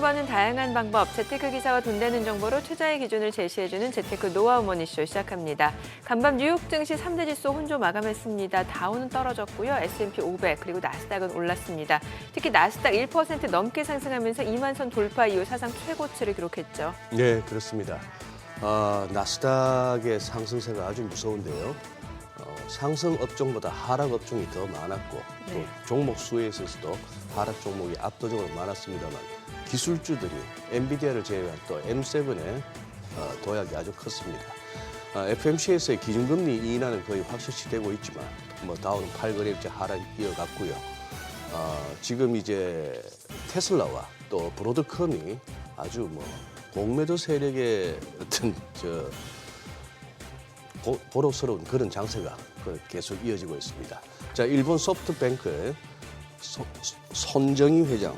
버는 다양한 방법, 재테크 기사와 돈 되는 정보로 투자의 기준을 제시해주는 재테크 노하우 머니쇼 시작합니다. 간밤 뉴욕 증시 3대 지수 혼조 마감했습니다. 다우는 떨어졌고요. S&P 500 그리고 나스닥은 올랐습니다. 특히 나스닥 1% 넘게 상승하면서 2만 선 돌파 이후 사상 최고치를 기록했죠. 네, 그렇습니다. 나스닥의 상승세가 아주 무서운데요. 상승 업종보다 하락 업종이 더 많았고 또 종목 수에 있어서도 하락 종목이 압도적으로 많았습니다만 기술주들이 엔비디아를 제외한 또 M7의 도약이 아주 컸습니다. FMC에서의 기준금리 인하는 거의 확실시되고 있지만 다우는 8거래일째 하락 이어갔고요. 지금 이제 테슬라와 또 브로드컴이 아주 공매도 세력의 어떤 보록스러운 그런 장세가 계속 이어지고 있습니다. 자, 일본 소프트뱅크의 손정희 회장,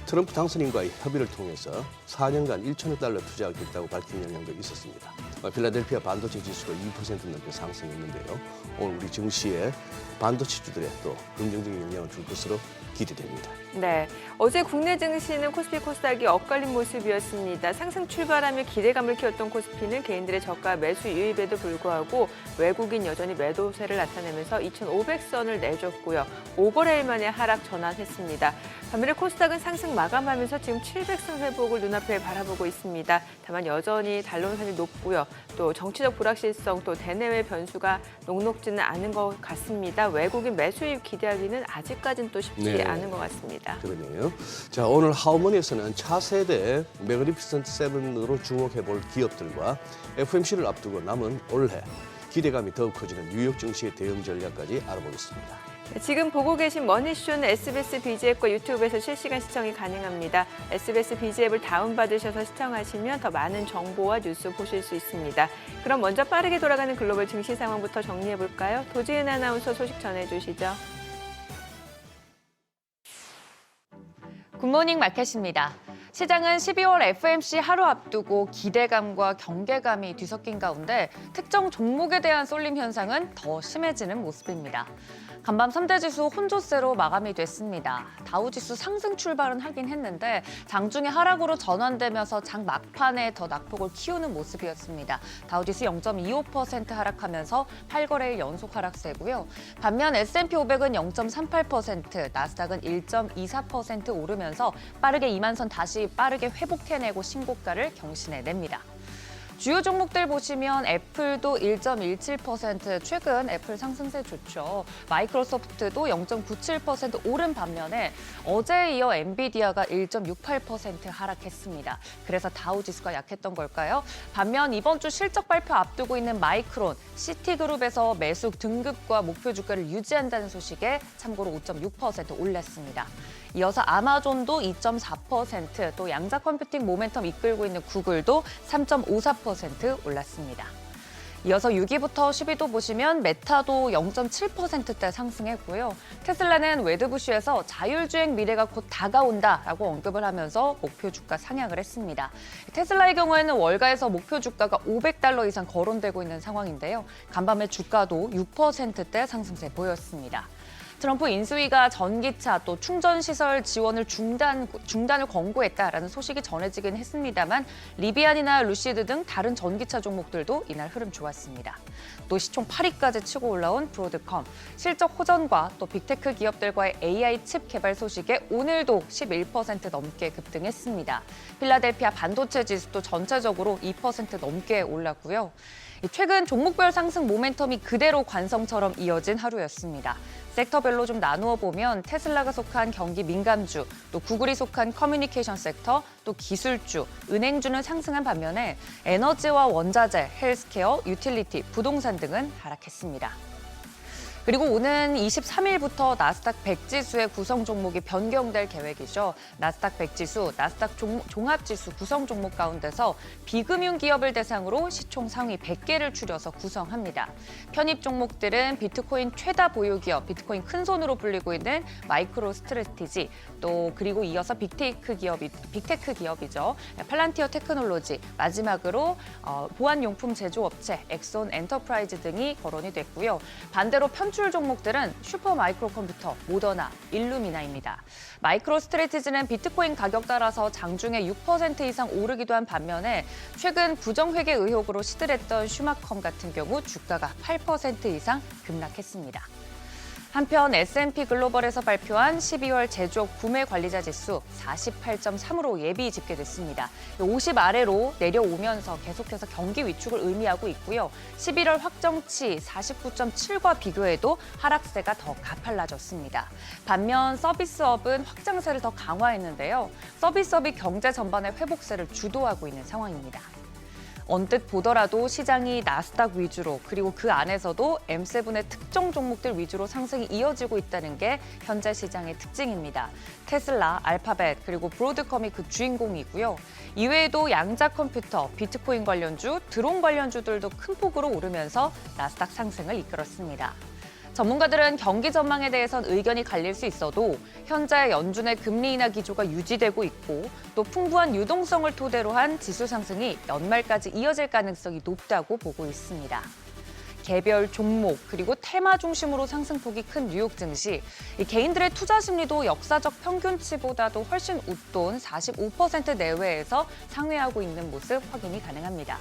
트럼프 당선인과의 협의를 통해서 4년간 1천억 달러 투자하겠다고 밝힌 영향도 있었습니다. 필라델피아 반도체 지수가 2% 넘게 상승했는데요. 오늘 우리 증시에 반도체주들의 또 긍정적인 영향을 줄 것으로 기대됩니다. 네, 어제 국내 증시는 코스피 코스닥이 엇갈린 모습이었습니다. 상승 출발하며 기대감을 키웠던 코스피는 개인들의 저가 매수 유입에도 불구하고 외국인 여전히 매도세를 나타내면서 2,500선을 내줬고요. 5거래일 만에 하락 전환했습니다. 반면에 코스닥은 상승 마감하면서 지금 700선 회복을 눈앞에 바라보고 있습니다. 다만 여전히 단론산이 높고요. 또 정치적 불확실성 또 대내외 변수가 녹록지는 않은 것 같습니다. 외국인 매수 유입 기대하기는 아직까지는 또 쉽지 않은 것 같습니다. 그러네요. 자, 오늘 하우머니에서는 차세대 매그니피센트 세븐으로 주목해볼 기업들과 FMC를 앞두고 남은 올해 기대감이 더욱 커지는 뉴욕 증시의 대응 전략까지 알아보겠습니다. 지금 보고 계신 머니쇼는 SBS BG앱과 유튜브에서 실시간 시청이 가능합니다. SBS BG앱을 다운받으셔서 시청하시면 더 많은 정보와 뉴스 보실 수 있습니다. 그럼 먼저 빠르게 돌아가는 글로벌 증시 상황부터 정리해볼까요? 도지은 아나운서 소식 전해주시죠. 굿모닝 마켓입니다. 시장은 12월 FMC 하루 앞두고 기대감과 경계감이 뒤섞인 가운데 특정 종목에 대한 쏠림 현상은 더 심해지는 모습입니다. 간밤 3대 지수 혼조세로 마감이 됐습니다. 다우지수 상승 출발은 하긴 했는데 장중에 하락으로 전환되면서 장 막판에 더 낙폭을 키우는 모습이었습니다. 다우지수 0.25% 하락하면서 8거래일 연속 하락세고요. 반면 S&P 500은 0.38%, 나스닥은 1.24% 오르면서 빠르게 2만 선 다시 빠르게 회복해내고 신고가를 경신해냅니다. 주요 종목들 보시면 애플도 1.17%, 최근 애플 상승세 좋죠. 마이크로소프트도 0.97% 오른 반면에 어제에 이어 엔비디아가 1.68% 하락했습니다. 그래서 다우지수가 약했던 걸까요? 반면 이번 주 실적 발표 앞두고 있는 마이크론, 시티그룹에서 매수 등급과 목표 주가를 유지한다는 소식에 참고로 5.6% 올랐습니다. 이어서 아마존도 2.4%, 또 양자 컴퓨팅 모멘텀 이끌고 있는 구글도 3.54% 올랐습니다. 이어서 6위부터 10위도 보시면 메타도 0.7%대 상승했고요. 테슬라는 웨드부시에서 자율주행 미래가 곧 다가온다라고 언급을 하면서 목표 주가 상향을 했습니다. 테슬라의 경우에는 월가에서 목표 주가가 $500 이상 거론되고 있는 상황인데요. 간밤에 주가도 6%대 상승세 보였습니다. 트럼프 인수위가 전기차 또 충전시설 지원을 중단을 권고했다라는 소식이 전해지긴 했습니다만 리비안이나 루시드 등 다른 전기차 종목들도 이날 흐름 좋았습니다. 또 시총 8위까지 치고 올라온 브로드컴, 실적 호전과 또 빅테크 기업들과의 AI 칩 개발 소식에 오늘도 11% 넘게 급등했습니다. 필라델피아 반도체 지수도 전체적으로 2% 넘게 올랐고요. 최근 종목별 상승 모멘텀이 그대로 관성처럼 이어진 하루였습니다. 섹터별로 좀 나누어 보면 테슬라가 속한 경기 민감주, 또 구글이 속한 커뮤니케이션 섹터, 또 기술주, 은행주는 상승한 반면에 에너지와 원자재, 헬스케어, 유틸리티, 부동산 등은 하락했습니다. 그리고 오는 23일부터 나스닥 100 지수의 구성 종목이 변경될 계획이죠. 나스닥 100 지수, 나스닥 종합지수 구성 종목 가운데서 비금융 기업을 대상으로 시총 상위 100개를 추려서 구성합니다. 편입 종목들은 비트코인 최다 보유 기업, 비트코인 큰손으로 불리고 있는 마이크로 스트래티지, 또 그리고 이어서 빅테크 기업이죠. 팔란티어 테크놀로지, 마지막으로 보안용품 제조업체 엑손 엔터프라이즈 등이 거론이 됐고요. 반대로 편 선출 종목들은 슈퍼 마이크로 컴퓨터, 모더나, 일루미나입니다. 마이크로 스트레티지는 비트코인 가격 따라서 장중에 6% 이상 오르기도 한 반면에 최근 부정회계 의혹으로 시들했던 슈마컴 같은 경우 주가가 8% 이상 급락했습니다. 한편 S&P 글로벌에서 발표한 12월 제조업 구매 관리자 지수 48.3으로 예비 집계됐습니다. 50 아래로 내려오면서 계속해서 경기 위축을 의미하고 있고요. 11월 확정치 49.7과 비교해도 하락세가 더 가팔라졌습니다. 반면 서비스업은 확장세를 더 강화했는데요. 서비스업이 경제 전반의 회복세를 주도하고 있는 상황입니다. 언뜻 보더라도 시장이 나스닥 위주로 그리고 그 안에서도 M7의 특정 종목들 위주로 상승이 이어지고 있다는 게 현재 시장의 특징입니다. 테슬라, 알파벳 그리고 브로드컴이 그 주인공이고요. 이외에도 양자 컴퓨터, 비트코인 관련주, 드론 관련주들도 큰 폭으로 오르면서 나스닥 상승을 이끌었습니다. 전문가들은 경기 전망에 대해선 의견이 갈릴 수 있어도 현재 연준의 금리 인하 기조가 유지되고 있고 또 풍부한 유동성을 토대로 한 지수 상승이 연말까지 이어질 가능성이 높다고 보고 있습니다. 개별 종목 그리고 테마 중심으로 상승폭이 큰 뉴욕 증시, 개인들의 투자 심리도 역사적 평균치보다도 훨씬 웃돈 45% 내외에서 상회하고 있는 모습 확인이 가능합니다.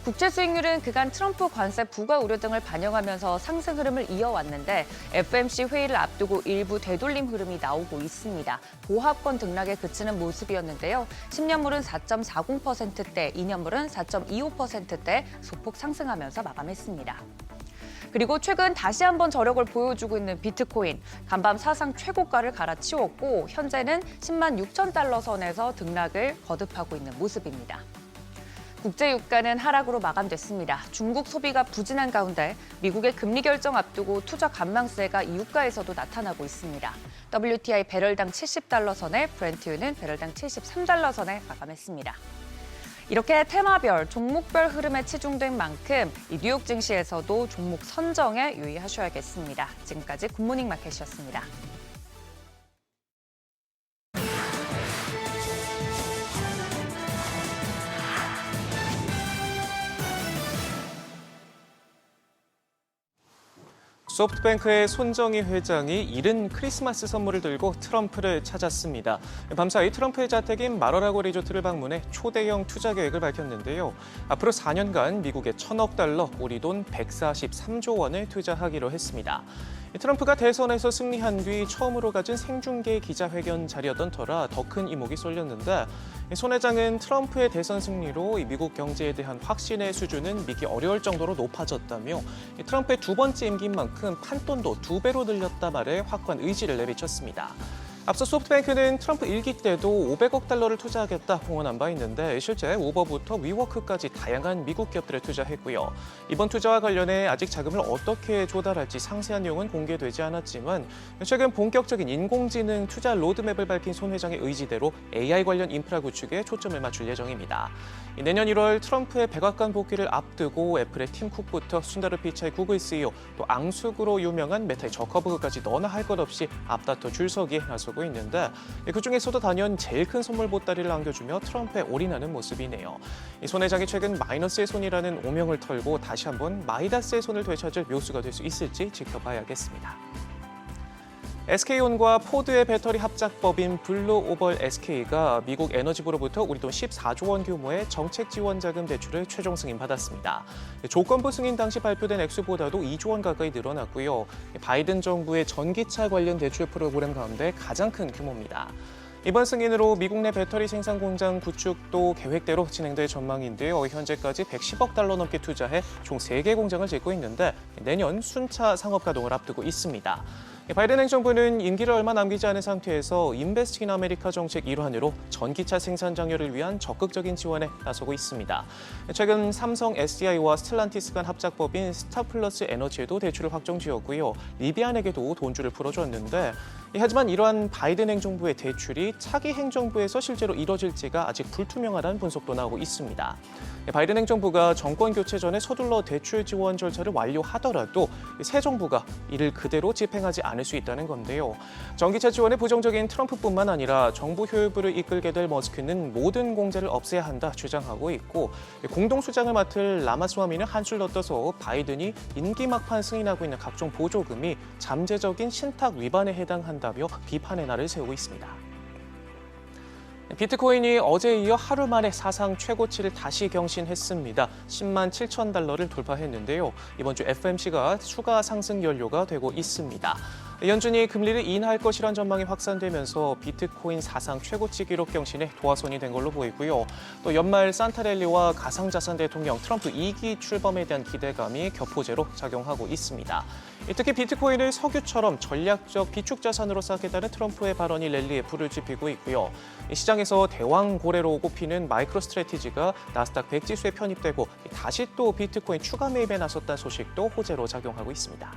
국채 수익률은 그간 트럼프 관세 부과 우려 등을 반영하면서 상승 흐름을 이어왔는데 FOMC 회의를 앞두고 일부 되돌림 흐름이 나오고 있습니다. 보합권 등락에 그치는 모습이었는데요. 10년물은 4.40%대, 2년물은 4.25%대 소폭 상승하면서 마감했습니다. 그리고 최근 다시 한번 저력을 보여주고 있는 비트코인, 간밤 사상 최고가를 갈아치웠고 현재는 10만 6천 달러 선에서 등락을 거듭하고 있는 모습입니다. 국제 유가는 하락으로 마감됐습니다. 중국 소비가 부진한 가운데 미국의 금리 결정 앞두고 투자 관망세가 이 유가에서도 나타나고 있습니다. WTI 배럴당 70달러 선에 브렌트유는 배럴당 73달러 선에 마감했습니다. 이렇게 테마별, 종목별 흐름에 치중된 만큼 이 뉴욕 증시에서도 종목 선정에 유의하셔야겠습니다. 지금까지 굿모닝 마켓이었습니다. 소프트뱅크의 손정희 회장이 이른 크리스마스 선물을 들고 트럼프를 찾았습니다. 밤사이 트럼프의 자택인 마러라고 리조트를 방문해 초대형 투자 계획을 밝혔는데요. 앞으로 4년간 미국에 1,000억 달러, 우리 돈 143조 원을 투자하기로 했습니다. 트럼프가 대선에서 승리한 뒤 처음으로 가진 생중계 기자회견 자리였던 터라 더 큰 이목이 쏠렸는데 손 회장은 트럼프의 대선 승리로 미국 경제에 대한 확신의 수준은 믿기 어려울 정도로 높아졌다며 트럼프의 두 번째 임기인 만큼 판돈도 2배로 늘렸다 말에 확고한 의지를 내비쳤습니다. 앞서 소프트뱅크는 트럼프 1기 때도 500억 달러를 투자하겠다 홍언한 바 있는데 실제 우버부터 위워크까지 다양한 미국 기업들에 투자했고요. 이번 투자와 관련해 아직 자금을 어떻게 조달할지 상세한 내용은 공개되지 않았지만 최근 본격적인 인공지능 투자 로드맵을 밝힌 손 회장의 의지대로 AI 관련 인프라 구축에 초점을 맞출 예정입니다. 내년 1월 트럼프의 백악관 복귀를 앞두고 애플의 팀 쿡부터 순다르 피차이 구글 CEO, 또 앙숙으로 유명한 메타의 저커버그까지 너나 할 것 없이 앞다퉈 줄서기에 나서고 있는데 그중에서도 단연 제일 큰 선물 보따리를 안겨주며 트럼프에 올인하는 모습이네요. 손 회장이 최근 마이너스의 손이라는 오명을 털고 다시 한번 마이다스의 손을 되찾을 묘수가 될 수 있을지 지켜봐야겠습니다. SK온과 포드의 배터리 합작법인 블루오벌 SK가 미국 에너지부로부터 우리 돈 14조 원 규모의 정책 지원 자금 대출을 최종 승인받았습니다. 조건부 승인 당시 발표된 액수보다도 2조 원 가까이 늘어났고요. 바이든 정부의 전기차 관련 대출 프로그램 가운데 가장 큰 규모입니다. 이번 승인으로 미국 내 배터리 생산 공장 구축도 계획대로 진행될 전망인데요. 현재까지 110억 달러 넘게 투자해 총 3개 공장을 짓고 있는데 내년 순차 상업 가동을 앞두고 있습니다. 바이든 행정부는 임기를 얼마 남기지 않은 상태에서 인베스트 인 아메리카 정책 일환으로 전기차 생산 장려를 위한 적극적인 지원에 나서고 있습니다. 최근 삼성 SDI와 스텔란티스 간 합작법인 스타플러스 에너지에도 대출을 확정 지었고요. 리비안에게도 돈줄을 풀어줬는데 하지만 이러한 바이든 행정부의 대출이 차기 행정부에서 실제로 이뤄질지가 아직 불투명하다는 분석도 나오고 있습니다. 바이든 행정부가 정권 교체 전에 서둘러 대출 지원 절차를 완료하더라도 새 정부가 이를 그대로 집행하지 않을 수 있다는 건데요. 전기차 지원에 부정적인 트럼프뿐만 아니라 정부 효율부를 이끌게 될 머스크는 모든 공제를 없애야 한다 주장하고 있고, 공동수장을 맡을 라마스와미는 한술 더 떠서 바이든이 임기 막판 승인하고 있는 각종 보조금이 잠재적인 신탁 위반에 해당한다며 비판의 날을 세우고 있습니다. 비트코인이 어제에 이어 하루 만에 사상 최고치를 다시 경신했습니다. 10만 7천 달러를 돌파했는데요. 이번 주 FOMC가 추가 상승 연료가 되고 있습니다. 연준이 금리를 인하할 것이란 전망이 확산되면서 비트코인 사상 최고치 기록 경신에 도화선이 된 걸로 보이고요. 또 연말 산타랠리와 가상자산 대통령 트럼프 2기 출범에 대한 기대감이 격포제로 작용하고 있습니다. 특히 비트코인을 석유처럼 전략적 비축자산으로 쌓겠다는 트럼프의 발언이 랠리에 불을 지피고 있고요. 시장에서 대왕고래로 꼽히는 마이크로스트래티지가 나스닥 100 지수에 편입되고 다시 또 비트코인 추가 매입에 나섰다는 소식도 호재로 작용하고 있습니다.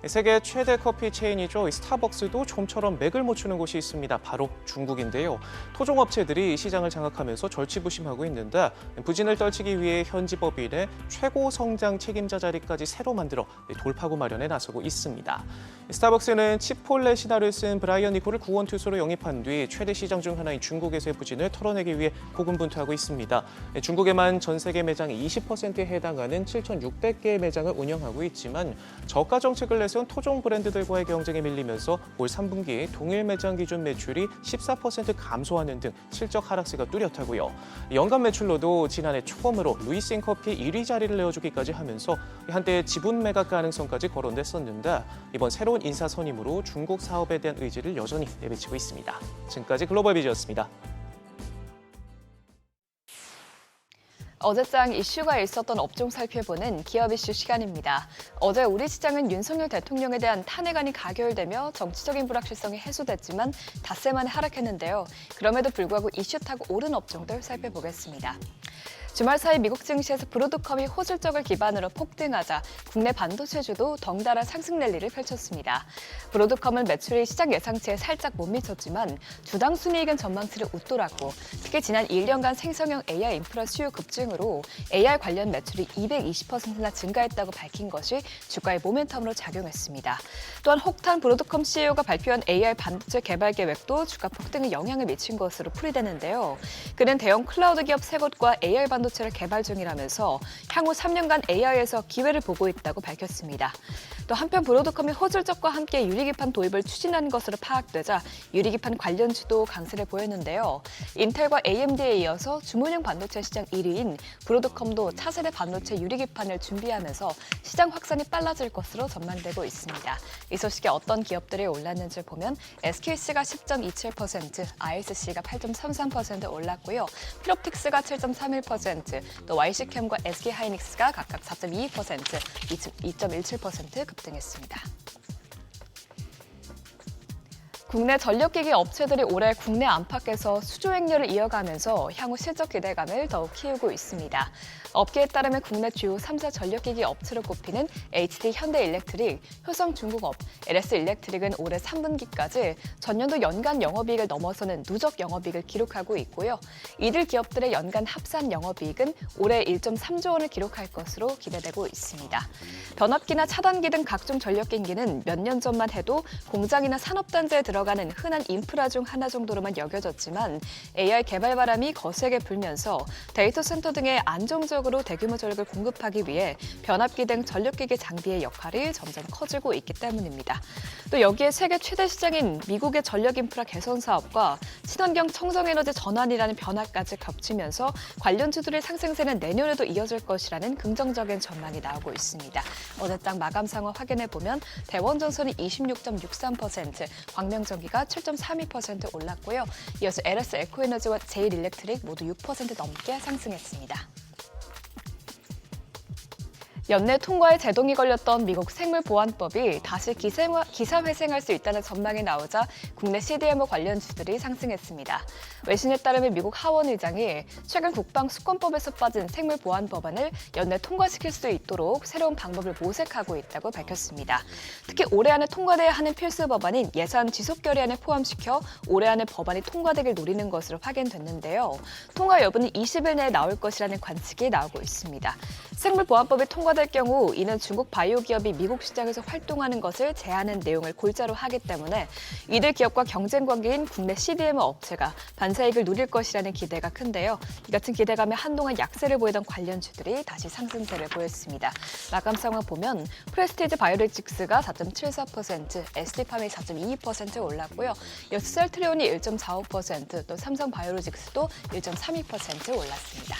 세계 최대 커피 체인이죠. 스타벅스도 좀처럼 맥을 못 추는 곳이 있습니다. 바로 중국인데요. 토종업체들이 시장을 장악하면서 절치부심하고 있는데 부진을 떨치기 위해 현지 법인의 최고 성장 책임자 자리까지 새로 만들어 돌파구 마련에 나서고 있습니다. 스타벅스는 치폴레 신화를 쓴 브라이언 니콜을 구원 투수로 영입한 뒤 최대 시장 중 하나인 중국에서의 부진을 털어내기 위해 고군분투하고 있습니다. 중국에만 전 세계 매장의 20%에 해당하는 7,600개의 매장을 운영하고 있지만 저가 정책을 내세운 토종 브랜드들과의 경쟁에 밀리면서 올 3분기 동일 매장 기준 매출이 14% 감소하는 등 실적 하락세가 뚜렷하고요. 연간 매출로도 지난해 처음으로 루이싱 커피 1위 자리를 내어주기까지 하면서 한때 지분 매각 가능성까지 거론됐었는데 이번 새로운 인사 선임으로 중국 사업에 대한 의지를 여전히 내비치고 있습니다. 지금까지 글로벌비즈였습니다. 어제장 이슈가 있었던 업종 살펴보는 기업 이슈 시간입니다. 어제 우리 시장은 윤석열 대통령에 대한 탄핵안이 가결되며 정치적인 불확실성이 해소됐지만 닷새 만에 하락했는데요. 그럼에도 불구하고 이슈 타고 오른 업종들 살펴보겠습니다. 주말 사이 미국 증시에서 브로드컴이 호실적을 기반으로 폭등하자 국내 반도체주도 덩달아 상승 랠리를 펼쳤습니다. 브로드컴은 매출이 시장 예상치에 살짝 못 미쳤지만 주당 순이익은 전망치를 웃돌았고 특히 지난 1년간 생성형 AI 인프라 수요 급증으로 AI 관련 매출이 220%나 증가했다고 밝힌 것이 주가의 모멘텀으로 작용했습니다. 또한 혹탄 브로드컴 CEO가 발표한 AI 반도체 개발 계획도 주가 폭등에 영향을 미친 것으로 풀이되는데요. 그는 대형 클라우드 기업 3곳과 AI 반도체를 개발 중이라면서 향후 3년간 AI에서 기회를 보고 있다고 밝혔습니다. 또 한편 브로드컴이 호실적과 함께 유리기판 도입을 추진한 것으로 파악되자 유리기판 관련주도 강세를 보였는데요. 인텔과 AMD에 이어서 주문형 반도체 시장 1위인 브로드컴도 차세대 반도체 유리기판을 준비하면서 시장 확산이 빨라질 것으로 전망되고 있습니다. 이 소식에 어떤 기업들이 올랐는지 보면 SKC가 10.27%, ISC가 8.33% 올랐고요. 피롭틱스가 7.31%, 또 YC캠과 SK하이닉스가 각각 4.22%, 2.17% 급등했습니다. 국내 전력기기 업체들이 올해 국내 안팎에서 수조 행렬을 이어가면서 향후 실적 기대감을 더욱 키우고 있습니다. 업계에 따르면 국내 주요 3사 전력기기 업체로 꼽히는 HD 현대일렉트릭, 효성중공업, LS일렉트릭은 올해 3분기까지 전년도 연간 영업이익을 넘어서는 누적 영업이익을 기록하고 있고요. 이들 기업들의 연간 합산 영업이익은 올해 1.3조 원을 기록할 것으로 기대되고 있습니다. 변압기나 차단기 등 각종 전력기기는 몇 년 전만 해도 공장이나 산업단지에 들어가는 흔한 인프라 중 하나 정도로만 여겨졌지만 AI 개발 바람이 거세게 불면서 데이터 센터 등의 안정적으로 대규모 전력을 공급하기 위해 변압기 등 전력기기 장비의 역할이 점점 커지고 있기 때문입니다. 또 여기에 세계 최대 시장인 미국의 전력 인프라 개선 사업과 친환경 청정에너지 전환이라는 변화까지 겹치면서 관련주들의 상승세는 내년에도 이어질 것이라는 긍정적인 전망이 나오고 있습니다. 어제장 마감 상황 확인해보면 대원전선이 26.63%, 광명전기가 7.32% 올랐고요. 이어서 LS 에코에너지와 제일일렉트릭 모두 6% 넘게 상승했습니다. 연내 통과에 제동이 걸렸던 미국 생물보안법이 다시 기사회생할 수 있다는 전망이 나오자 국내 CDMO 관련주들이 상승했습니다. 외신에 따르면 미국 하원 의장이 최근 국방수권법에서 빠진 생물보안법안을 연내 통과시킬 수 있도록 새로운 방법을 모색하고 있다고 밝혔습니다. 특히 올해 안에 통과돼야 하는 필수 법안인 예산 지속 결의안에 포함시켜 올해 안에 법안이 통과되길 노리는 것으로 확인됐는데요. 통과 여부는 20일 내에 나올 것이라는 관측이 나오고 있습니다. 생물보안법이 통과될 경우 이는 중국 바이오 기업이 미국 시장에서 활동하는 것을 제한하는 내용을 골자로 하기 때문에 이들 기업과 경쟁 관계인 국내 CDMO 업체가 반사이익을 누릴 것이라는 기대가 큰데요. 이 같은 기대감에 한동안 약세를 보이던 관련주들이 다시 상승세를 보였습니다. 마감 상황 보면 프레스티지 바이오로직스가 4.74%, SD팜이 4.22% 올랐고요. 셀트리온이 1.45%, 또 삼성 바이오로직스도 1.32% 올랐습니다.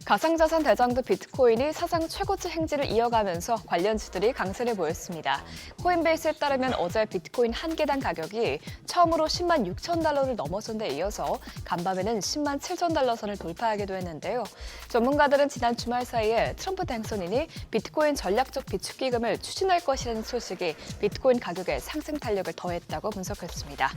가상자산 대장주 비트코인이 사상 최고치 행진을 이어가면서 관련주들이 강세를 보였습니다. 코인베이스에 따르면 어제 비트코인 한 개당 가격이 처음으로 10만 6천 달러를 넘어선 데 이어서 간밤에는 10만 7천 달러 선을 돌파하기도 했는데요. 전문가들은 지난 주말 사이에 트럼프 당선인이 비트코인 전략적 비축 기금을 추진할 것이라는 소식이 비트코인 가격에 상승 탄력을 더했다고 분석했습니다.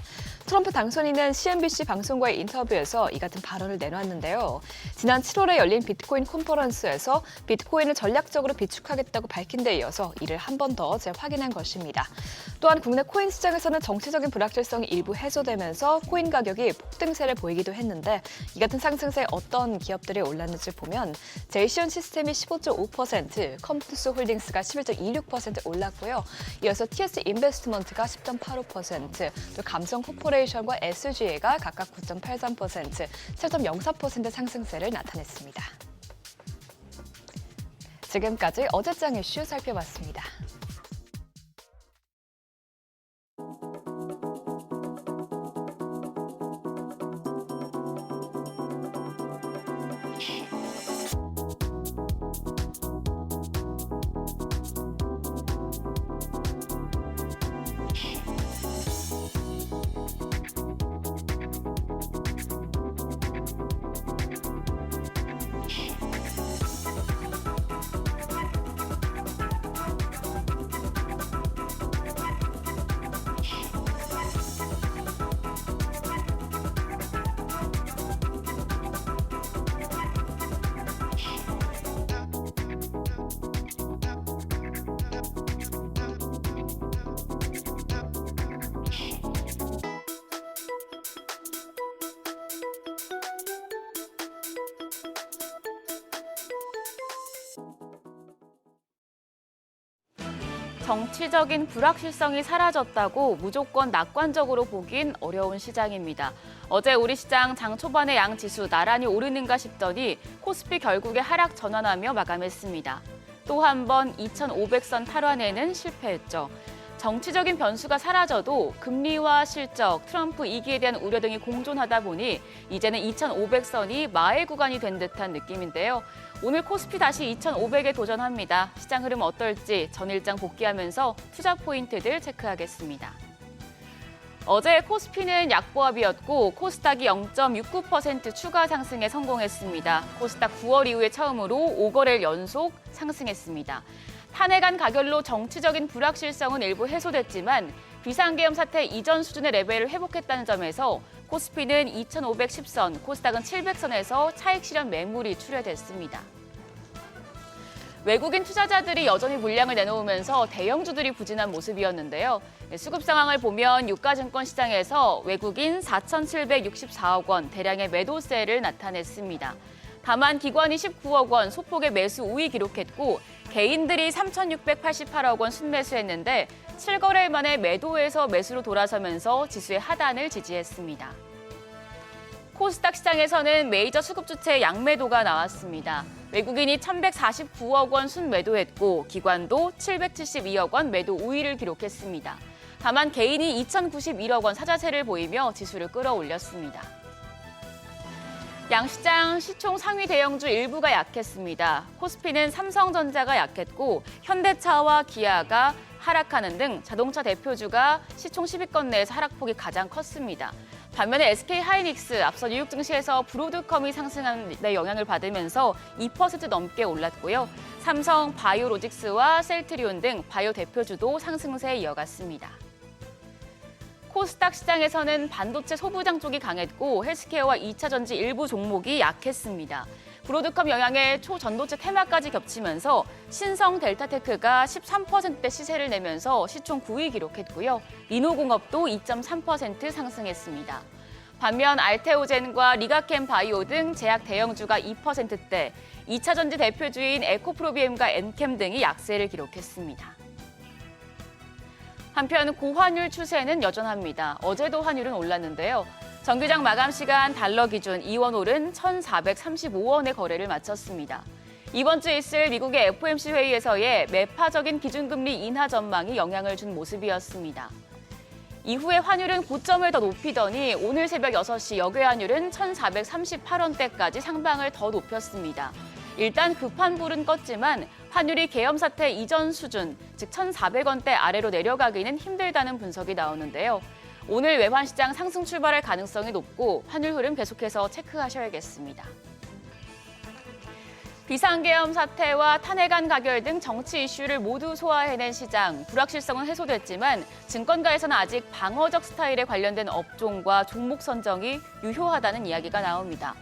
트럼프 당선인은 CNBC 방송과의 인터뷰에서 이 같은 발언을 내놨는데요. 지난 7월에 열린 비트코인 컨퍼런스에서 비트코인을 전략적으로 비축하겠다고 밝힌 데 이어서 이를 한 번 더 재확인한 것입니다. 또한 국내 코인 시장에서는 정치적인 불확실성이 일부 해소되면서 코인 가격이 폭등세를 보이기도 했는데 이 같은 상승세에 어떤 기업들이 올랐는지 보면 제이시온 시스템이 15.5%, 컴투스 홀딩스가 11.26% 올랐고요. 이어서 TS 인베스트먼트가 10.85%, 또 감성 코퍼레이션과 SGA가 각각 9.83%, 7.04% 상승세를 나타냈습니다. 지금까지 어제장 이슈 살펴봤습니다. 정치적인 불확실성이 사라졌다고 무조건 낙관적으로 보긴 어려운 시장입니다. 어제 우리 시장 장 초반의 양지수 나란히 오르는가 싶더니 코스피 결국에 하락 전환하며 마감했습니다. 또 한 번 2,500선 탈환에는 실패했죠. 정치적인 변수가 사라져도 금리와 실적, 트럼프 2기에 대한 우려 등이 공존하다 보니 이제는 2,500선이 마의 구간이 된 듯한 느낌인데요. 오늘 코스피 다시 2,500에 도전합니다. 시장 흐름 어떨지 전일장 복귀하면서 투자 포인트들 체크하겠습니다. 어제 코스피는 약보합이었고 코스닥이 0.69% 추가 상승에 성공했습니다. 코스닥 9월 이후에 처음으로 5거래일 연속 상승했습니다. 탄핵안 가결로 정치적인 불확실성은 일부 해소됐지만 비상계엄 사태 이전 수준의 레벨을 회복했다는 점에서 코스피는 2,510선, 코스닥은 700선에서 차익 실현 매물이 출회됐습니다. 외국인 투자자들이 여전히 물량을 내놓으면서 대형주들이 부진한 모습이었는데요. 수급 상황을 보면 유가증권 시장에서 외국인 4,764억 원 대량의 매도세를 나타냈습니다. 다만 기관이 19억 원 소폭의 매수 우위 기록했고 개인들이 3,688억 원 순매수했는데 7거래일 만에 매도에서 매수로 돌아서면서 지수의 하단을 지지했습니다. 코스닥 시장에서는 메이저 수급주체의 양매도가 나왔습니다. 외국인이 1,149억 원 순매도했고 기관도 772억 원 매도 우위를 기록했습니다. 다만 개인이 2,091억 원 사자세를 보이며 지수를 끌어올렸습니다. 양시장 시총 상위 대형주 일부가 약했습니다. 코스피는 삼성전자가 약했고 현대차와 기아가 하락하는 등 자동차 대표주가 시총 10위권 내에서 하락폭이 가장 컸습니다. 반면에 SK하이닉스 앞서 뉴욕 증시에서 브로드컴이 상승한 데 영향을 받으면서 2% 넘게 올랐고요. 삼성, 바이오로직스와 셀트리온 등 바이오 대표주도 상승세에 이어갔습니다. 코스닥 시장에서는 반도체 소부장 쪽이 강했고 헬스케어와 2차 전지 일부 종목이 약했습니다. 브로드컴 영향에 초전도체 테마까지 겹치면서 신성 델타테크가 13%대 시세를 내면서 시총 9위 기록했고요. 리노공업도 2.3% 상승했습니다. 반면 알테오젠과 리가켄 바이오 등 제약 대형주가 2%대, 2차 전지 대표주인 에코프로비엠과 엔캠 등이 약세를 기록했습니다. 한편 고환율 추세는 여전합니다. 어제도 환율은 올랐는데요. 정규장 마감 시간 달러 기준 2원 오른 1,435원의 거래를 마쳤습니다. 이번 주 있을 미국의 FOMC 회의에서의 매파적인 기준금리 인하 전망이 영향을 준 모습이었습니다. 이후에 환율은 고점을 더 높이더니 오늘 새벽 6시 역외환율은 1,438원대까지 상방을 더 높였습니다. 일단 급한 불은 껐지만 환율이 계엄 사태 이전 수준, 즉 1,400원대 아래로 내려가기는 힘들다는 분석이 나오는데요. 오늘 외환 시장 상승 출발할 가능성이 높고 환율 흐름 계속해서 체크하셔야겠습니다. 비상계엄 사태와 탄핵안 가결 등 정치 이슈를 모두 소화해낸 시장, 불확실성은 해소됐지만 증권가에서는 아직 방어적 스타일에 관련된 업종과 종목 선정이 유효하다는 이야기가 나옵니다.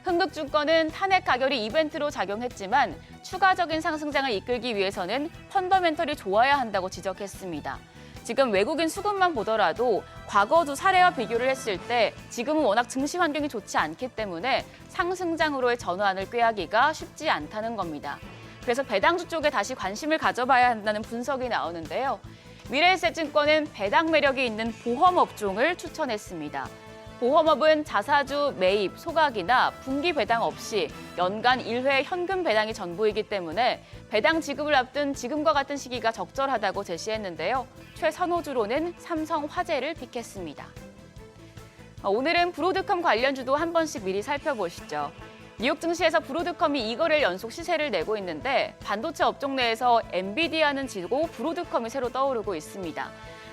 흥국증권은 탄핵 가결이 이벤트로 작용했지만 추가적인 상승장을 이끌기 위해서는 펀더멘털이 좋아야 한다고 지적했습니다. 지금 외국인 수급만 보더라도 과거 두 사례와 비교를 했을 때 지금은 워낙 증시 환경이 좋지 않기 때문에 상승장으로의 전환을 꾀하기가 쉽지 않다는 겁니다. 그래서 배당주 쪽에 다시 관심을 가져봐야 한다는 분석이 나오는데요. 미래에셋증권은 배당 매력이 있는 보험 업종을 추천했습니다. 보험업은 자사주 매입, 소각이나 분기 배당 없이 연간 1회 현금 배당이 전부이기 때문에 배당 지급을 앞둔 지금과 같은 시기가 적절하다고 제시했는데요. 최선호주로는 삼성화재를 픽했습니다. 오늘은 브로드컴 관련주도 한 번씩 미리 살펴보시죠. 뉴욕 증시에서 브로드컴이 2거래일 연속 시세를 내고 있는데 반도체 업종 내에서 엔비디아는 지고 브로드컴이 새로 떠오르고 있습니다.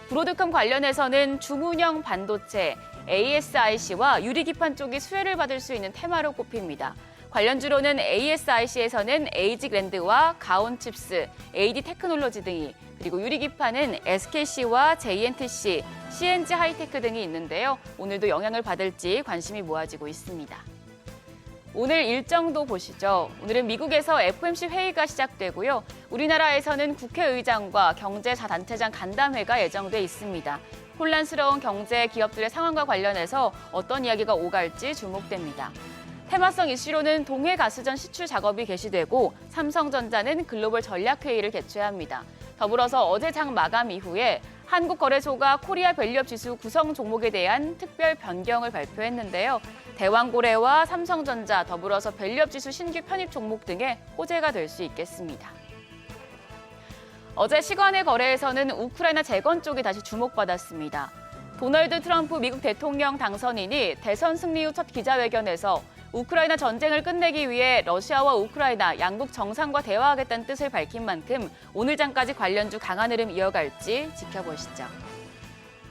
브로드컴 관련해서는 주문형 반도체, ASIC와 유리기판 쪽이 수혜를 받을 수 있는 테마로 꼽힙니다. 관련주로는 ASIC에서는 에이직랜드와 가온칩스, AD테크놀로지 등이, 그리고 유리기판은 SKC와 JNTC, CNG 하이테크 등이 있는데요. 오늘도 영향을 받을지 관심이 모아지고 있습니다. 오늘 일정도 보시죠. 오늘은 미국에서 FOMC 회의가 시작되고요. 우리나라에서는 국회의장과 경제 4단체장 간담회가 예정돼 있습니다. 혼란스러운 경제 기업들의 상황과 관련해서 어떤 이야기가 오갈지 주목됩니다. 테마성 이슈로는 동해 가스전 시출 작업이 개시되고 삼성전자는 글로벌 전략회의를 개최합니다. 더불어서 어제 장 마감 이후에 한국거래소가 코리아 밸류업 지수 구성 종목에 대한 특별 변경을 발표했는데요. 대왕고래와 삼성전자 더불어서 밸류업 지수 신규 편입 종목 등의 호재가 될 수 있겠습니다. 어제 시간의 거래에서는 우크라이나 재건 쪽이 다시 주목받았습니다. 도널드 트럼프 미국 대통령 당선인이 대선 승리 후 첫 기자회견에서 우크라이나 전쟁을 끝내기 위해 러시아와 우크라이나 양국 정상과 대화하겠다는 뜻을 밝힌 만큼 오늘 장까지 관련주 강한 흐름 이어갈지 지켜보시죠.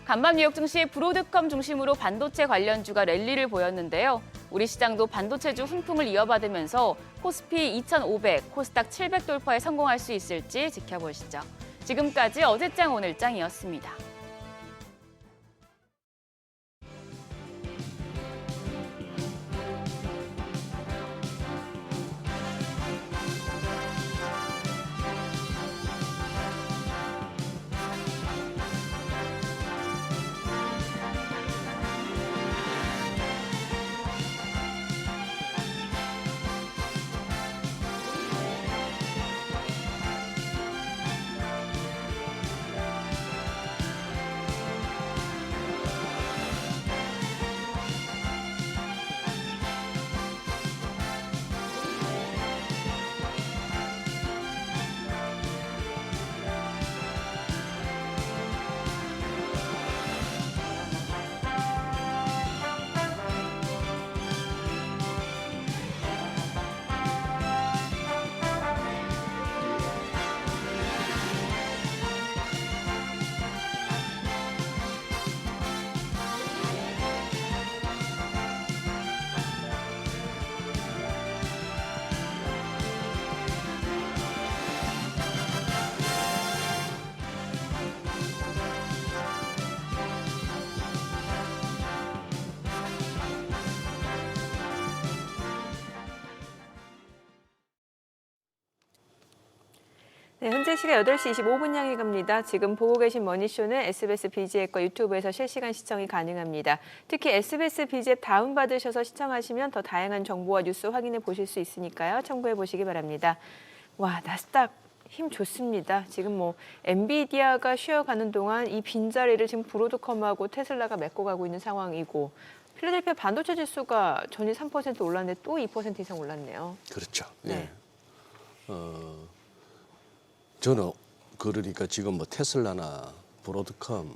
간밤 뉴욕 증시 브로드컴 중심으로 반도체 관련주가 랠리를 보였는데요. 우리 시장도 반도체주 훈풍을 이어받으면서 코스피 2,500, 코스닥 700 돌파에 성공할 수 있을지 지켜보시죠. 지금까지 어제장 오늘장이었습니다. 네, 현재 시각 8시 25분 향해 갑니다. 지금 보고 계신 머니쇼는 SBS BG앱과 유튜브에서 실시간 시청이 가능합니다. 특히 SBS BG앱 다운받으셔서 시청하시면 더 다양한 정보와 뉴스 확인해 보실 수 있으니까요. 참고해 보시기 바랍니다. 와, 나스닥 힘 좋습니다. 지금 뭐 엔비디아가 쉬어가는 동안 이 빈자리를 지금 브로드컴하고 테슬라가 메꿔가고 있는 상황이고 필라델피아 반도체 지수가 전일 3% 올랐는데 또 2% 이상 올랐네요. 그렇죠. 네. 예. 저는 그러니까 지금 뭐 테슬라나 브로드컴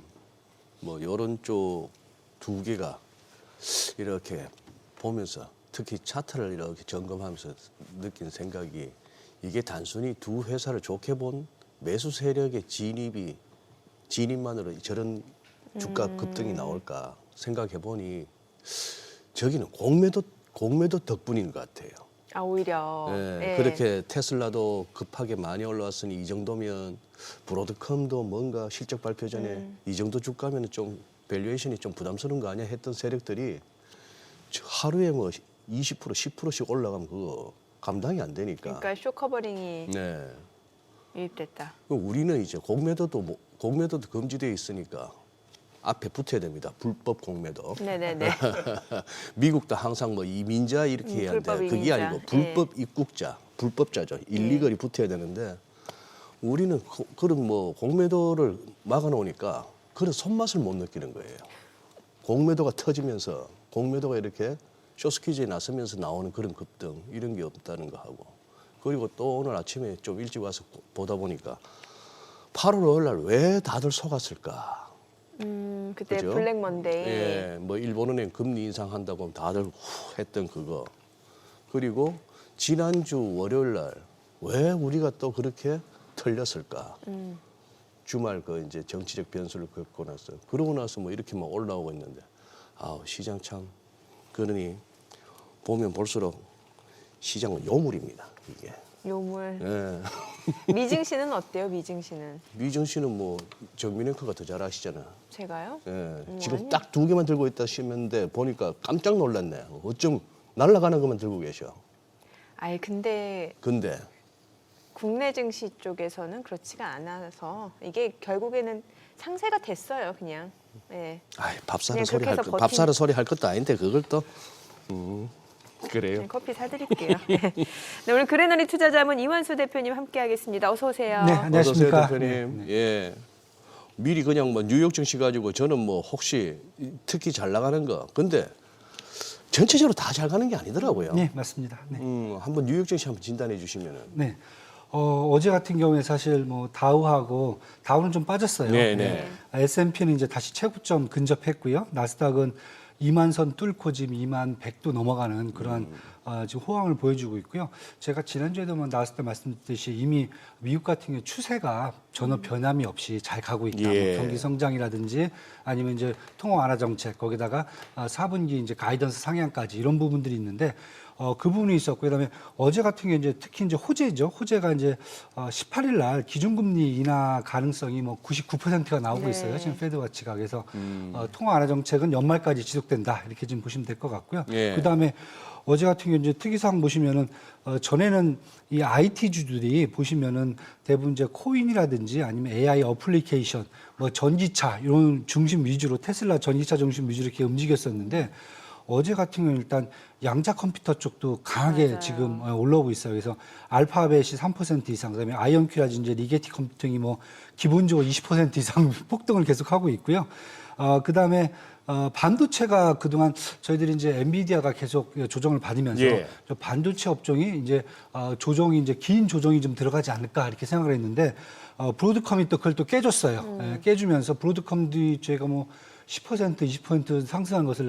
뭐 이런 쪽 두 개가 이렇게 보면서 특히 차트를 이렇게 점검하면서 느낀 생각이 이게 단순히 두 회사를 좋게 본 매수 세력의 진입만으로 저런 주가 급등이 나올까 생각해 보니 저기는 공매도 덕분인 것 같아요. 아, 오히려. 네, 그렇게 테슬라도 급하게 많이 올라왔으니 이 정도면 브로드컴도 뭔가 실적 발표 전에 이 정도 주가면 좀 밸류에이션이 좀 부담스러운 거 아니야 했던 세력들이 하루에 뭐 20% 10%씩 올라가면 그거 감당이 안 되니까. 그러니까 쇼커버링이 네. 유입됐다. 우리는 이제 공매도도 금지되어 있으니까 앞에 붙어야 됩니다. 불법 공매도. 네네네. 미국도 항상 뭐 이민자 이렇게 해야 불법 하는데 그게 이민자. 아니고 불법 입국자, 불법자죠. 일리걸이 붙어야 되는데 우리는 그런 뭐 공매도를 막아놓으니까 그런 손맛을 못 느끼는 거예요. 공매도가 터지면서 공매도가 이렇게 쇼스퀴즈에 나서면서 나오는 그런 급등 이런 게 없다는 거 하고 그리고 또 오늘 아침에 좀 일찍 와서 보다 보니까 8월 5일 날 왜 다들 속았을까? 그때 그죠? 블랙 먼데이. 예, 뭐 일본은행 금리 인상한다고 하면 다들 후 했던 그거. 그리고 지난주 월요일 날 왜 우리가 또 그렇게 털렸을까? 주말 그 이제 정치적 변수를 겪고 나서 그러고 나서 뭐 이렇게 막 올라오고 있는데 아우 시장 참 그러니 보면 볼수록 시장은 요물입니다 이게. 요물. 예. 미증시는 어때요? 미증시는? 미정 씨는 뭐 정민앵커가 더 잘 아시잖아. 제가요? 예. 지금 아니요. 딱 두 개만 들고 있다 싶는데 보니까 깜짝 놀랐네. 어쩜 날아가는 것만 들고 계셔. 아이 근데 근데 국내 증시 쪽에서는 그렇지가 않아서 이게 결국에는 상세가 됐어요, 그냥. 예. 아이 밥사러 그냥 소리 그렇게 할 해서 것, 밥사러 소리 할 것도 아닌데 그걸 또 그래요. 네, 커피 사드릴게요. 네, 오늘 그레너리 투자자문 이완수 대표님 함께하겠습니다. 어서 오세요. 네, 어서 오세요, 안녕하십니까. 대표님. 예. 미리 그냥 뭐 뉴욕 증시 가지고 저는 뭐 혹시 특히 잘 나가는 거. 근데 전체적으로 다 잘 가는 게 아니더라고요. 네, 맞습니다. 네. 한번 뉴욕 증시 한번 진단해 주시면은. 네. 어제 같은 경우에 사실 뭐 다우는 좀 빠졌어요. 네, 네. S&P는 이제 다시 최고점 근접했고요. 나스닥은 2만 선 뚫고 지금 2만 100도 넘어가는 그런 지금 호황을 보여주고 있고요. 제가 지난주에도 나스닥 말씀드렸듯이 이미 미국 같은 경우 추세가 전혀 변함이 없이 잘 가고 있다. 예. 뭐 경기 성장이라든지 아니면 이제 통화 완화 정책 거기다가 4분기 이제 가이던스 상향까지 이런 부분들이 있는데 그 부분이 있었고 그다음에 어제 같은 경우 이제 특히 이제 호재죠. 호재가 이제 18일 날 기준금리 인하 가능성이 뭐 99%가 나오고 있어요. 네. 지금 페드워치가 그래서 통화 완화 정책은 연말까지 지속된다 이렇게 지금 보시면 될 것 같고요. 예. 그다음에 어제 같은 경우 이제 특이사항 보시면은 전에는 이 IT 주들이 보시면은 대부분 이제 코인이라든지 아니면 AI 어플리케이션, 뭐 전기차 이런 중심 위주로 테슬라 전기차 중심 위주로 이렇게 움직였었는데 어제 같은 경우는 일단 양자 컴퓨터 쪽도 강하게 맞아요. 지금 올라오고 있어요. 그래서 알파벳이 3% 이상, 그다음에 아이언큐라든지 리게티 컴퓨팅이 뭐 기본적으로 20% 이상 폭등을 계속하고 있고요. 그다음에 반도체가 그동안 저희들이 이제 엔비디아가 계속 조정을 받으면서 예. 저 반도체 업종이 이제 조정이 이제 긴 조정이 좀 들어가지 않을까 이렇게 생각을 했는데 브로드컴이 또 그걸 또 깨줬어요. 예, 깨주면서 브로드컴도 저희가 뭐 10% 20% 상승한 것을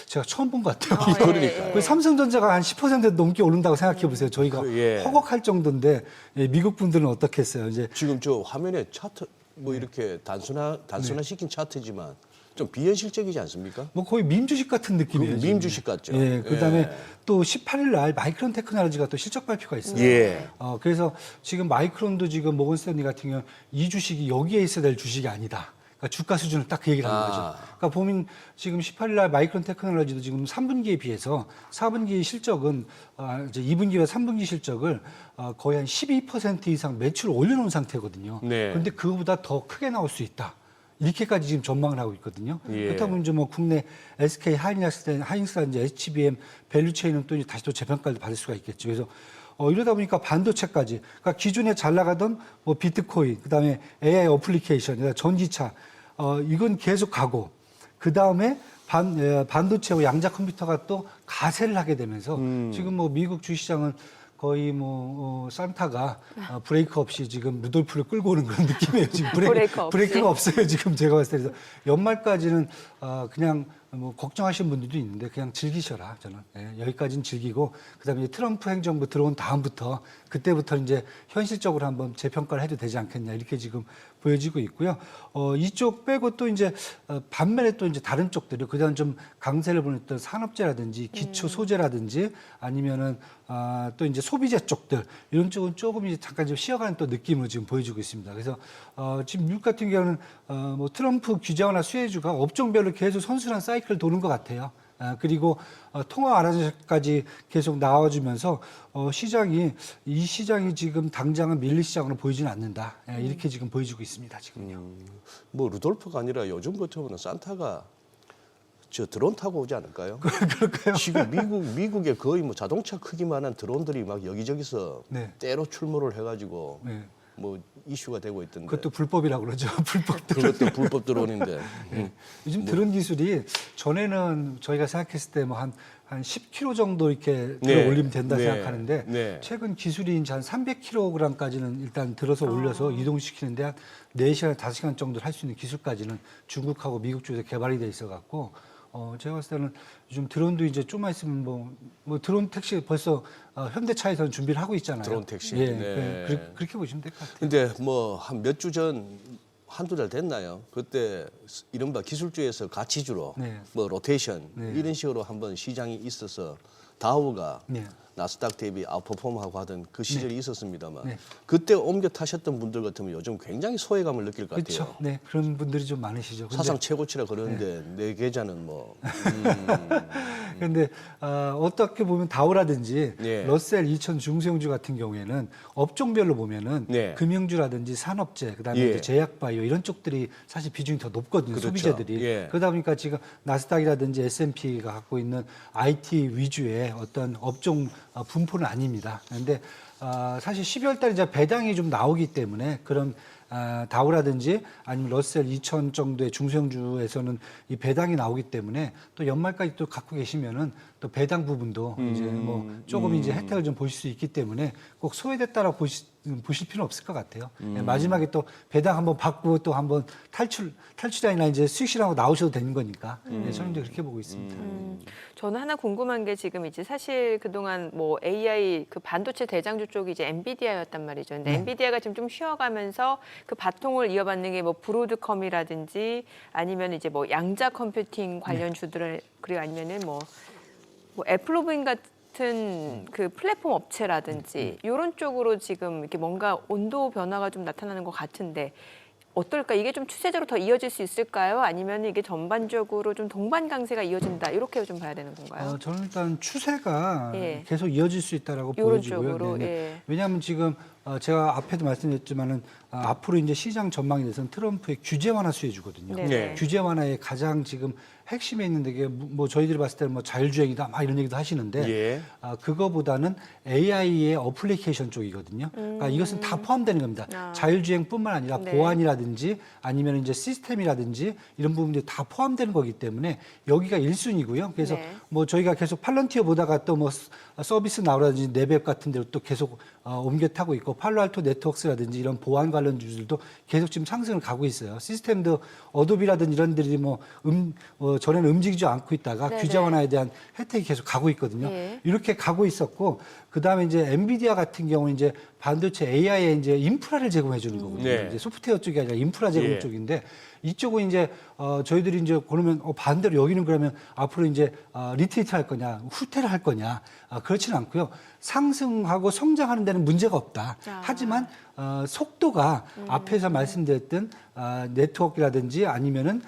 제가 처음 본 것 같아요. 예, 그러니까요. 그 삼성전자가 한 10% 넘게 오른다고 생각해 보세요. 저희가 예. 허걱할 정도인데 미국 분들은 어떻겠어요? 이제 지금 저 화면에 차트 뭐 이렇게 단순화시킨 차트지만 좀 비현실적이지 않습니까? 뭐 거의 밈 주식 같은 느낌이에요. 그 지금. 밈 주식 같죠. 예, 그다음에 예. 또 18일 날 마이크론 테크놀로지가 또 실적 발표가 있어요. 예. 그래서 지금 마이크론도 지금 모건스탠리 같은 경우 이 주식이 여기에 있어야 될 주식이 아니다. 그러니까 주가 수준을 딱 그 얘기를 하는 거죠. 그러니까 보면 지금 18일 날 마이크론 테크놀로지도 지금 3분기에 비해서 4분기 실적은 이제 2분기와 3분기 실적을 거의 한 12% 이상 매출을 올려놓은 상태거든요. 네. 그런데 그거보다 더 크게 나올 수 있다. 이렇게까지 지금 전망을 하고 있거든요. 예. 그렇다면 이제 뭐 국내 SK 하이닉스라든지 HBM 밸류체인은 또 이제 다시 또 재평가를 받을 수가 있겠죠. 그래서 이러다 보니까 반도체까지, 그러니까 기존에 잘 나가던 뭐 비트코인, 그다음에 AI 어플리케이션, 그다음에 전기차, 이건 계속 가고, 그 다음에 반도체와 양자 컴퓨터가 또 가세를 하게 되면서 지금 뭐 미국 주시장은 거의 뭐 산타가 브레이크 없이 지금 루돌프를 끌고 오는 그런 느낌이에요. 지금 브레이크가 없어요. 지금 제가 봤을 때. 그래서 연말까지는 그냥 뭐 걱정하시는 분들도 있는데 그냥 즐기셔라. 저는 여기까지는 즐기고 그다음에 이제 트럼프 행정부 들어온 다음부터 그때부터 이제 현실적으로 한번 재평가를 해도 되지 않겠냐 이렇게 지금 보여지고 있고요. 이쪽 빼고 또 이제 반면에 또 이제 다른 쪽들이 그다음 좀 강세를 보냈던 산업재라든지 기초 소재라든지 아니면은 또 이제 소비재 쪽들 이런 쪽은 조금 이제 잠깐 좀 쉬어가는 또 느낌으로 지금 보여주고 있습니다. 그래서 지금 미국 같은 경우는 뭐 트럼프 규제 완화 수혜주가 업종별로 계속 선순환 사이클을 도는 것 같아요. 그리고 통화 완화까지 계속 나와주면서 이 시장이 지금 당장은 밀릴 시장으로 보이지는 않는다. 이렇게 지금 보여지고 있습니다. 지금요. 뭐 루돌프가 아니라 요즘 같으면 산타가 저 드론 타고 오지 않을까요? 그럴까요? 지금 미국에 거의 뭐 자동차 크기만한 드론들이 막 여기저기서 네. 때로 출몰을 해가지고 네. 뭐 이슈가 되고 있던데. 그것도 불법이라고 그러죠. 불법 드론. 그것도 불법 드론인데. 요즘 드론 기술이 전에는 저희가 생각했을 때 뭐 한 10kg 정도 이렇게 들어 네. 올리면 된다 네. 생각하는데 네. 최근 기술이 이제 한 300kg까지는 일단 들어서 올려서 이동시키는데 한 4시간, 5시간 정도 할 수 있는 기술까지는 중국하고 미국 쪽에서 개발이 돼 있어 갖고 제가 봤을 때는 요즘 드론도 이제 좀만 있으면 뭐 드론 택시 벌써 현대차에서는 준비를 하고 있잖아요. 드론 택시. 예, 네. 그렇게 보시면 될 것 같아요. 근데 뭐 한 몇 주 전 한두 달 됐나요? 그때 이른바 기술주에서 가치주로 네. 뭐 로테이션 네. 이런 식으로 한번 시장이 있어서 다우가 네. 나스닥 대비 아웃퍼폼하고 하던 그 시절이 있었습니다만 네. 그때 옮겨 타셨던 분들 같으면 요즘 굉장히 소외감을 느낄 것 같아요. 그렇죠. 네, 그런 분들이 좀 많으시죠. 근데 사상 최고치라 그러는데 내 계좌는 뭐 그런데 어떻게 보면 다우라든지 네. 러셀 2000 중소형주 같은 경우에는 업종별로 보면은 네. 금융주라든지 산업재, 그다음에 예. 이제 제약바이오 이런 쪽들이 사실 비중이 더 높거든요. 그렇죠. 소비재들이. 예. 그러다 보니까 지금 나스닥이라든지 S&P가 갖고 있는 IT 위주의 어떤 업종 분포는 아닙니다. 그런데 사실 12월 달에 이제 배당이 좀 나오기 때문에 그런 다우라든지 아니면 러셀 2000 정도의 중소형주에서는 이 배당이 나오기 때문에 또 연말까지 또 갖고 계시면은 또 배당 부분도 이제 뭐 조금 이제 혜택을 좀 보실 수 있기 때문에 꼭 소외됐다라고 보실 필요는 없을 것 같아요. 네, 마지막에 또 배당 한번 받고 또 한번 탈출이나 이제 수익 실현하고 나오셔도 되는 거니까 네, 저는 이제 그렇게 보고 있습니다. 저는 하나 궁금한 게 지금 이제 사실 그동안 뭐 AI 그 반도체 대장주 쪽이 이제 엔비디아였단 말이죠. 근데 엔비디아가 지금 좀 쉬어가면서 그 바통을 이어받는 게 뭐 브로드컴이라든지 아니면 이제 뭐 양자 컴퓨팅 관련 주들 그리고 아니면은 뭐 애플로빈 같은 그 플랫폼 업체라든지 이런 쪽으로 지금 이렇게 뭔가 온도 변화가 좀 나타나는 것 같은데 어떨까? 이게 좀 추세대로 더 이어질 수 있을까요? 아니면 이게 전반적으로 좀 동반 강세가 이어진다 이렇게 좀 봐야 되는 건가요? 저는 일단 추세가 예. 계속 이어질 수 있다라고 요런 보여지고요. 쪽으로, 네네. 예. 왜냐하면 지금 제가 앞에도 말씀드렸지만은 앞으로 이제 시장 전망에 대해서는 트럼프의 규제 완화 수혜주거든요. 네. 네. 규제 완화의 가장 지금 핵심에 있는 게 뭐 저희들이 봤을 때는 뭐 자율주행이다 막 이런 얘기도 하시는데 예. 그거보다는 AI의 어플리케이션 쪽이거든요. 그러니까 이것은 다 포함되는 겁니다. 자율주행뿐만 아니라 네. 보안이라든지 아니면 이제 시스템이라든지 이런 부분들이 다 포함되는 거기 때문에 여기가 1순위고요. 그래서 네. 뭐 저희가 계속 팔런티어 보다가 또 뭐 서비스 나우라든지 네백 같은 데로 또 계속 옮겨 타고 있고 팔로알토 네트워크스라든지 이런 보안 관련 주들도 계속 지금 상승을 가고 있어요. 시스템도 어도비라든지 이런 데들이 전에는 움직이지 않고 있다가 네네. 규제 완화에 대한 혜택이 계속 가고 있거든요. 예. 이렇게 가고 있었고 그다음에 이제 엔비디아 같은 경우는 이제 반도체 AI에 이제 인프라를 제공해 주는 거거든요. 네. 이제 소프트웨어 쪽이 아니라 인프라 제공 예. 쪽인데 이쪽은 이제 저희들이 이제 그러면 반대로 여기는 그러면 앞으로 이제 리트리트 할 거냐, 후퇴를 할 거냐 그렇지는 않고요. 상승하고 성장하는 데는 문제가 없다. 하지만 속도가 앞에서 말씀드렸던 네트워크라든지 아니면은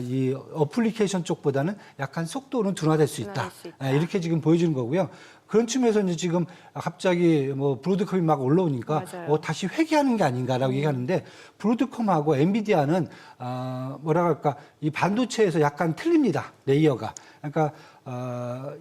이 어플리케이션 쪽보다는 약간 속도는 둔화될 수 있다. 둔화될 수 있다. 이렇게 지금 보여주는 거고요. 그런 측면에서 이제 지금 갑자기 뭐 브로드컴이 막 올라오니까 맞아요. 다시 회귀하는 게 아닌가라고 얘기하는데 브로드컴하고 엔비디아는 뭐라 할까 이 반도체에서 약간 틀립니다. 레이어가. 그러니까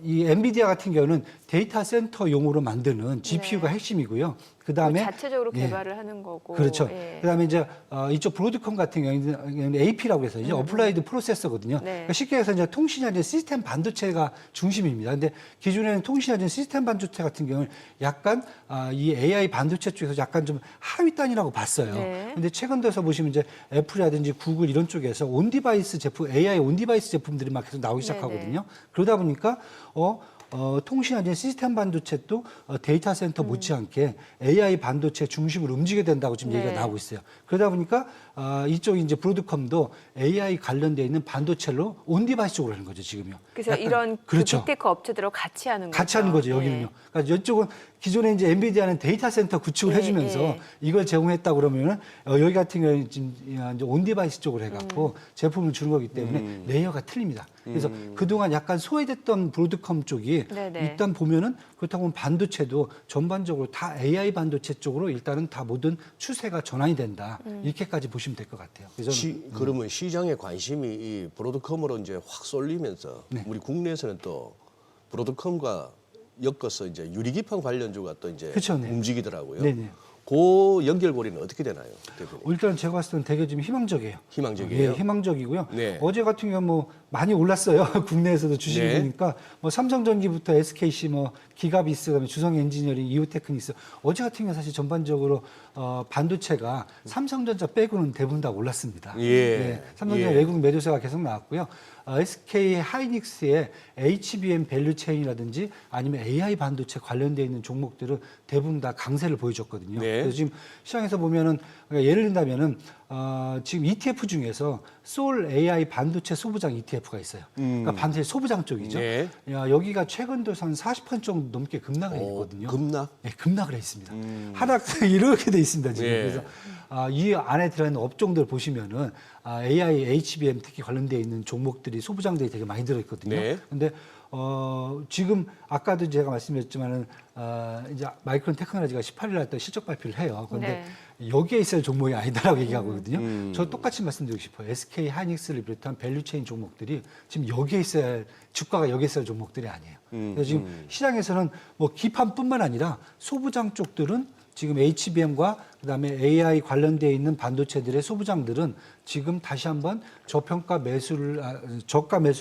이 엔비디아 같은 경우는 데이터 센터용으로 만드는 GPU가 핵심이고요. 그다음에 자체적으로 예. 개발을 하는 거고. 그렇죠. 예. 그다음에 이제 이쪽 브로드컴 같은 경우는 AP라고 해서 이제 어플라이드 프로세서거든요. 네. 그러니까 쉽게 해서 이제 통신이나 시스템 반도체가 중심입니다. 근데 기존에는 통신이나 시스템 반도체 같은 경우는 약간 이 AI 반도체 쪽에서 약간 좀 하위 단이라고 봤어요. 네. 근데 최근 들어서 보시면 이제 애플이라든지 구글 이런 쪽에서 온 디바이스 제품, AI 온 디바이스 제품들이 막 계속 나오기 시작하거든요. 그러다 보니까 통신하는 시스템 반도체도 데이터 센터 못지않게 AI 반도체 중심으로 움직여야 된다고 지금 얘기가 네. 나오고 있어요. 그러다 보니까 이쪽 이제 브로드컴도 AI 관련돼 있는 반도체로 온 디바이스 쪽으로 하는 거죠, 지금요. 그래서 약간, 이런 그렇죠. 그 빅테크 업체들하고 같이 하는 거죠. 같이 하는 거죠, 여기는요. 예. 그러니까 이쪽은 기존에 이제 엔비디아는 데이터 센터 구축을 예, 해주면서 예. 이걸 제공했다 그러면은 여기 같은 경우는 지금 이제 온 디바이스 쪽으로 해갖고 제품을 주는 거기 때문에 레이어가 틀립니다. 그래서 그동안 약간 소외됐던 브로드컴 쪽이 네네. 일단 보면은 그렇다고 보면 반도체도 전반적으로 다 AI 반도체 쪽으로 일단은 다 모든 추세가 전환이 된다. 이렇게까지 보시면 될 것 같아요. 그래서 그러면 시장의 관심이 이 브로드컴으로 이제 확 쏠리면서 네. 우리 국내에서는 또 브로드컴과 엮어서 이제 유리기판 관련주가 또 이제 그쵸, 네. 움직이더라고요. 네네. 그 연결고리는 어떻게 되나요, 대표님? 일단 제가 봤을 때는 되게 좀 희망적이에요. 희망적이에요? 예, 희망적이고요. 네. 어제 같은 경우 뭐 많이 올랐어요. 국내에서도 주식이 네. 보니까 뭐 삼성전기부터 SKC, 뭐 기가비스, 그다음에 주성 엔지니어링, 이오테크닉스. 어제 같은 경우 사실 전반적으로 반도체가 삼성전자 빼고는 대부분 다 올랐습니다. 예. 삼성전자 예. 외국 매도세가 계속 나왔고요. SK 하이닉스의 HBM 밸류체인이라든지 아니면 AI 반도체 관련돼 있는 종목들은 대부분 다 강세를 보여줬거든요. 네. 그래서 지금 시장에서 보면은 그러니까 예를 든다면은 지금 ETF 중에서 소울 AI 반도체 소부장 ETF가 있어요. 그러니까 반도체 소부장 쪽이죠. 네. 여기가 최근 들어서 한 40% 정도 넘게 급락을 오, 했거든요. 급락? 네, 급락을 했습니다. 하락 이렇게 돼 있습니다 지금. 예. 그래서 이 안에 들어있는 업종들 보시면은 AI, HBM 특히 관련돼 있는 종목들이 소부장들이 되게 많이 들어있거든요. 네. 근데 지금 아까도 제가 말씀드렸지만은 이제 마이크론 테크놀로지가 18일 날 또 실적 발표를 해요. 그런데 여기에 있을 종목이 아니다라고 얘기하거든요. 저 똑같이 말씀드리고 싶어요. SK 하이닉스를 비롯한 밸류체인 종목들이 지금 여기에 있어야 주가가 여기에 있어야 종목들이 아니에요. 그래서 지금 시장에서는 뭐 기판뿐만 아니라 소부장 쪽들은 지금 HBM과 그다음에 AI 관련돼 있는 반도체들의 소부장들은 지금 다시 한번 저가 매수를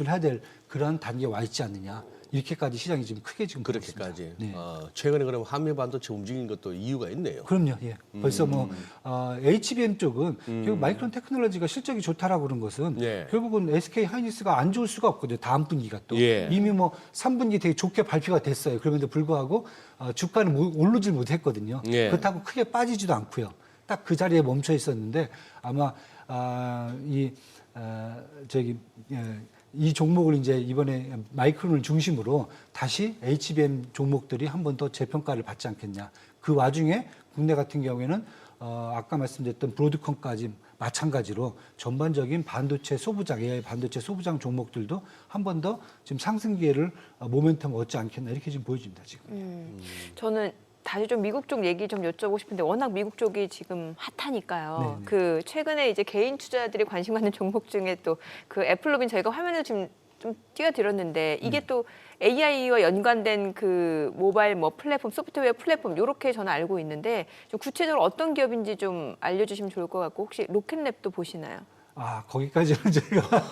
해야 될 그러한 단계에 와 있지 않느냐. 이렇게까지 시장이 지금 크게 지금 보고 있습니다. 그렇게까지. 네. 최근에 그러면 한미 반도체 움직인 것도 이유가 있네요. 그럼요. 예. 벌써 뭐 HBM 쪽은 결국 마이크론 테크놀로지가 실적이 좋다라고 그런 것은 예. 결국은 SK 하이닉스가 안 좋을 수가 없거든요. 다음 분기가 또 예. 이미 뭐 3분기 되게 좋게 발표가 됐어요. 그럼에도 불구하고 주가는 오르질 못했거든요. 예. 그렇다고 크게 빠지지도 않고요. 딱 그 자리에 멈춰 있었는데 아마 이 종목을 이제 이번에 마이크론을 중심으로 다시 HBM 종목들이 한 번 더 재평가를 받지 않겠냐. 그 와중에 국내 같은 경우에는 아까 말씀드렸던 브로드컴까지 마찬가지로 전반적인 반도체 소부장, AI 반도체 소부장 종목들도 한 번 더 지금 상승 기회를 모멘텀 얻지 않겠나 이렇게 지금 보여집니다, 지금. 저는 다시 좀 미국 쪽 얘기 좀 여쭤보고 싶은데 워낙 미국 쪽이 지금 핫하니까요. 네네. 그 최근에 이제 개인 투자들이 관심 갖는 종목 중에 또 그 애플로빈 저희가 화면을 지금 좀 띄워드렸는데 이게 또 AI와 연관된 그 모바일 뭐 플랫폼, 소프트웨어 플랫폼 이렇게 저는 알고 있는데 좀 구체적으로 어떤 기업인지 좀 알려주시면 좋을 것 같고 혹시 로켓랩도 보시나요? 거기까지는 저희가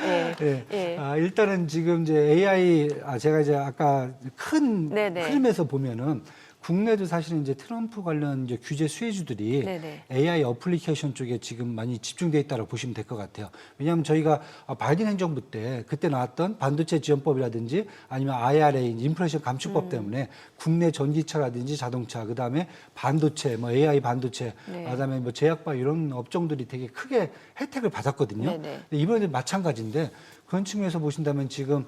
예. 예. 예. 일단은 지금 이제 AI 제가 이제 아까 큰 네네. 흐름에서 보면은 국내도 사실은 이제 트럼프 관련 이제 규제 수혜주들이 네네. AI 어플리케이션 쪽에 지금 많이 집중돼 있다고 보시면 될 것 같아요. 왜냐하면 저희가 바이든 행정부 때 그때 나왔던 반도체 지원법이라든지 아니면 IRA 인플레이션 감축법 때문에 국내 전기차라든지 자동차 그다음에 반도체 뭐 AI 반도체 네. 그다음에 뭐 제약바 이런 업종들이 되게 크게 혜택을 받았거든요. 네네. 근데 이번에도 마찬가지인데 그런 측면에서 보신다면 지금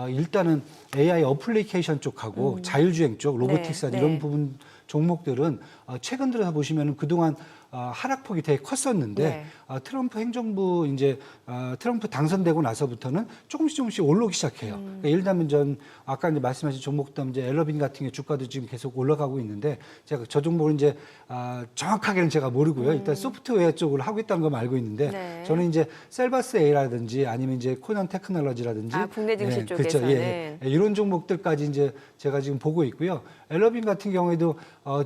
일단은 AI 어플리케이션 쪽하고 자율주행 쪽, 로보틱스 네, 이런 네. 부분 종목들은 최근 들어서 보시면은 그동안 하락폭이 되게 컸었는데 네. 트럼프 행정부 이제 트럼프 당선되고 나서부터는 조금씩 올라오기 시작해요. 그러니까 예를 들면 아까 이제 말씀하신 종목도 이제 엘러빈 같은 게 주가도 지금 계속 올라가고 있는데 제가 저 종목은 이제 정확하게는 제가 모르고요. 일단 소프트웨어 쪽으로 하고 있다는 건 알고 있는데 네. 저는 이제 셀바스 A라든지 아니면 이제 코난 테크놀로지라든지 국내 증시 네, 쪽에서는. 그렇죠. 이런 종목들까지 이제 제가 지금 보고 있고요. 엘러빈 같은 경우에도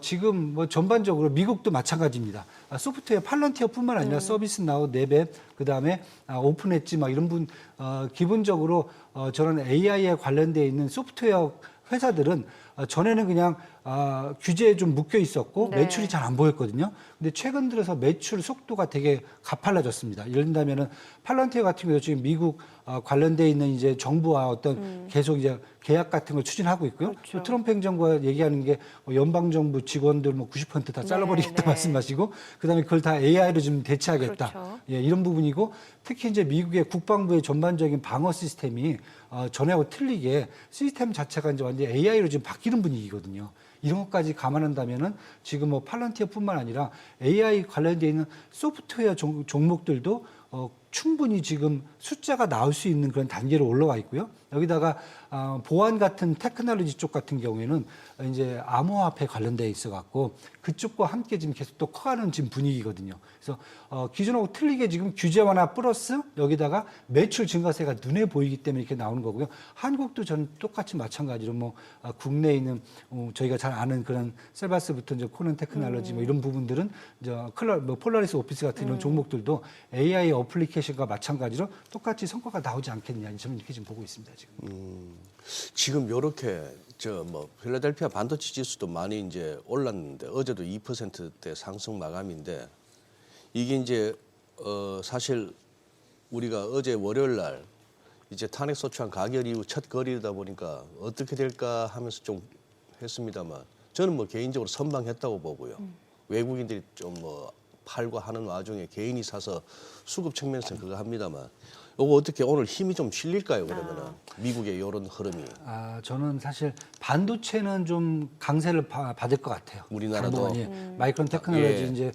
지금 뭐 전반적으로 미국도 마찬가지입니다. 소프트웨어 팔런티어뿐만 아니라 서비스나우, 네벳, 그다음에 오픈 엣지 막 이런 기본적으로 저런 AI에 관련돼 있는 소프트웨어 회사들은 전에는 그냥 규제에 좀 묶여 있었고 네. 매출이 잘 안 보였거든요. 근데 최근 들어서 매출 속도가 되게 가팔라졌습니다. 예를 들면 팔런티어 같은 경우 지금 미국 관련돼 있는 이제 정부와 어떤 계속 이제 계약 같은 걸 추진하고 있고요. 그렇죠. 또 트럼프 행정부가 얘기하는 게 연방 정부 직원들 뭐 90%다 잘라버리겠다 네. 말씀하시고 그다음에 그걸 다 AI로 좀 대체하겠다. 그렇죠. 예, 이런 부분이고 특히 이제 미국의 국방부의 전반적인 방어 시스템이 전에하고 틀리게 시스템 자체가 이제 완전 AI로 지금 바뀌는 분위기거든요. 이런 것까지 감안한다면은 지금 뭐 팔런티어뿐만 아니라 AI 관련되어 있는 소프트웨어 종목들도 충분히 지금 숫자가 나올 수 있는 그런 단계로 올라와 있고요. 여기다가 보안 같은 테크놀로지 쪽 같은 경우에는 이제 암호화폐 관련돼 있어 갖고 그쪽과 함께 지금 계속 또 커가는 지금 분위기거든요. 그래서 기존하고 틀리게 지금 규제 완화 플러스 여기다가 매출 증가세가 눈에 보이기 때문에 이렇게 나오는 거고요. 한국도 저는 똑같이 마찬가지로 뭐 국내에 있는 저희가 잘 아는 그런 셀바스부터 이제 코넌 테크놀로지 뭐 이런 부분들은 이제 뭐 폴라리스 오피스 같은 이런 종목들도 AI 어플리케이션과 마찬가지로 똑같이 성과가 나오지 않겠냐 저는 이렇게 지금 보고 있습니다 지금. 지금 요렇게 필라델피아 반도체 지수도 많이 이제 올랐는데 어제도 2%대 상승 마감인데 이게 이제 사실 우리가 어제 월요일 날 이제 탄핵 소추안 가결 이후 첫 거리다 보니까 어떻게 될까 하면서 좀 했습니다만 저는 뭐 개인적으로 선방했다고 보고요. 외국인들이 좀 뭐 팔고 하는 와중에 개인이 사서 수급 측면에서는 그거 합니다만 요거 어떻게 오늘 힘이 좀 실릴까요? 그러면은 미국의 이런 흐름이 저는 사실 반도체는 좀 강세를 받을 것 같아요. 우리나라도? 당분간, 마이크론 테크놀로지 예. 이제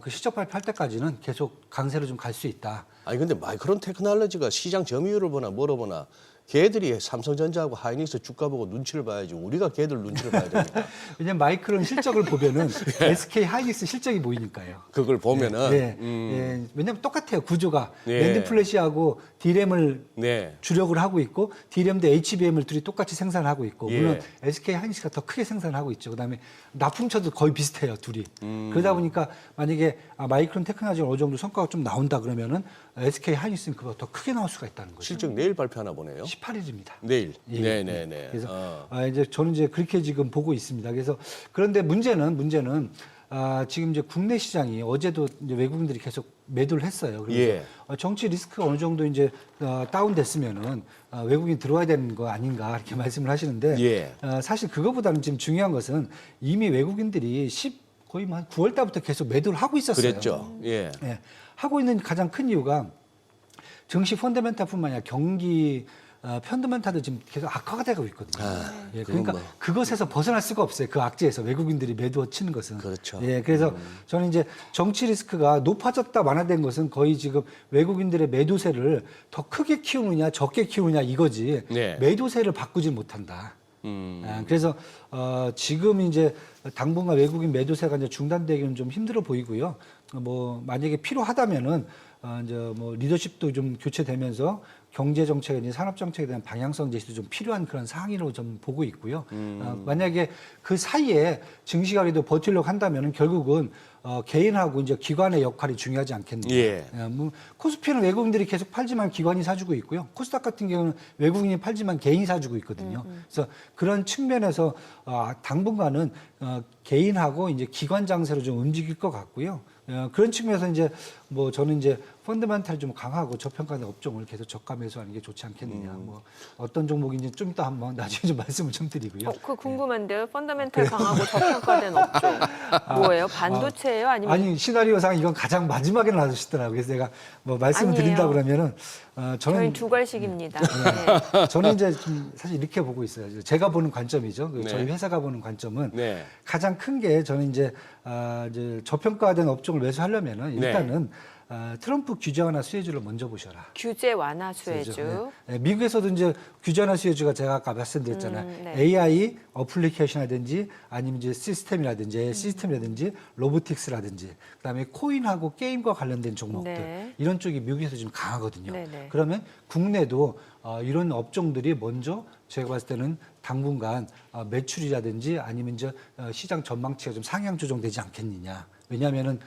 그 실적 발표할 때까지는 계속 강세로 좀 갈 수 있다. 아니 근데 마이크론 테크놀로지가 시장 점유율을 보나 뭐로 보나 걔들이 삼성전자하고 하이닉스 주가 보고 눈치를 봐야지 우리가 걔들 눈치를 봐야 되니까 왜냐면 마이크론 실적을 보면은 SK 하이닉스 실적이 보이니까요. 그걸 보면은 예. 왜냐면 똑같아요 구조가 예. 랜드 플래시하고 D램을 네. 주력을 하고 있고 D램도 HBM을 둘이 똑같이 생산하고 있고 예. 물론 SK 하이닉스가 더 크게 생산하고 있죠. 그다음에 납품처도 거의 비슷해요 둘이. 그러다 보니까 만약에 마이크론 테크놀로지가 어느 정도 성과가 좀 나온다 그러면은 SK 하이닉스는 그보다 더 크게 나올 수가 있다는 거죠. 실적 내일 발표하나 보네요. 18일입니다. 내일. 예. 네네네. 그래서 이제 저는 이제 그렇게 지금 보고 있습니다. 그래서 그런데 문제는 지금 이제 국내 시장이 어제도 이제 외국인들이 계속 매도를 했어요. 그래서 예. 정치 리스크가 어느 정도 이제 다운됐으면은 외국인 들어와야 되는 거 아닌가 이렇게 말씀을 하시는데 예. 사실 그거보다는 지금 중요한 것은 이미 외국인들이 거의 한 9월 달부터 계속 매도를 하고 있었어요. 그랬죠. 예. 예, 하고 있는 가장 큰 이유가 증시 펀더멘탈뿐만 아니라 경기 펀더멘탈도 지금 계속 악화가 되고 있거든요. 예, 그러니까 그건 뭐. 그것에서 벗어날 수가 없어요. 그 악재에서 외국인들이 매도 치는 것은. 그렇죠. 예, 그래서 저는 이제 정치 리스크가 높아졌다 완화된 것은 거의 지금 외국인들의 매도세를 더 크게 키우느냐 적게 키우느냐 이거지 네. 매도세를 바꾸지 못한다. 그래서 지금 이제 당분간 외국인 매도세가 이제 중단되기는 좀 힘들어 보이고요. 뭐 만약에 필요하다면은 이제 뭐 리더십도 좀 교체되면서 경제 정책이나 산업 정책에 대한 방향성 제시도 좀 필요한 그런 상황으로 좀 보고 있고요. 만약에 그 사이에 증시가리도 버틸려고 한다면은 결국은 개인하고 이제 기관의 역할이 중요하지 않겠느냐. 예. 뭐 코스피는 외국인들이 계속 팔지만 기관이 사주고 있고요. 코스닥 같은 경우는 외국인이 팔지만 개인이 사주고 있거든요. 그래서 그런 측면에서 당분간은 개인하고 이제 기관 장세로 좀 움직일 것 같고요. 그런 측면에서 이제 뭐 저는 이제 펀더멘탈이 좀 강하고 저평가된 업종을 계속 저가 매수하는 게 좋지 않겠느냐. 뭐 어떤 종목인지 좀 이따 한번 나중에 좀 말씀을 좀 드리고요. 그 궁금한데요. 펀더멘탈 강하고 저평가된 업종 뭐예요? 반도체예요? 아니면 아니 시나리오상 이건 가장 마지막에 놔두시더라고요. 그래서 제가 뭐 말씀을 아니에요. 드린다 그러면은 저희는 저는 두갈식입니다. 네. 저는 이제 좀 사실 이렇게 보고 있어요. 제가 보는 관점이죠. 네. 저희 회사가 보는 관점은 네. 가장 큰 게 저는 이제 저평가된 업종을 매수하려면은 일단은 트럼프 규제 완화 수혜주를 먼저 보셔라. 규제 완화 수혜주. 네, 미국에서도 이제 규제 완화 수혜주가 제가 아까 말씀드렸잖아요. 네. AI 어플리케이션이라든지 아니면 이제 시스템이라든지 로보틱스라든지 그다음에 코인하고 게임과 관련된 종목들 네. 이런 쪽이 미국에서 좀 강하거든요. 네네. 그러면 국내도 이런 업종들이 먼저 제가 봤을 때는 당분간 매출이라든지 아니면 이제 시장 전망치가 좀 상향 조정되지 않겠느냐. 왜냐하면은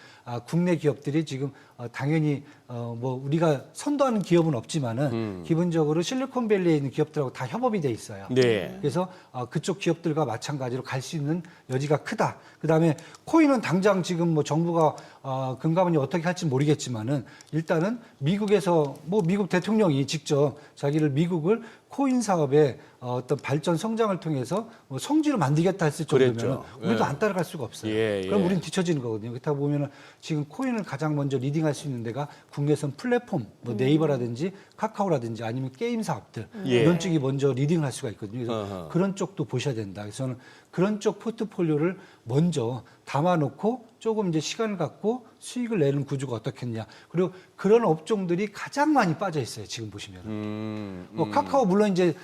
국내 기업들이 지금 당연히 뭐 우리가 선도하는 기업은 없지만은 기본적으로 실리콘밸리에 있는 기업들하고 다 협업이 돼 있어요. 네. 그래서 그쪽 기업들과 마찬가지로 갈 수 있는 여지가 크다. 그다음에 코인은 당장 지금 뭐 정부가 금감원이 어떻게 할지 모르겠지만은 일단은 미국에서 뭐 미국 대통령이 직접 자기를 미국을 코인 사업의 어떤 발전 성장을 통해서 뭐 성지로 만들겠다 했을 정도면 그랬죠. 우리도 예. 안 따라갈 수가 없어요. 예, 그럼 예. 우리는 뒤처지는 거거든요. 그렇다 보면은 지금 코인을 가장 먼저 리딩할 수 있는 데가 국내선 플랫폼, 뭐 네이버라든지 카카오라든지 아니면 게임 사업들 예. 이런 쪽이 먼저 리딩할 수가 있거든요. 그래서 어허. 그런 쪽도 보셔야 된다. 그래서 저는 그런 쪽 포트폴리오를 먼저 담아놓고 조금 이제 시간을 갖고 수익을 내는 구조가 어떻겠냐. 그리고 그런 업종들이 가장 많이 빠져 있어요. 지금 보시면. 뭐 카카오 물론 이제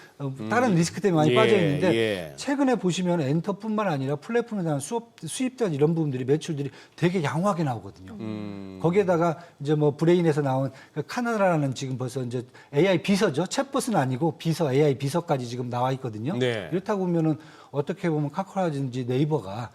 다른 리스크 때문에 많이 예, 빠져 있는데 예. 최근에 보시면 엔터뿐만 아니라 플랫폼에 대한 수입된 이런 부분들이 매출들이 되게 양호하게 나오거든요. 거기에다가 이제 뭐 브레인에서 나온 그 카나라라는 지금 벌써 이제 AI 비서죠. 챗봇은 아니고 비서, AI 비서까지 지금 나와 있거든요. 네. 이렇다 보면은 어떻게 보면 카카오라든지 네이버가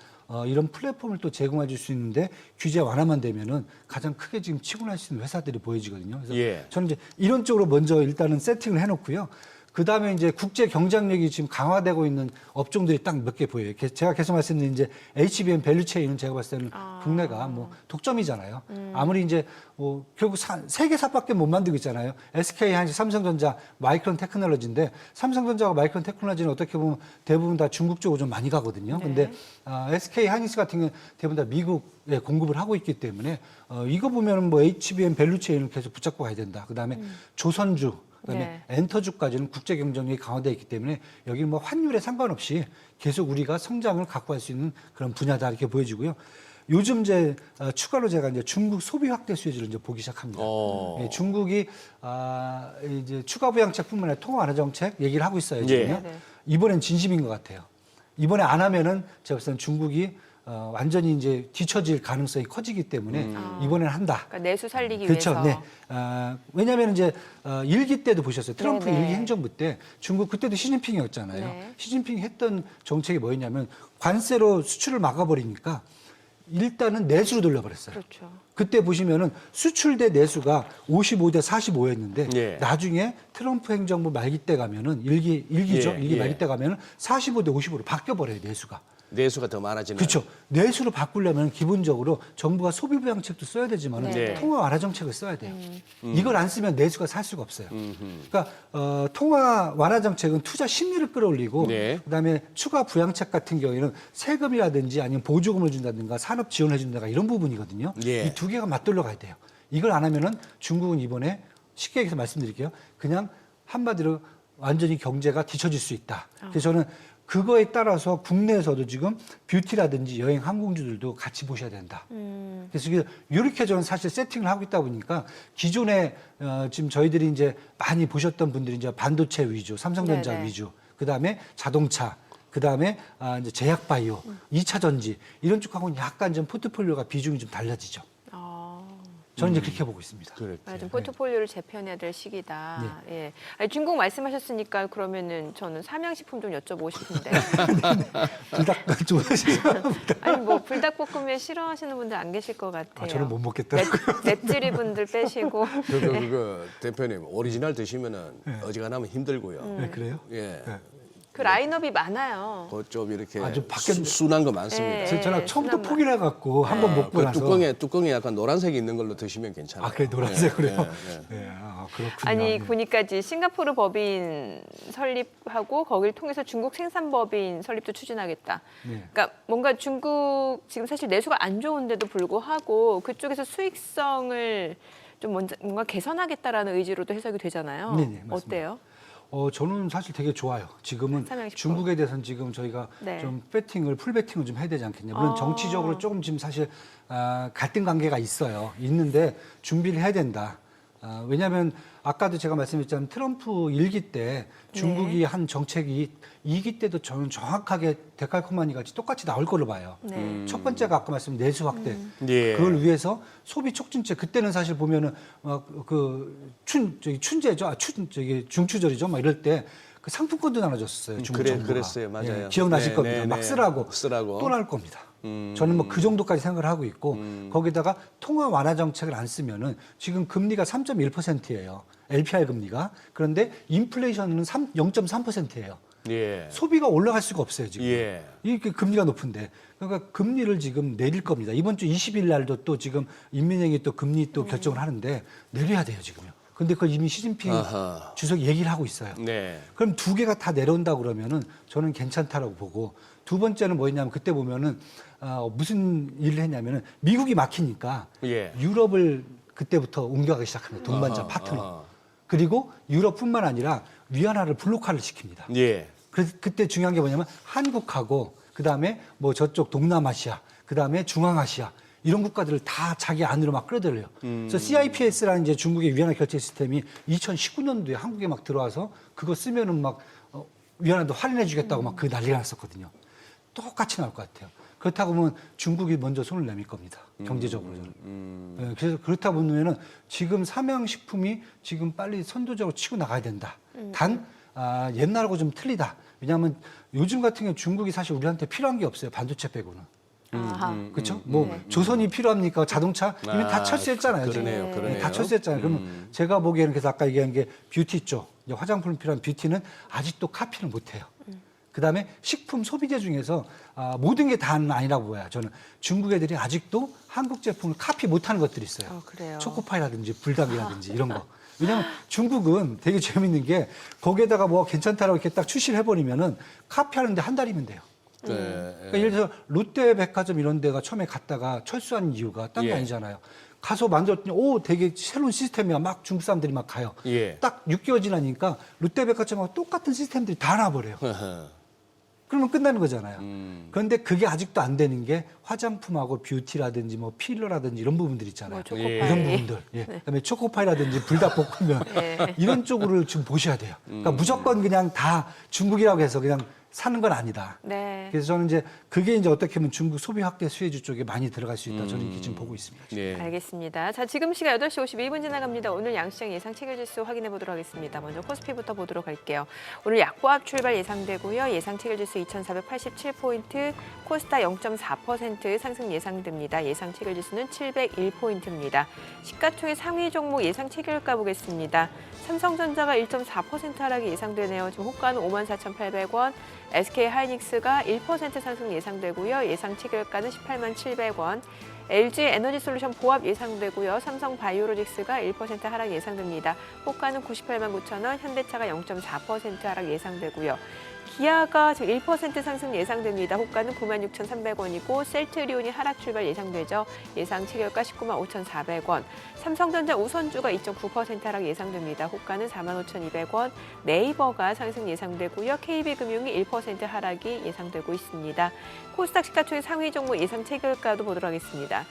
이런 플랫폼을 또 제공해 줄 수 있는데 규제 완화만 되면은 가장 크게 지금 치고 날 수 있는 회사들이 보여지거든요. 그래서 예. 저는 이제 이런 쪽으로 먼저 일단은 세팅을 해놓고요. 그 다음에 이제 국제 경쟁력이 지금 강화되고 있는 업종들이 딱 몇 개 보여요. 제가 계속 말씀드린 이제 HBM 밸류체인은 제가 봤을 때는 국내가 뭐 독점이잖아요. 아무리 이제 뭐 결국 세계사밖에 못 만들고 있잖아요. SK 하이닉스, 삼성전자, 마이크론 테크놀로지인데 삼성전자와 마이크론 테크놀로지는 어떻게 보면 대부분 다 중국 쪽으로 좀 많이 가거든요. 근데 SK 하이닉스 같은 경우는 대부분 다 미국에 공급을 하고 있기 때문에 이거 보면은 뭐 HBM 밸류체인을 계속 붙잡고 가야 된다. 그다음에 조선주 그다음에 네. 엔터주까지는 국제 경쟁력이 강화되어 있기 때문에 여기는 뭐 환율에 상관없이 계속 우리가 성장을 갖고 갈 수 있는 그런 분야다 이렇게 보여지고요. 요즘 이제 추가로 제가 이제 중국 소비 확대 수혜주를 이제 보기 시작합니다. 예, 중국이 이제 추가 부양책뿐만 아니라 통화 완화 정책 얘기를 하고 있어요. 지금요. 네, 네. 이번엔 진심인 것 같아요. 이번에 안 하면은 제가 봤을 때는 중국이 완전히 이제 뒤처질 가능성이 커지기 때문에 이번에는 한다. 그러니까 내수 살리기 그렇죠. 위해서. 네. 왜냐하면 이제 일기 때도 보셨어요. 트럼프 네네. 일기 행정부 때 중국 그때도 시진핑이었잖아요. 네. 시진핑이 했던 정책이 뭐였냐면 관세로 수출을 막아버리니까 일단은 내수로 돌려버렸어요. 그렇죠. 그때 보시면은 수출 대 내수가 55대 45였는데 예. 나중에 트럼프 행정부 말기 때 가면은 일기죠. 예, 일기 예. 말기 때 가면은 45대 55로 바뀌어 버려요, 내수가. 내수가 더 많아지는. 그렇죠. 내수로 바꾸려면 기본적으로 정부가 소비 부양책도 써야 되지만 네. 통화 완화 정책을 써야 돼요. 이걸 안 쓰면 내수가 살 수가 없어요. 그러니까 통화 완화 정책은 투자 심리를 끌어올리고 네. 그다음에 추가 부양책 같은 경우에는 세금이라든지 아니면 보조금을 준다든가 산업 지원을 해준다든가 이런 부분이거든요. 예. 이 두 개가 맞돌려 가야 돼요. 이걸 안 하면은 중국은 이번에 쉽게 얘기해서 말씀드릴게요. 그냥 한마디로 완전히 경제가 뒤처질 수 있다. 그래서 저는 그거에 따라서 국내에서도 지금 뷰티라든지 여행 항공주들도 같이 보셔야 된다. 그래서 이렇게 저는 사실 세팅을 하고 있다 보니까 기존에 지금 저희들이 이제 많이 보셨던 분들이 이제 반도체 위주, 삼성전자 네네. 위주, 그 다음에 자동차, 그 다음에 이제 제약바이오, 2차 전지 이런 쪽하고는 약간 좀 포트폴리오가 비중이 좀 달라지죠. 저는 이제 그렇게 보고 있습니다. 아, 좀 포트폴리오를 재편해야 될 시기다. 예. 아니, 중국 말씀하셨으니까 그러면은 저는 삼양식품 좀 여쭤보고 싶은데. 불닭 좋아하시죠? 아니 뭐 불닭볶음면 싫어하시는 분들 안 계실 것 같아요. 저는 못 먹겠더라고요. 맵찔이 분들 빼시고. 대표님 오리지널 드시면은 어지간하면 힘들고요. 네, 그래요? 예. 그 그 라인업이 많아요. 그좀 이렇게 아주 밖에- 순한 거 많습니다. 네. 저는 처음부터 순한 포기를 해갖고 한번 먹고 그 나서 뚜껑에 약간 노란색이 있는 걸로 드시면 괜찮아요. 아, 그래 노란색으로요? 네, 네, 네. 네, 아, 그렇군요. 아니 예. 보니까 이제 싱가포르 법인 설립하고 거기를 통해서 중국 생산 법인 설립도 추진하겠다. 네. 그러니까 뭔가 중국 지금 사실 내수가 안 좋은데도 불구하고 그쪽에서 수익성을 좀 뭔가 개선하겠다라는 의지로도 해석이 되잖아요. 네네, 맞습니다. 어때요? 저는 사실 되게 좋아요. 지금은 삼양식품. 중국에 대해서는 지금 저희가 네. 좀 풀 배팅을 좀 해야 되지 않겠냐. 물론 아. 정치적으로 조금 지금 사실 갈등 관계가 있어요. 있는데 준비를 해야 된다. 왜냐하면 아까도 제가 말씀드렸지만 트럼프 일기 때 중국이 네. 한 정책이 2기 때도 저는 정확하게 데칼코마니 같이 똑같이 나올 걸로 봐요. 네. 첫 번째가 아까 말씀드린 내수 확대. 예. 그걸 위해서 소비 촉진제 그때는 사실 보면은 춘제죠. 중추절이죠. 막 이럴 때 그 상품권도 나눠줬었어요. 중국 정부가. 그랬어요. 맞아요. 예, 기억나실 네, 겁니다. 네, 막 네. 쓰라고. 쓰라고. 또 나올 겁니다. 저는 뭐 그 정도까지 생각을 하고 있고 거기다가 통화 완화 정책을 안 쓰면은 지금 금리가 3.1%예요. LPR 금리가. 그런데 인플레이션은 0.3%예요. 예. 소비가 올라갈 수가 없어요, 지금. 예. 이게 금리가 높은데. 그러니까 금리를 지금 내릴 겁니다. 이번 주 20일 날도 또 지금 인민행이 또 금리 또 결정을 하는데 내려야 돼요, 지금요. 근데 그걸 이미 시진핑 아하. 주석이 얘기를 하고 있어요. 네. 그럼 두 개가 다 내려온다 그러면은 저는 괜찮다라고 보고 두 번째는 뭐였냐면 그때 보면은 무슨 일을 했냐면은 미국이 막히니까 예. 유럽을 그때부터 옮겨가기 시작합니다. 동반자 아하, 파트너. 아하. 그리고 유럽뿐만 아니라 위안화를 블록화를 시킵니다. 예. 그때 중요한 게 뭐냐면 한국하고 그다음에 뭐 저쪽 동남아시아, 그다음에 중앙아시아 이런 국가들을 다 자기 안으로 막 끌어들여요. 그래서 CIPS라는 이제 중국의 위안화 결제 시스템이 2019년도에 한국에 막 들어와서 그거 쓰면은 막 위안화도 할인해 주겠다고 막 그 난리가 났었거든요. 똑같이 나올 것 같아요. 그렇다고 보면 중국이 먼저 손을 내밀 겁니다. 경제적으로는. 네, 그래서 그렇다 보면은 지금 삼양식품이 지금 빨리 선도적으로 치고 나가야 된다. 단 옛날하고 좀 틀리다. 왜냐하면 요즘 같은 경우 중국이 사실 우리한테 필요한 게 없어요. 반도체 빼고는. 아하. 그렇죠? 뭐 조선이 필요합니까? 자동차 이미 다 철수했잖아요. 지금. 그러네요, 그러네요. 다 철수했잖아요. 그러면 제가 보기에는 그래서 아까 얘기한 게 뷰티 쪽, 이제 화장품 필요한 뷰티는 아직도 카피를 못해요. 그다음에 식품 소비재 중에서 모든 게 다는 아니라고 봐요. 저는 중국 애들이 아직도 한국 제품을 카피 못하는 것들이 있어요. 그래요. 초코파이라든지 불닭이라든지 이런 거. 왜냐하면 중국은 되게 재밌는 게 거기에다가 뭐 괜찮다라고 이렇게 딱 출시를 해버리면은 카피하는데 한 달이면 돼요. 네. 그러니까 예를 들어서 롯데백화점 이런 데가 처음에 갔다가 철수한 이유가 딴 게 예. 아니잖아요. 가서 만들었더니 되게 새로운 시스템이야. 막 중국 사람들이 막 가요. 예. 딱 6개월 지나니까 롯데백화점하고 똑같은 시스템들이 다 나와버려요. 그러면 끝나는 거잖아요. 그런데 그게 아직도 안 되는 게 화장품하고 뷰티라든지 뭐 필러라든지 이런 부분들 있잖아요. 뭐 초코파이. 이런 부분들. 예. 그다음에 초코파이라든지 불닭볶음면 네. 이런 쪽으로 좀 보셔야 돼요. 그러니까 무조건 그냥 다 중국이라고 해서 그냥 사는 건 아니다. 네. 그래서 저는 이제 그게 이제 어떻게 보면 중국 소비 확대 수혜주 쪽에 많이 들어갈 수 있다. 저는 이렇게 지금 보고 있습니다. 예. 알겠습니다. 자, 지금 시각 8시 52분 지나갑니다. 오늘 양시장 예상 체결지수 확인해 보도록 하겠습니다. 먼저 코스피부터 보도록 할게요. 오늘 약보합 출발 예상되고요. 예상 체결지수 2,487포인트, 코스타 0.4% 상승 예상됩니다. 예상 체결지수는 701포인트입니다. 시가총액 상위 종목 예상 체결가 보겠습니다. 삼성전자가 1.4% 하락이 예상되네요. 지금 호가는 54,800원, SK하이닉스가 1% 상승 예상되고요. 예상 체결가는 18만 700원. LG 에너지솔루션 보합 예상되고요. 삼성바이오로직스가 1% 하락 예상됩니다. 호가는 98만 9천 원, 현대차가 0.4% 하락 예상되고요. 기아가 지금 1% 상승 예상됩니다. 호가는 96,300원이고 셀트리온이 하락 출발 예상되죠. 예상 체결가 19만 5,400원. 삼성전자 우선주가 2.9% 하락 예상됩니다. 호가는 45,200원. 네이버가 상승 예상되고요. KB금융이 1% 하락이 예상되고 있습니다. 코스닥 시가총액 상위 종목 예상 체결가도 보도록 하겠습니다.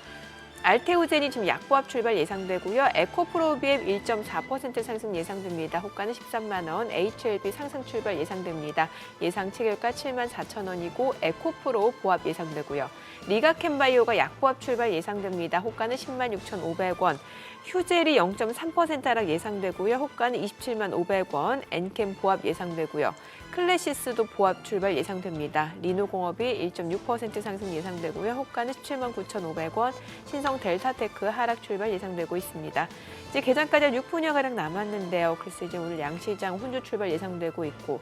알테오젠이 지금 약보합 출발 예상되고요. 에코프로비엠 1.4% 상승 예상됩니다. 호가는 13만 원, HLB 상승 출발 예상됩니다. 예상 체결가 7만 4천 원이고 에코프로 보합 예상되고요. 리가캠바이오가 약보합 출발 예상됩니다. 호가는 10만 6,500원. 휴젤이 0.3% 하락 예상되고요. 호가는 27만 500원. 엔캠 보합 예상되고요. 클래시스도 보합 출발 예상됩니다. 리노공업이 1.6% 상승 예상되고요. 호가는 17만 9,500원. 신성 델타테크 하락 출발 예상되고 있습니다. 이제 개장까지 한 6분여가량 남았는데요. 글쎄 이제 오늘 양시장 혼주 출발 예상되고 있고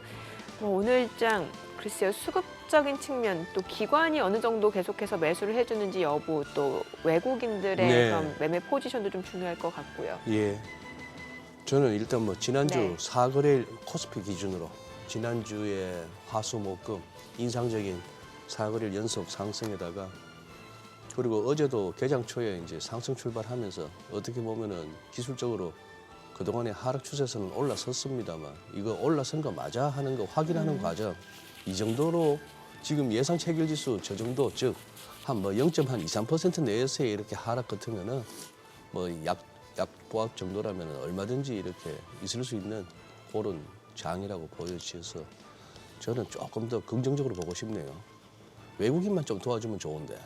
오늘 장 글쎄요, 수급적인 측면, 또 기관이 어느 정도 계속해서 매수를 해주는지 여부, 또 외국인들의 네. 그런 매매 포지션도 좀 중요할 것 같고요. 예. 저는 일단 뭐 지난주 네. 4거래일 코스피 기준으로 지난주에 화수목금 인상적인 4거래일 연속 상승에다가 그리고 어제도 개장 초에 이제 상승 출발하면서 어떻게 보면은 기술적으로 그동안의 하락 추세선은 올라섰습니다만 이거 올라선 거 맞아 하는 거 확인하는 과정 이 정도로 지금 예상 체결 지수 저 정도 즉 한 뭐 0.23% 내에서의 이렇게 하락 같으면은 뭐 약보합 정도라면 얼마든지 이렇게 있을 수 있는 그런 장이라고 보여지셔서 저는 조금 더 긍정적으로 보고 싶네요. 외국인만 좀 도와주면 좋은데.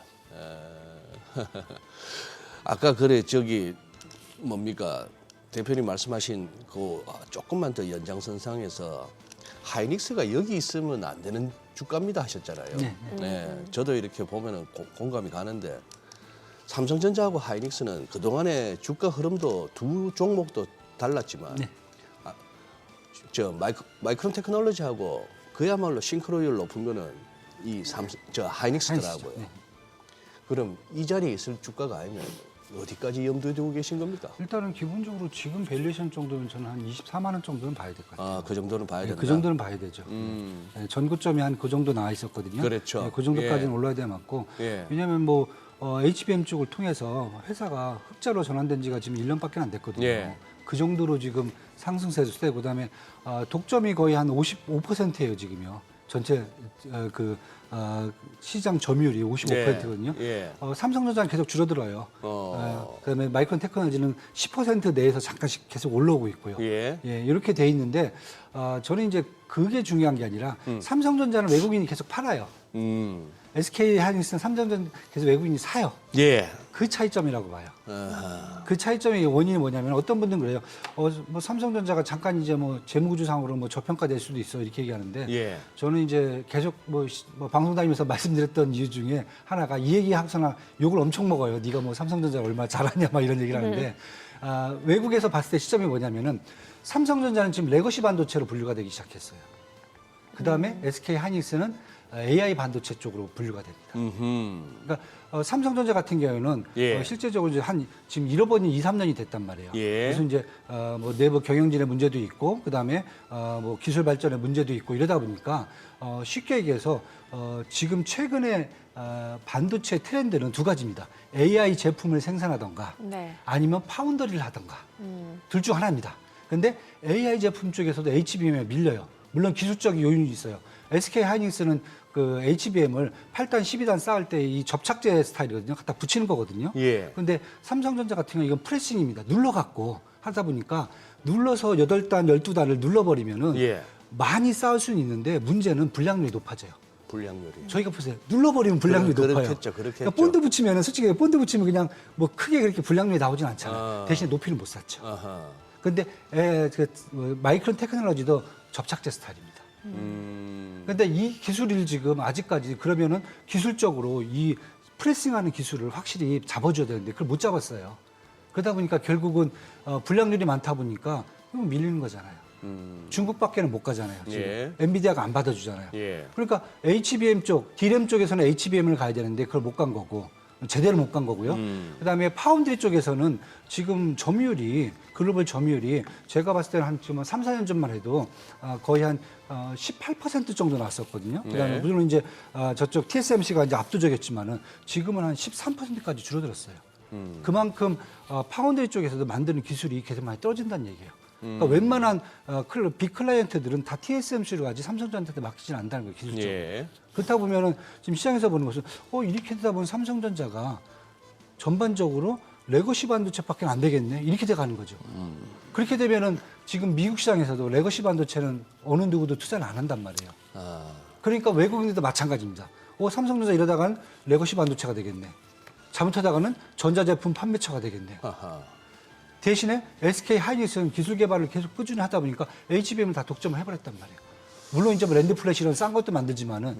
아까 그래 저기 뭡니까 대표님 말씀하신 그 조금만 더 연장선상에서 하이닉스가 여기 있으면 안 되는 주가입니다 하셨잖아요. 네. 저도 이렇게 보면은 공감이 가는데 삼성전자하고 하이닉스는 그동안의 주가 흐름도 두 종목도 달랐지만 네. 저 마이크론 테크놀로지하고 그야말로 싱크로율 높은 거는 이 하이닉스더라고요. 네. 그럼 이 자리에 있을 주가가 아니면 어디까지 염두에 두고 계신 겁니까? 일단은 기본적으로 지금 밸류에이션 정도면 저는 한 24만 원 정도는 봐야 될 것 같아요. 아, 그 정도는 봐야 된다. 그 정도는 봐야 되죠. 네, 전고점이 한 그 정도 나와 있었거든요. 그렇죠. 네, 그 정도까지는 예. 올라야 돼 맞고. 예. 왜냐하면 뭐 HBM 쪽을 통해서 회사가 흑자로 전환된 지가 지금 1년밖에 안 됐거든요. 예. 그 정도로 지금 상승세수세 그다음에 독점이 거의 한 55%예요 지금요. 전체 시장 점유율이 55%거든요. 예. 삼성전자는 계속 줄어들어요. 그다음에 마이크론 테크놀로지는 10% 내에서 잠깐씩 계속 올라오고 있고요. 예. 이렇게 돼 있는데 저는 이제 그게 중요한 게 아니라 삼성전자는 외국인이 계속 팔아요. SK 하이닉스는 삼성전자 계속 외국인이 사요. 예. 그 차이점이라고 봐요. 아하. 그 차이점의 원인이 뭐냐면 어떤 분들은 그래요. 뭐 삼성전자가 잠깐 이제 뭐 재무구조상으로 뭐 저평가될 수도 있어 이렇게 얘기하는데 예. 저는 이제 계속 뭐 방송 다니면서 말씀드렸던 이유 중에 하나가 이 얘기 항상 욕을 엄청 먹어요. 네가 뭐 삼성전자 얼마나 잘하냐 막 이런 얘기를 하는데 외국에서 봤을 때 시점이 뭐냐면은 삼성전자는 지금 레거시 반도체로 분류가 되기 시작했어요. 그 다음에 SK 하이닉스는 AI 반도체 쪽으로 분류가 됩니다. 그러니까 삼성전자 같은 경우에는 예. 실제적으로 이제 지금 잃어버린 2, 3년이 됐단 말이에요. 예. 그래서 이제 뭐 내부 경영진의 문제도 있고 그다음에 뭐 기술 발전의 문제도 있고 이러다 보니까 쉽게 얘기해서 지금 최근에 반도체 트렌드는 두 가지입니다. AI 제품을 생산하던가 네. 아니면 파운더리를 하던가 둘 중 하나입니다. 근데 AI 제품 쪽에서도 HBM에 밀려요. 물론 기술적인 요인이 있어요. SK 하이닉스는 그 HBM을 8단, 12단 쌓을 때 이 접착제 스타일이거든요. 갖다 붙이는 거거든요. 예. 근데 삼성전자 같은 경우 이건 프레싱입니다. 눌러갖고 하다 보니까 눌러서 8단, 12단을 눌러버리면은 예. 많이 쌓을 수는 있는데 문제는 불량률이 높아져요. 불량률이. 저희가 보세요. 눌러버리면 불량률이 높아요. 그렇겠죠. 그러니까 본드 붙이면은 솔직히 본드 붙이면 그냥 뭐 크게 그렇게 불량률이 나오진 않잖아요. 대신에 높이는 못 쌓죠. 아하. 근데 마이크론 테크놀로지도 접착제 스타일입니다. 근데 이 기술을 지금 아직까지 그러면은 기술적으로 이 프레싱하는 기술을 확실히 잡아줘야 되는데 그걸 못 잡았어요. 그러다 보니까 결국은 불량률이 많다 보니까 이거 밀리는 거잖아요. 중국밖에는 못 가잖아요. 지금. 예. 엔비디아가 안 받아주잖아요. 예. 그러니까 HBM 쪽, D램 쪽에서는 HBM을 가야 되는데 그걸 못 간 거고 제대로 못 간 거고요. 그다음에 파운드리 쪽에서는 지금 점유율이 글로벌 점유율이 제가 봤을 때는 한 지금 3, 4년 전만 해도 거의 한 18% 정도 났었거든요. 그다음에 네. 물론 이제 저쪽 TSMC가 이제 압도적이었지만은 지금은 한 13%까지 줄어들었어요. 그만큼 파운드리 쪽에서도 만드는 기술이 계속 많이 떨어진다는 얘기예요. 그러니까 웬만한 빅 클라이언트들은 다 TSMC로 가지 삼성전자한테 맡기지는 않는다는 거예요, 기술적으로. 예. 그렇다 보면은 지금 시장에서 보는 것은 이렇게 되다 보면 삼성전자가 전반적으로 레거시 반도체밖에 안 되겠네 이렇게 돼가는 거죠. 그렇게 되면은 지금 미국 시장에서도 레거시 반도체는 어느 누구도 투자를 안 한단 말이에요. 그러니까 외국인들도 마찬가지입니다. 삼성전자 이러다가는 레거시 반도체가 되겠네. 잘못하다가는 전자제품 판매처가 되겠네. 아하. 대신에 SK 하이닉스는 기술 개발을 계속 꾸준히 하다 보니까 HBM을 다 독점을 해버렸단 말이에요. 물론 이제 뭐 랜드 플래시 이런 싼 것도 만들지만은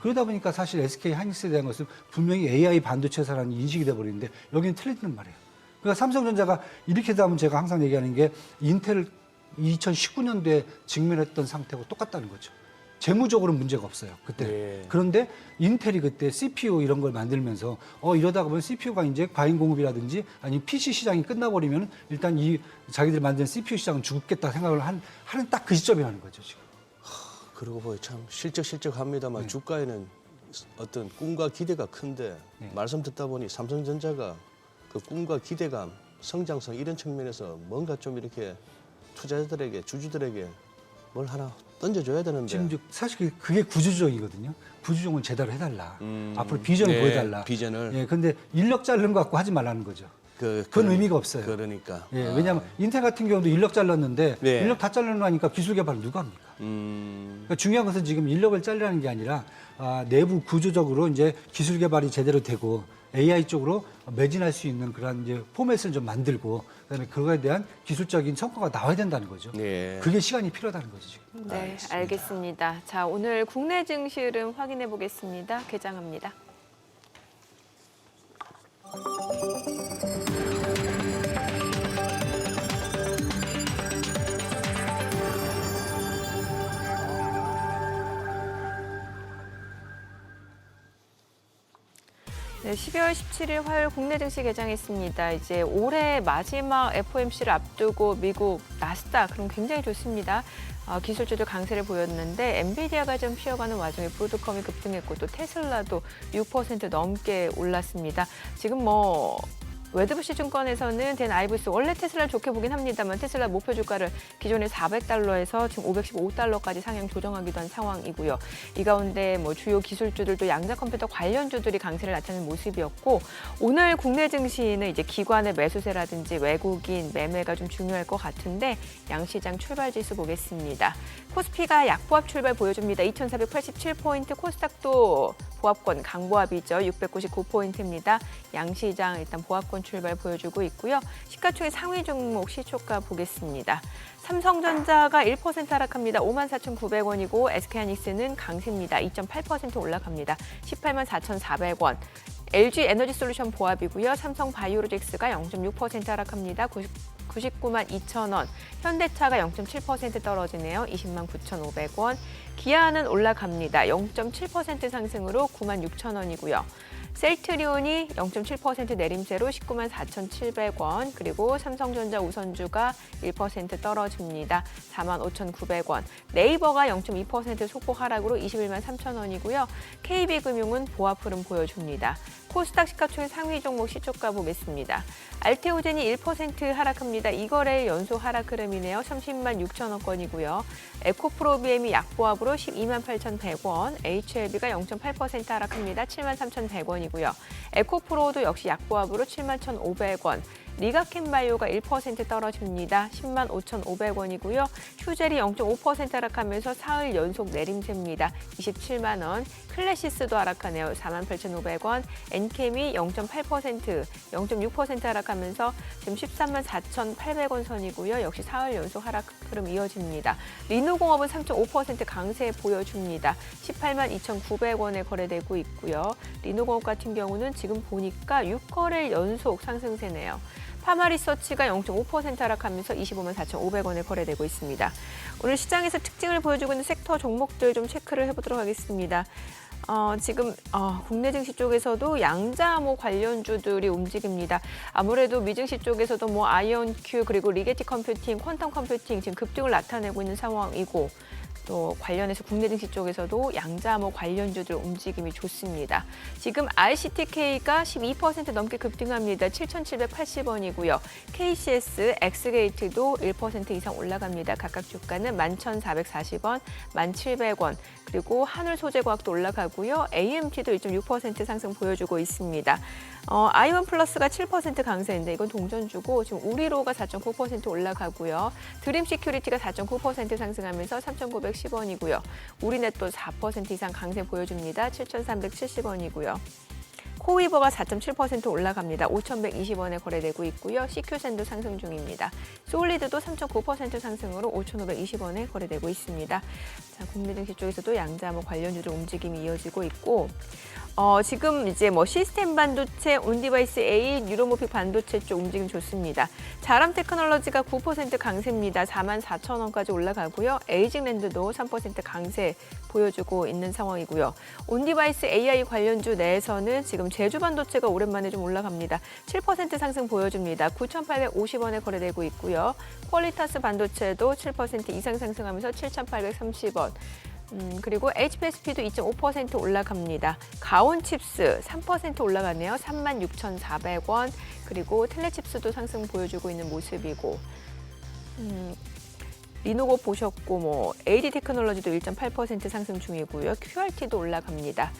그러다 보니까 사실 SK 하이닉스에 대한 것은 분명히 AI 반도체사라는 인식이 돼버리는데 여기는 틀리단 말이에요. 그러니까 삼성전자가 이렇게 되면 제가 항상 얘기하는 게 인텔을 2019년도에 직면했던 상태하고 똑같다는 거죠. 재무적으로 문제가 없어요. 그때. 네. 그런데 인텔이 그때 CPU 이런 걸 만들면서 이러다가 보면 CPU가 이제 과잉 공급이라든지 아니면 PC 시장이 끝나버리면 일단 이 자기들 만든 CPU 시장은 죽겠다 생각을 하는 딱 그 시점이라는 거죠, 지금. 그러고 보니 참 실적합니다만 주가에는 어떤 꿈과 기대가 큰데 말씀 듣다 보니 삼성전자가 그 꿈과 기대감, 성장성 이런 측면에서 뭔가 좀 이렇게 투자자들에게 주주들에게 뭘 하나 던져줘야 되는데 지금 이제 사실 그게 구조조정이거든요. 구조조정은 제대로 해달라. 앞으로 비전을 네, 보여달라. 비전을. 예, 근데 인력 자르는 거 갖고 하지 말라는 거죠. 그건 의미가 없어요. 그러니까. 예, 왜냐하면 인텔 같은 경우도 인력 잘랐는데 네. 인력 다 잘라놓으니까 기술 개발을 누가 합니까? 그러니까 중요한 것은 지금 인력을 잘라는 게 아니라 내부 구조적으로 이제 기술 개발이 제대로 되고 AI 쪽으로 매진할 수 있는 그런 이제 포맷을 좀 만들고 그다음에 그거에 대한 기술적인 성과가 나와야 된다는 거죠. 네. 그게 시간이 필요하다는 거죠, 지금. 네, 알겠습니다. 자, 오늘 국내 증시 흐름 확인해 보겠습니다. 개장합니다. 네, 12월 17일 화요일 국내 증시 개장했습니다. 이제 올해 마지막 FOMC를 앞두고 미국 나스닥 그럼 굉장히 좋습니다. 기술주도 강세를 보였는데 엔비디아가 좀 쉬어가는 와중에 브로드컴이 급등했고 또 테슬라도 6% 넘게 올랐습니다. 지금 웨드부시 증권에서는 댄 아이브스 원래 테슬라를 좋게 보긴 합니다만 테슬라 목표 주가를 기존의 400달러에서 지금 515달러까지 상향 조정하기도 한 상황이고요. 이 가운데 주요 기술주들도 양자 컴퓨터 관련주들이 강세를 나타내는 모습이었고 오늘 국내 증시는 이제 기관의 매수세라든지 외국인 매매가 좀 중요할 것 같은데 양시장 출발 지수 보겠습니다. 코스피가 약보합 출발 보여줍니다. 2,487포인트, 코스닥도 보합권 강보합이죠. 699포인트입니다. 양시장 일단 보합권 출발 보여주고 있고요. 시가총액 상위 종목 시초가 보겠습니다. 삼성전자가 1% 하락합니다. 54,900원이고 SK하이닉스는 강세입니다. 2.8% 올라갑니다. 184,400원. LG 에너지솔루션 보합이고요. 삼성바이오로직스가 0.6% 하락합니다. 99만 2천원. 현대차가 0.7% 떨어지네요. 20만 9,500원. 기아는 올라갑니다. 0.7% 상승으로 9만 6천원이고요. 셀트리온이 0.7% 내림세로 19만 4,700원, 그리고 삼성전자 우선주가 1% 떨어집니다. 4만 5,900원. 네이버가 0.2% 소폭 하락으로 21만 3천원이고요. KB금융은 보합 흐름 보여줍니다. 코스닥 시가총액 상위 종목 시초가 보겠습니다. 알테오젠이 1% 하락합니다. 2거래일 연속 하락 흐름이네요. 30만 6천원권이고요. 에코프로비엠이 약보합으로 12만 8,100원, HLB가 0.8% 하락합니다. 7만 3,100원이고요. 에코프로도 역시 약보합으로 7만 1,500원. 리가캔바이오가 1% 떨어집니다. 10만 5,500원이고요. 휴젤이 0.5% 하락하면서 사흘 연속 내림세입니다. 27만 원. 클래시스도 하락하네요. 4만 8,500원. 엔캠이 0.8%, 0.6% 하락하면서 지금 13만 4,800원 선이고요. 역시 사흘 연속 하락 흐름 이어집니다. 리누공업은 3.5% 강세 보여줍니다. 18만 2,900원에 거래되고 있고요. 리누공업 같은 경우는 지금 보니까 6거래일 연속 상승세네요. 파마리서치가 0.5% 하락하면서 25만 4,500원에 거래되고 있습니다. 오늘 시장에서 특징을 보여주고 있는 섹터 종목들 좀 체크를 해보도록 하겠습니다. 지금 국내 증시 쪽에서도 양자암호 관련주들이 움직입니다. 아무래도 미증시 쪽에서도 아이온큐 그리고 리게티 컴퓨팅, 퀀텀 컴퓨팅 지금 급등을 나타내고 있는 상황이고 또 관련해서 국내 증시 쪽에서도 양자암호 관련주들 움직임이 좋습니다. 지금 RCTK가 12% 넘게 급등합니다. 7,780원이고요. KCS, 엑스게이트도 1% 이상 올라갑니다. 각각 주가는 11,440원, 1,700원, 그리고 한울소재과학도 올라가고요. AMT도 1.6% 상승 보여주고 있습니다. 아이원 플러스가 7% 강세인데 이건 동전주고 지금 우리로가 4.9% 올라가고요. 드림 시큐리티가 4.9% 상승하면서 3,910원이고요. 우리넷도 4% 이상 강세 보여줍니다. 7,370원이고요. 코위버가 4.7% 올라갑니다. 5,120원에 거래되고 있고요. CQ센도 상승 중입니다. 솔리드도 3.9% 상승으로 5,520원에 거래되고 있습니다. 자, 국내 증시 쪽에서도 양자암호 관련주들 움직임이 이어지고 있고 지금 이제 뭐 시스템 반도체, 온디바이스 A, 뉴로모픽 반도체 쪽 움직임 좋습니다. 자람 테크놀로지가 9% 강세입니다. 44,000원까지 올라가고요. 에이징랜드도 3% 강세 보여주고 있는 상황이고요. 온디바이스 AI 관련주 내에서는 지금 제주 반도체가 오랜만에 좀 올라갑니다. 7% 상승 보여줍니다. 9,850원에 거래되고 있고요. 퀄리타스 반도체도 7% 이상 상승하면서 7,830원. 그리고 HPSP도 2.5% 올라갑니다. 가온칩스 3% 올라가네요. 36,400원. 그리고 텔레칩스도 상승 보여주고 있는 모습이고 리노고 보셨고 뭐 AD 테크놀로지도 1.8% 상승 중이고요. QRT도 올라갑니다.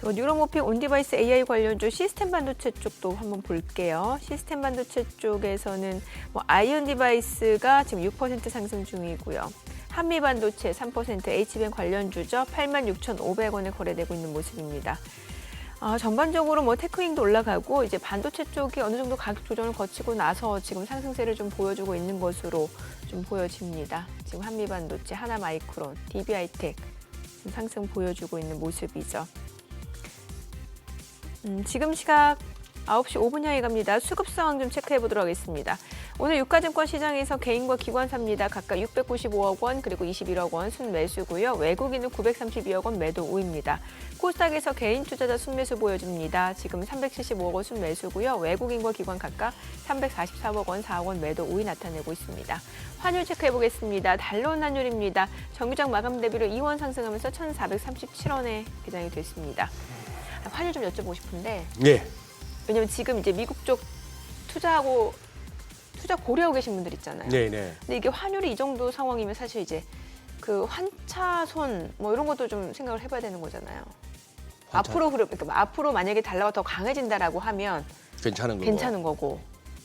뉴로모픽 온디바이스 AI 관련주 시스템 반도체 쪽도 한번 볼게요. 시스템 반도체 쪽에서는 뭐 아이온 디바이스가 지금 6% 상승 중이고요. 한미반도체 3%, HBM 관련주죠. 86,500원에 거래되고 있는 모습입니다. 전반적으로 뭐 테크윙도 올라가고 이제 반도체 쪽이 어느 정도 가격 조정을 거치고 나서 지금 상승세를 좀 보여주고 있는 것으로 좀 보여집니다. 지금 한미반도체, 하나마이크론, DB하이텍 상승 보여주고 있는 모습이죠. 지금 시각 9시 5분 향해 갑니다. 수급 상황 좀 체크해 보도록 하겠습니다. 오늘 유가증권 시장에서 개인과 기관사입니다. 각각 695억 원 그리고 21억 원 순매수고요. 외국인은 932억 원 매도 우입니다. 코스닥에서 개인 투자자 순매수 보여줍니다. 지금 375억 원 순매수고요. 외국인과 기관 각각 344억 원, 4억 원 매도 우위 나타내고 있습니다. 환율 체크해 보겠습니다. 달러 환율입니다. 정유장 마감 대비로 2원 상승하면서 1,437원에 개장이 됐습니다. 환율 좀 여쭤보고 싶은데 예. 왜냐면 지금 이제 미국 쪽 투자 고려하고 계신 분들 있잖아요. 네네. 근데 이게 환율이 이 정도 상황이면 사실 이제 그 환차손 뭐 이런 것도 좀 생각을 해봐야 되는 거잖아요. 그러니까 앞으로 만약에 달러가 더 강해진다라고 하면 괜찮은 거고.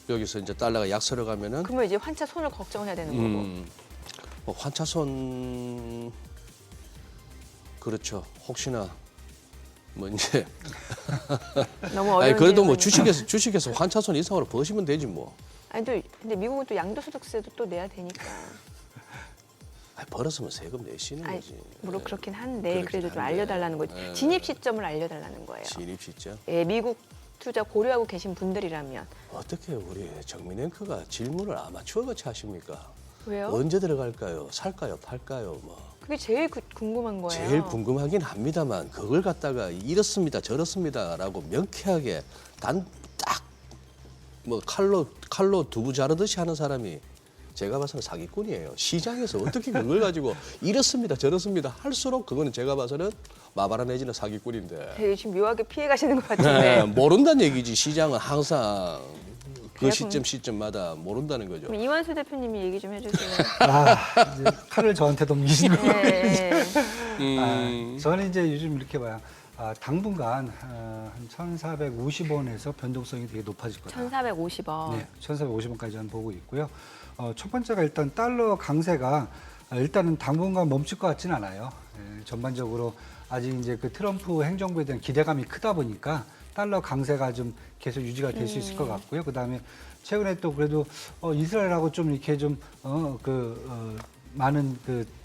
여기서 이제 달러가 약세로 가면은 그러면 이제 환차손을 걱정해야 되는 거고. 뭐 환차손 그렇죠. 혹시나 뭐 이제 너무 어려운 아니 그래도 뭐 질문이니까. 주식에서 환차손 이상으로 버시면 되지 뭐. 아니 또 근데 미국은 또 양도소득세도 또 내야 되니까. 아니, 벌었으면 세금 내시는 아니, 거지. 물론 그렇긴 한데 그렇긴 그래도 좀 한데. 알려달라는 거지. 예. 진입 시점을 알려달라는 거예요. 진입 시점. 예, 미국 투자 고려하고 계신 분들이라면 어떻게 우리 정민 앵커가 질문을 아마추어 같이 하십니까? 왜요? 언제 들어갈까요? 살까요? 팔까요? 뭐 그게 제일 궁금한 거예요. 제일 궁금하긴 합니다만 그걸 갖다가 이렇습니다, 저렇습니다라고 명쾌하게 딱 뭐 칼로 두부 자르듯이 하는 사람이 제가 봐서는 사기꾼이에요. 시장에서 어떻게 그걸 가지고 이렇습니다, 저렇습니다 할수록 그거는 제가 봐서는 마바라 내지는 사기꾼인데. 되게 지금 묘하게 피해 가시는 것 같은데. 모른다는 얘기지. 시장은 항상 그 그래야 시점마다 모른다는 거죠. 그럼 이완수 대표님이 얘기 좀 해주세요. 이제 칼을 저한테 넘기신 거예요. 네. 저는 이제 요즘 이렇게 봐요. 당분간 한 1,450원에서 변동성이 되게 높아질 거다. 1,450원. 네, 1,450원까지 저는 보고 있고요. 첫 번째가 일단 달러 강세가 일단은 당분간 멈출 것 같지는 않아요. 예, 전반적으로 아직 이제 그 트럼프 행정부에 대한 기대감이 크다 보니까 달러 강세가 좀 계속 유지가 될 수 있을 것 같고요. 그다음에 최근에 또 그래도 이스라엘하고 좀 이렇게 좀 많은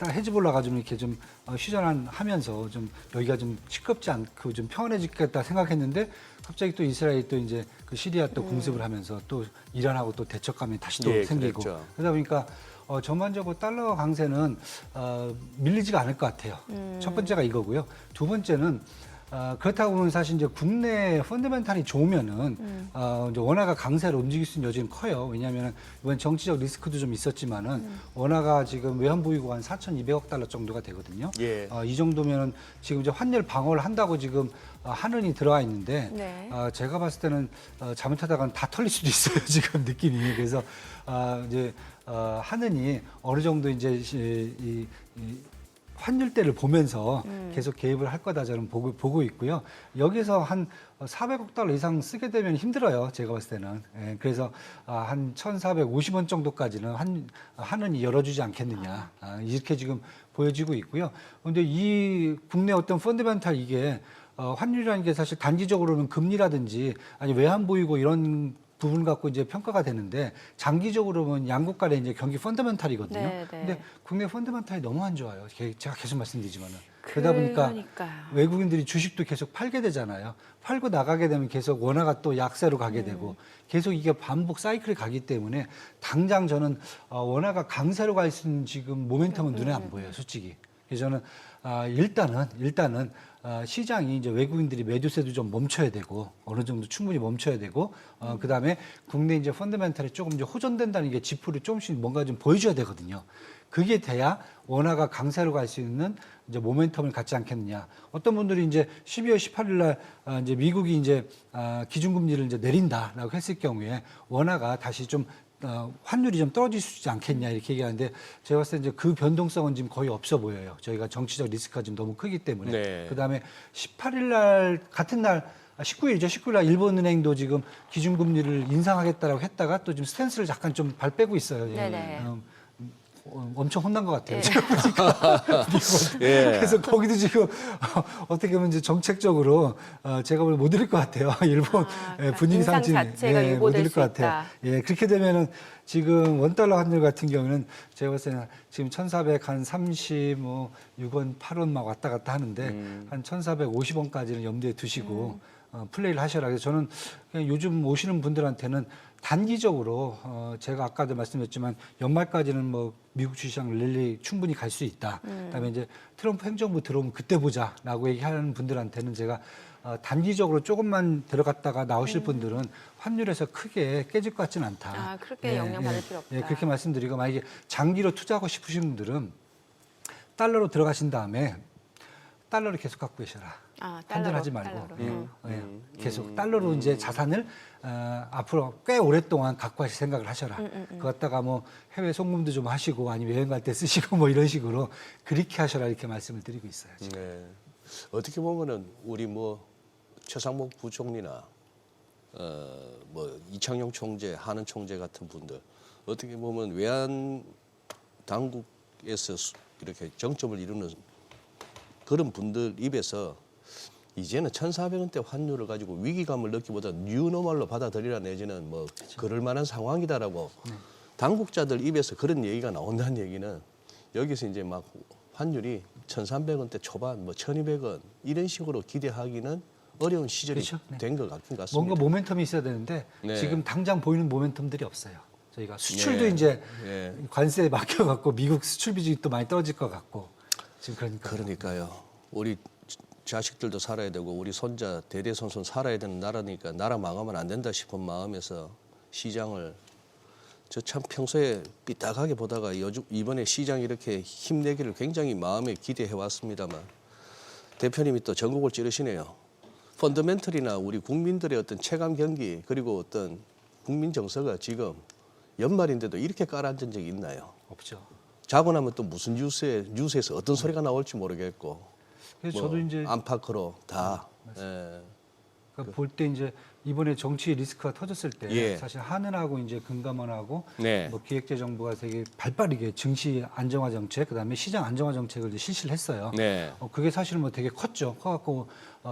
헤즈볼라가 좀 이렇게 좀 휴전하면서 좀 여기가 좀 시끄럽지 않고 좀 평온해지겠다 생각했는데 갑자기 또 이스라엘이 또 이제 그 시리아 또 공습을 하면서 또 이란하고 또 대척감이 다시 또 예, 생기고 그랬죠. 그러다 보니까 전반적으로 달러 강세는 밀리지가 않을 것 같아요. 첫 번째가 이거고요. 두 번째는 그렇다고 보면 사실 이제 국내 펀더멘탈이 좋으면은 이제 원화가 강세로 움직일 수 있는 여지는 커요. 왜냐하면 이번 정치적 리스크도 좀 있었지만은 원화가 지금 외환보유고 한 4,200억 달러 정도가 되거든요. 예. 이 정도면은 지금 이제 환율 방어를 한다고 지금 한은이 들어와 있는데 네. 제가 봤을 때는 잘못하다가는 다 털릴 수도 있어요. 지금 느낌이. 그래서 이제 한은이 어느 정도 이제 이 환율대를 보면서 계속 개입을 할 거다 저는 보고 있고요. 여기서 한 400억 달러 이상 쓰게 되면 힘들어요. 제가 봤을 때는. 예, 그래서 한 1,450원 정도까지는 한은이 열어주지 않겠느냐. 이렇게 지금 보여지고 있고요. 그런데 이 국내 어떤 펀더멘탈 이게 환율이라는 게 사실 단기적으로는 금리라든지 아니 외환 보이고 이런 부분 갖고 이제 평가가 되는데 장기적으로 보면 양국 간의 이제 경기 펀더멘탈이거든요. 네, 네. 근데 국내 펀더멘탈이 너무 안 좋아요. 제가 계속 말씀드리지만은 그러다 보니까 그러니까요. 외국인들이 주식도 계속 팔게 되잖아요. 팔고 나가게 되면 계속 원화가 또 약세로 가게 되고 계속 이게 반복 사이클이 가기 때문에 당장 저는 원화가 강세로 갈 수 있는 지금 모멘텀은 눈에 안 보여요, 솔직히. 그래서 저는 일단은 시장이 이제 외국인들이 매도세도 좀 멈춰야 되고 어느 정도 충분히 멈춰야 되고 그다음에 국내 이제 펀더멘탈이 조금 이제 호전된다는 게 지표를 조금씩 뭔가 좀 보여줘야 되거든요. 그게 돼야 원화가 강세로 갈 수 있는 이제 모멘텀을 갖지 않겠느냐. 어떤 분들이 이제 12월 18일 날 이제 미국이 이제 기준금리를 이제 내린다라고 했을 경우에 원화가 다시 좀 환율이 좀 떨어질 수 있지 않겠냐 이렇게 얘기하는데 제가 봤을 때 이제 그 변동성은 지금 거의 없어 보여요. 저희가 정치적 리스크가 지금 너무 크기 때문에. 네. 그다음에 18일 날 같은 날 19일이죠. 19일 날 일본은행도 지금 기준금리를 인상하겠다라고 했다가 또 지금 스탠스를 잠깐 좀 발 빼고 있어요. 네네. 엄청 혼난 것 같아요. 예. 지금 보니까. 예. 그래서 거기도 지금 어떻게 보면 이제 정책적으로 제가 볼 못 이길 것 같아요. 일본 그러니까 분위기 인상 상승 자체가 못 유보될 이길 수 것 같아요. 있다. 예, 그렇게 되면은 지금 원달러 환율 같은 경우는 제가 봤을 때는 지금 1,430, 뭐 6원, 8원 막 왔다 갔다 하는데 한 1,450원까지는 염두에 두시고 플레이를 하셔라. 그래서 저는 그냥 요즘 오시는 분들한테는 단기적으로 제가 아까도 말씀드렸지만 연말까지는 뭐 미국 주시장 랠리 충분히 갈 수 있다. 그다음에 이제 트럼프 행정부 들어오면 그때 보자라고 얘기하는 분들한테는 제가 단기적으로 조금만 들어갔다가 나오실 분들은 환율에서 크게 깨질 것 같지는 않다. 그렇게 영향받을 필요 없다. 예, 그렇게 말씀드리고 만약에 장기로 투자하고 싶으신 분들은 달러로 들어가신 다음에 달러를 계속 갖고 계셔라. 환전하지 말고 계속 달러로 이제 자산을 앞으로 꽤 오랫동안 갖고 하실 생각을 하셔라. 그거 갖다가 뭐 해외 송금도 좀 하시고 아니면 여행 갈 때 쓰시고 뭐 이런 식으로 그렇게 하셔라 이렇게 말씀을 드리고 있어요. 지금. 네. 어떻게 보면은 우리 뭐 최상목 부총리나 뭐 이창용 총재, 한은 총재 같은 분들 어떻게 보면 외환 당국에서 이렇게 정점을 이루는 그런 분들 입에서 이제는 1,400원대 환율을 가지고 위기감을 느끼보다 뉴노멀로 받아들이라 내지는 뭐 그럴 만한 상황이다라고 당국자들 입에서 그런 얘기가 나온다는 얘기는 여기서 이제 막 환율이 1,300원대 초반, 뭐 1,200원 이런 식으로 기대하기는 어려운 시절이 그렇죠. 네. 된 것 같긴 같습니다. 뭔가 모멘텀이 있어야 되는데 네. 지금 당장 보이는 모멘텀들이 없어요. 저희가 수출도 네. 이제 네. 관세에 맡겨갖고 미국 수출 비중이 또 많이 떨어질 것 같고 지금 그러니까요. 우리 자식들도 살아야 되고 우리 손자 대대손손 살아야 되는 나라니까 나라 망하면 안 된다 싶은 마음에서 시장을 저 참 평소에 삐딱하게 보다가 이번에 시장이 이렇게 힘내기를 굉장히 마음에 기대해 왔습니다만 대표님이 또 전국을 찌르시네요. 펀더멘털이나 우리 국민들의 어떤 체감 경기 그리고 어떤 국민 정서가 지금 연말인데도 이렇게 깔아앉은 적이 있나요? 없죠. 자고 나면 또 무슨 뉴스에서 어떤 소리가 나올지 모르겠고 그래서 뭐 저도 이제 안팎으로 다 예. 그러니까 볼 때 이제 이번에 정치 리스크가 터졌을 때 예. 사실 한은하고 이제 금감원하고 네. 뭐 기획재정부가 되게 발빠르게 증시 안정화 정책 그다음에 시장 안정화 정책을 이제 실시를 했어요. 네. 그게 사실 뭐 되게 컸죠. 커갖고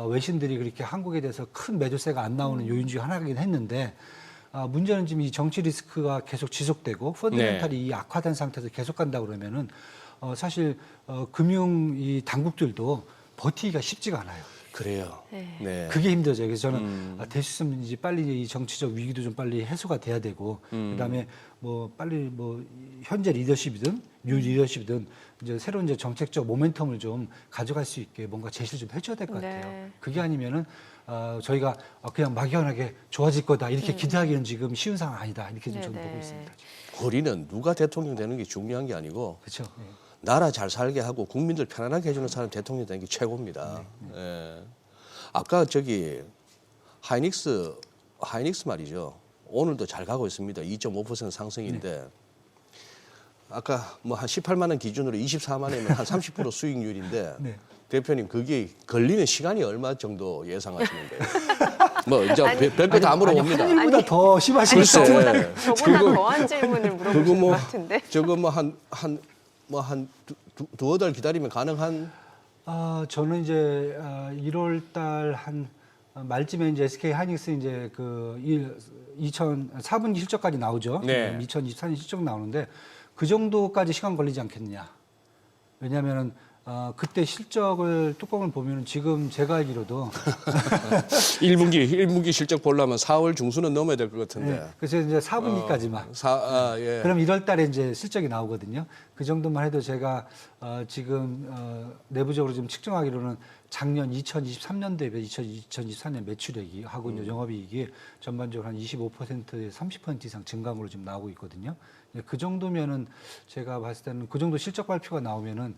외신들이 그렇게 한국에 대해서 큰 매도세가 안 나오는 요인 중에 하나이긴 했는데 문제는 지금 이 정치 리스크가 계속 지속되고 펀더멘탈이 이 악화된 상태에서 계속 간다 그러면은 사실 금융 이 당국들도 버티기가 쉽지가 않아요. 그래요. 네. 그게 힘들어져요. 그래서 저는 될 수 있으면 이제 빨리 이 정치적 위기도 좀 빨리 해소가 돼야 되고 그다음에 뭐 빨리 뭐 현재 리더십이든 뉴 리더십이든 이제 새로운 이제 정책적 모멘텀을 좀 가져갈 수 있게 뭔가 제시를 좀 해줘야 될 것 같아요. 네. 그게 아니면은 저희가 그냥 막연하게 좋아질 거다 이렇게 기대하기는 지금 쉬운 상황 아니다 이렇게 좀 저는 네네. 보고 있습니다. 우리는 누가 대통령 되는 게 중요한 게 아니고 그렇죠. 네. 나라 잘 살게 하고 국민들 편안하게 해주는 사람 대통령 되는 게 최고입니다. 예. 아까 저기 하이닉스 말이죠. 오늘도 잘 가고 있습니다. 2.5% 상승인데 아까 뭐 한 18만 원 기준으로 24만 원이면 한 30% 수익률인데 네. 대표님 그게 걸리는 시간이 얼마 정도 예상하시는데요? 뭐 이제 별거 다 물어봅니다. 환율보다 더 심하신 것 글쎄. 같아요. 저보다 더한 질문을 그거 물어보신 뭐 것 같은데. 저거 뭐 한 두어 달 기다리면 가능한 저는 이제 1월 달 한 말쯤에 이제 SK 하이닉스 이제 그 4분기 실적까지 나오죠. 네. 2024년 실적 나오는데 그 정도까지 시간 걸리지 않겠느냐. 왜냐하면은 그때 실적을 뚜껑을 보면은 지금 제가 알기로도 1분기 실적 보려면 4월 중순은 넘어야 될 것 같은데. 네, 그래서 이제 4분기까지만. 예. 그럼 1월 달에 이제 실적이 나오거든요. 그 정도만 해도 제가 지금 내부적으로 좀 측정하기로는 작년 2023년 대비 2024년 매출액이 하고 영업이익이 전반적으로 한 25%에서 30% 이상 증감으로 지금 나오고 있거든요. 그 정도면은 제가 봤을 때는 그 정도 실적 발표가 나오면은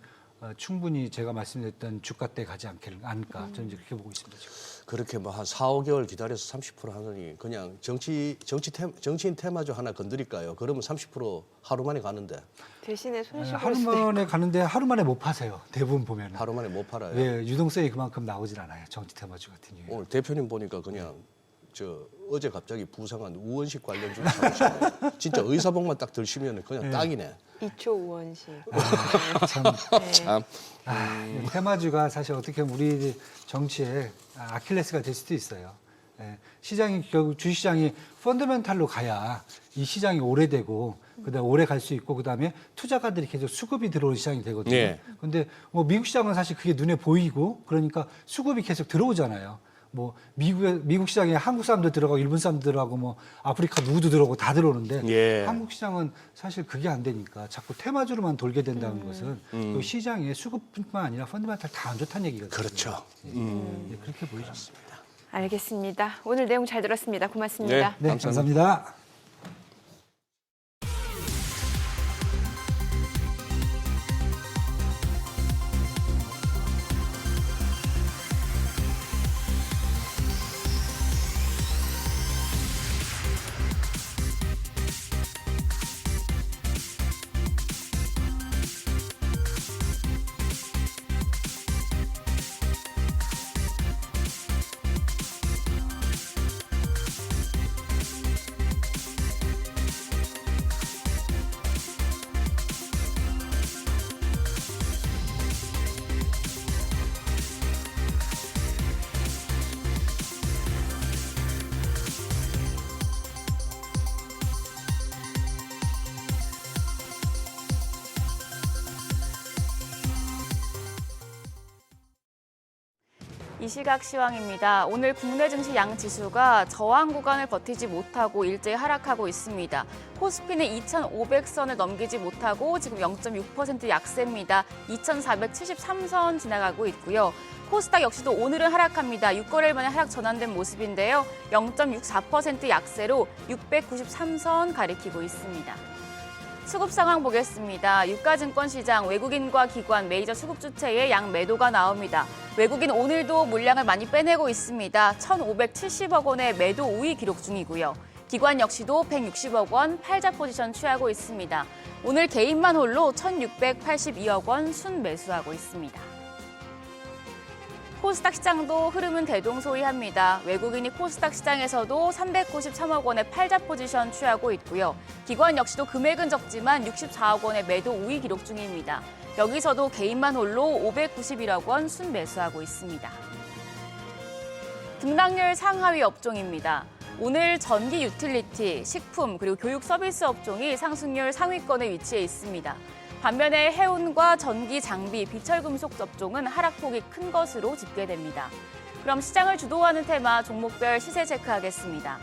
충분히 제가 말씀드렸던 주가 때 가지 않을까 저는 이제 그렇게 보고 있습니다. 지금. 그렇게 뭐 한 4, 5개월 기다려서 30% 하느니 그냥 정치인 테마주 하나 건드릴까요? 그러면 30% 하루 만에 가는데 대신에 손실 하루 볼 수도 있고. 만에 가는데 하루 만에 못 파세요. 대부분 보면은. 하루 만에 못 팔아요. 예, 유동성이 그만큼 나오질 않아요. 정치 테마주 같은 경우에. 오늘 대표님 보니까 그냥 어제 갑자기 부상한 우원식 관련주를 사오시네. 진짜 의사복만 딱 들시면 그냥 딱이네. 2초 우원식. 참. 네. 참. 테마주가 사실 어떻게 보면 우리 정치의 아킬레스가 될 수도 있어요. 예, 시장이 결국 주식시장이 펀더멘탈로 가야 이 시장이 오래되고 그다음에 오래 갈 수 있고 그다음에 투자가들이 계속 수급이 들어오는 시장이 되거든요. 네. 근데 뭐 미국 시장은 사실 그게 눈에 보이고 그러니까 수급이 계속 들어오잖아요. 뭐 미국 시장에 한국 사람도 들어가고 일본 사람도 들어가고 뭐 아프리카 누구도 들어오고 다 들어오는데 예. 한국 시장은 사실 그게 안 되니까 자꾸 테마주로만 돌게 된다는 것은 그 시장의 수급뿐만 아니라 펀드멘탈 다 안 좋다는 얘기거든요. 그렇죠. 예, 그렇게 보이죠. 알겠습니다. 오늘 내용 잘 들었습니다. 고맙습니다. 네, 감사합니다. 이 시각 시황입니다. 오늘 국내 증시 양지수가 저항 구간을 버티지 못하고 일제히 하락하고 있습니다. 코스피는 2,500선을 넘기지 못하고 지금 0.6% 약세입니다. 2,473선 지나가고 있고요. 코스닥 역시도 오늘은 하락합니다. 6거래일 만에 하락 전환된 모습인데요. 0.64% 약세로 693선 가리키고 있습니다. 수급 상황 보겠습니다. 유가증권 시장 외국인과 기관 메이저 수급 주체의 양 매도가 나옵니다. 외국인 오늘도 물량을 많이 빼내고 있습니다. 1,570억 원의 매도 우위 기록 중이고요. 기관 역시도 160억 원 팔자 포지션 취하고 있습니다. 오늘 개인만 홀로 1,682억 원 순매수하고 있습니다. 코스닥 시장도 흐름은 대동소이합니다. 외국인이 코스닥 시장에서도 393억 원의 팔자 포지션 취하고 있고요. 기관 역시도 금액은 적지만 64억 원의 매도 우위 기록 중입니다. 여기서도 개인만 홀로 591억 원 순매수하고 있습니다. 등락률 상하위 업종입니다. 오늘 전기 유틸리티, 식품, 그리고 교육 서비스 업종이 상승률 상위권에 위치해 있습니다. 반면에 해운과 전기, 장비, 비철금속 업종은 하락폭이 큰 것으로 집계됩니다. 그럼 시장을 주도하는 테마 종목별 시세 체크하겠습니다.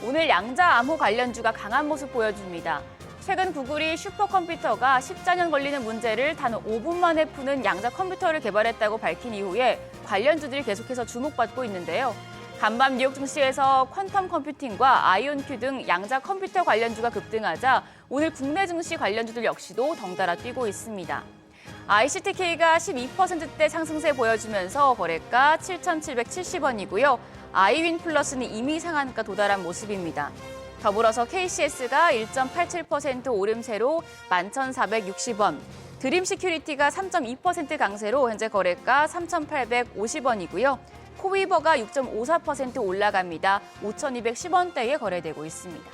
오늘 양자 암호 관련주가 강한 모습 보여줍니다. 최근 구글이 슈퍼컴퓨터가 14년 걸리는 문제를 단 5분 만에 푸는 양자 컴퓨터를 개발했다고 밝힌 이후에 관련주들이 계속해서 주목받고 있는데요. 간밤 뉴욕 증시에서 퀀텀 컴퓨팅과 아이온큐 등 양자 컴퓨터 관련주가 급등하자 오늘 국내 증시 관련주들 역시도 덩달아 뛰고 있습니다. ICTK가 12%대 상승세 보여주면서 거래가 7,770원이고요. 아이윈플러스는 이미 상한가 도달한 모습입니다. 더불어서 KCS가 1.87% 오름세로 11,460원, 드림시큐리티가 3.2% 강세로 현재 거래가 3,850원이고요. 코위버가 6.54% 올라갑니다. 5,210원대에 거래되고 있습니다.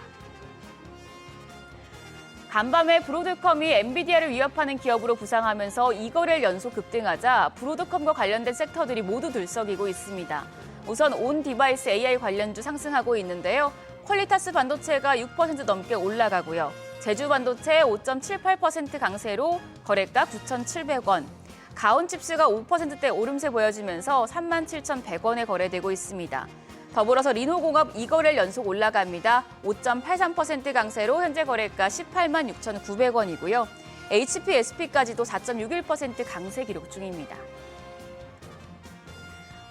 간밤에 브로드컴이 엔비디아를 위협하는 기업으로 부상하면서 2거래일 연속 급등하자 브로드컴과 관련된 섹터들이 모두 들썩이고 있습니다. 우선 온 디바이스 AI 관련주 상승하고 있는데요. 퀄리타스 반도체가 6% 넘게 올라가고요. 제주 반도체 5.78% 강세로 거래가 9,700원. 가온칩스가 5%대 오름세 보여지면서 37,100원에 거래되고 있습니다. 더불어서 리노공업 2거래일 연속 올라갑니다. 5.83% 강세로 현재 거래가 18만 6,900원이고요. HP, SP까지도 4.61% 강세 기록 중입니다.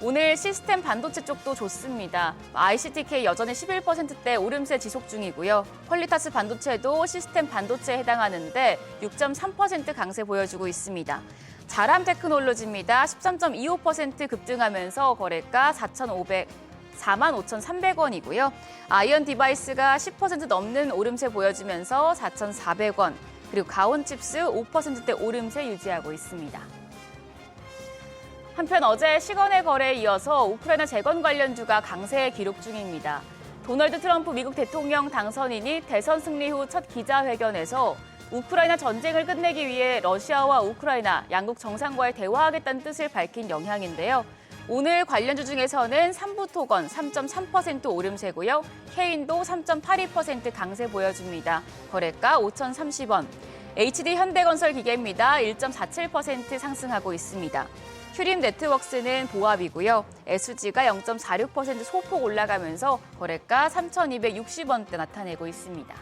오늘 시스템 반도체 쪽도 좋습니다. ICTK 여전히 11%대 오름세 지속 중이고요. 퀄리타스 반도체도 시스템 반도체에 해당하는데 6.3% 강세 보여주고 있습니다. 자람 테크놀로지입니다. 13.25% 급등하면서 거래가 45,300원이고요. 아이언 디바이스가 10% 넘는 오름세 보여주면서 4,400원. 그리고 가온칩스 5%대 오름세 유지하고 있습니다. 한편 어제 시간의 거래에 이어서 우크라이나 재건 관련주가 강세 기록 중입니다. 도널드 트럼프 미국 대통령 당선인이 대선 승리 후 첫 기자회견에서 우크라이나 전쟁을 끝내기 위해 러시아와 우크라이나 양국 정상과의 대화하겠다는 뜻을 밝힌 영향인데요. 오늘 관련주 중에서는 삼부토건 3.3% 오름세고요. 케인도 3.82% 강세 보여줍니다. 거래가 5,030원. HD 현대건설 기계입니다. 1.47% 상승하고 있습니다. 휴림 네트워크스는 보합이고요. SG가 0.46% 소폭 올라가면서 거래가 3,260원대 나타내고 있습니다.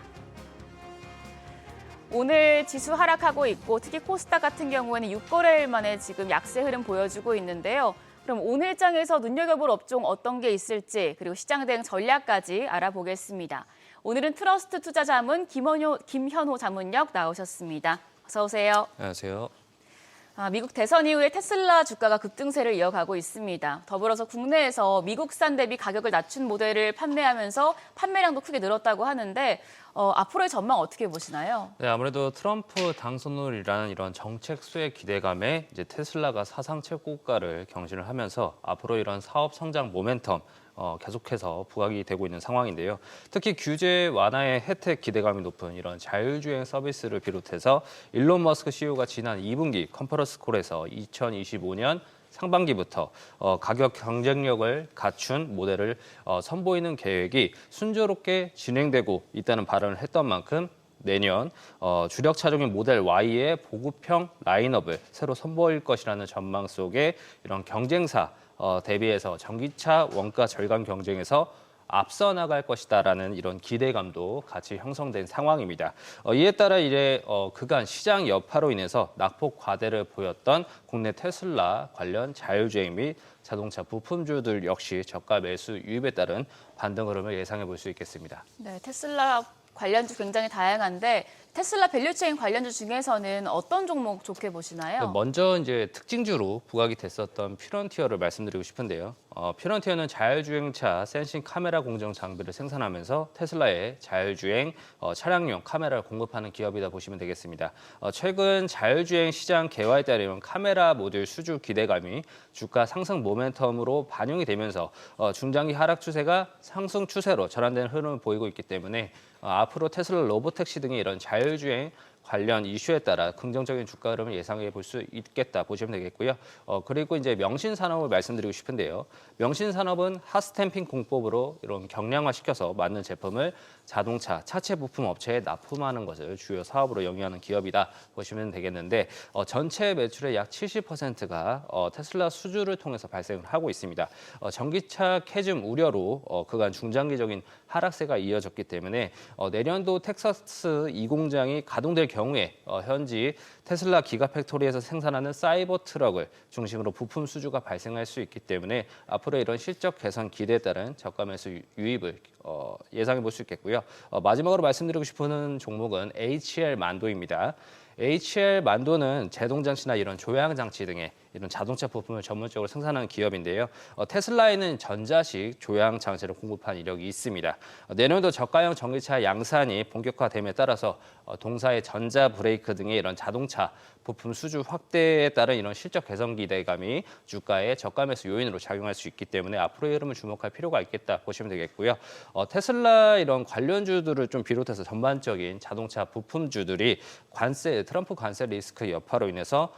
오늘 지수 하락하고 있고 특히 코스닥 같은 경우에는 6거래일 만에 지금 약세 흐름 보여주고 있는데요. 그럼 오늘장에서 눈여겨볼 업종 어떤 게 있을지 그리고 시장 대응 전략까지 알아보겠습니다. 오늘은 트러스트 투자자문 김현호 자문역 나오셨습니다. 어서 오세요. 안녕하세요. 미국 대선 이후에 테슬라 주가가 급등세를 이어가고 있습니다. 더불어서 국내에서 미국산 대비 가격을 낮춘 모델을 판매하면서 판매량도 크게 늘었다고 하는데 앞으로의 전망 어떻게 보시나요? 네, 아무래도 트럼프 당선을이라는 이런 정책 수혜 기대감에 이제 테슬라가 사상 최고가를 경신을 하면서 앞으로 이런 사업 성장 모멘텀 계속해서 부각이 되고 있는 상황인데요. 특히 규제 완화의 혜택 기대감이 높은 이런 자율주행 서비스를 비롯해서 일론 머스크 CEO가 지난 2분기 컨퍼런스 콜에서 2025년 상반기부터 가격 경쟁력을 갖춘 모델을 선보이는 계획이 순조롭게 진행되고 있다는 발언을 했던 만큼 내년 주력 차종인 모델 Y의 보급형 라인업을 새로 선보일 것이라는 전망 속에 이런 경쟁사 대비해서 전기차 원가 절감 경쟁에서 앞서 나갈 것이다라는 이런 기대감도 같이 형성된 상황입니다. 이에 따라 이제 그간 시장 여파로 인해서 낙폭 과대를 보였던 국내 테슬라 관련 자율주행 및 자동차 부품주들 역시 저가 매수 유입에 따른 반등 흐름을 예상해 볼 수 있겠습니다. 네, 테슬라 관련주 굉장히 다양한데 테슬라 밸류체인 관련주 중에서는 어떤 종목 좋게 보시나요? 먼저 이제 특징주로 부각이 됐었던 퓨런티어를 말씀드리고 싶은데요. 퓨런티어는 자율주행차 센싱 카메라 공정 장비를 생산하면서 테슬라의 자율주행 차량용 카메라를 공급하는 기업이다 보시면 되겠습니다. 최근 자율주행 시장 개화에 따른 카메라 모듈 수주 기대감이 주가 상승 모멘텀으로 반영이 되면서 중장기 하락 추세가 상승 추세로 전환되는 흐름을 보이고 있기 때문에 앞으로 테슬라 로보택시 등의 이런 자율주행 관련 이슈에 따라 긍정적인 주가 흐름을 예상해 볼 수 있겠다 보시면 되겠고요. 그리고 이제 명신산업을 말씀드리고 싶은데요. 명신산업은 핫스탬핑 공법으로 이런 경량화시켜서 만든 제품을 자동차, 차체 부품 업체에 납품하는 것을 주요 사업으로 영위하는 기업이다 보시면 되겠는데 전체 매출의 약 70%가 테슬라 수주를 통해서 발생을 하고 있습니다. 전기차 캐즘 우려로 그간 중장기적인 하락세가 이어졌기 때문에 내년도 텍사스 이 공장이 가동될 경우에 현지 테슬라 기가팩토리에서 생산하는 사이버 트럭을 중심으로 부품 수주가 발생할 수 있기 때문에 앞으로 이런 실적 개선 기대에 따른 저가 매수 유입을 예상해 볼 수 있겠고요. 마지막으로 말씀드리고 싶은 종목은 HL 만도입니다. HL 만도는 제동장치나 이런 조향장치 등의 이런 자동차 부품을 전문적으로 생산하는 기업인데요. 테슬라에는 전자식 조향장치를 공급한 이력이 있습니다. 내년도 저가형 전기차 양산이 본격화됨에 따라서 동사의 전자 브레이크 등의 이런 자동차 부품 수주 확대에 따른 이런 실적 개선 기대감이 주가의 저가 매수 요인으로 작용할 수 있기 때문에 앞으로의 흐름을 주목할 필요가 있겠다 보시면 되겠고요. 테슬라 이런 관련주들을 좀 비롯해서 전반적인 자동차 부품주들이 트럼프 관세 리스크 여파로 인해서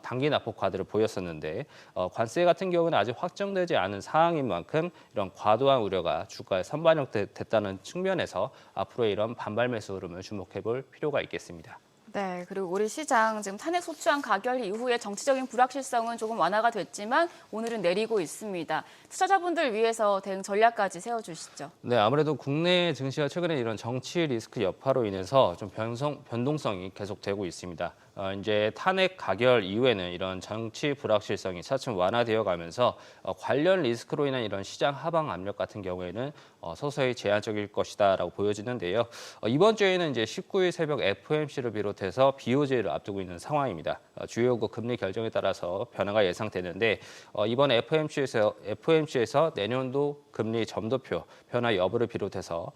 단기 낙폭 과대를 보였었는데 관세 같은 경우는 아직 확정되지 않은 사항인 만큼 이런 과도한 우려가 주가에 선반영됐다는 측면에서 앞으로 이런 반발 매수 흐름을 주목해 볼 필요가 있겠습니다. 네, 그리고 우리 시장 지금 탄핵 소추안 가결 이후에 정치적인 불확실성은 조금 완화가 됐지만 오늘은 내리고 있습니다. 투자자분들 위해서 대응 전략까지 세워주시죠. 네, 아무래도 국내 증시가 최근에 이런 정치 리스크 여파로 인해서 좀 변동성이 계속되고 있습니다. 이제 탄핵 가결 이후에는 이런 정치 불확실성이 차츰 완화되어 가면서 관련 리스크로 인한 이런 시장 하방 압력 같은 경우에는 서서히 제한적일 것이다라고 보여지는데요. 이번 주에는 이제 19일 새벽 FOMC를 비롯해서 BOJ를 앞두고 있는 상황입니다. 주요국 금리 결정에 따라서 변화가 예상되는데 이번 FOMC에서 내년도 금리 점도표 변화 여부를 비롯해서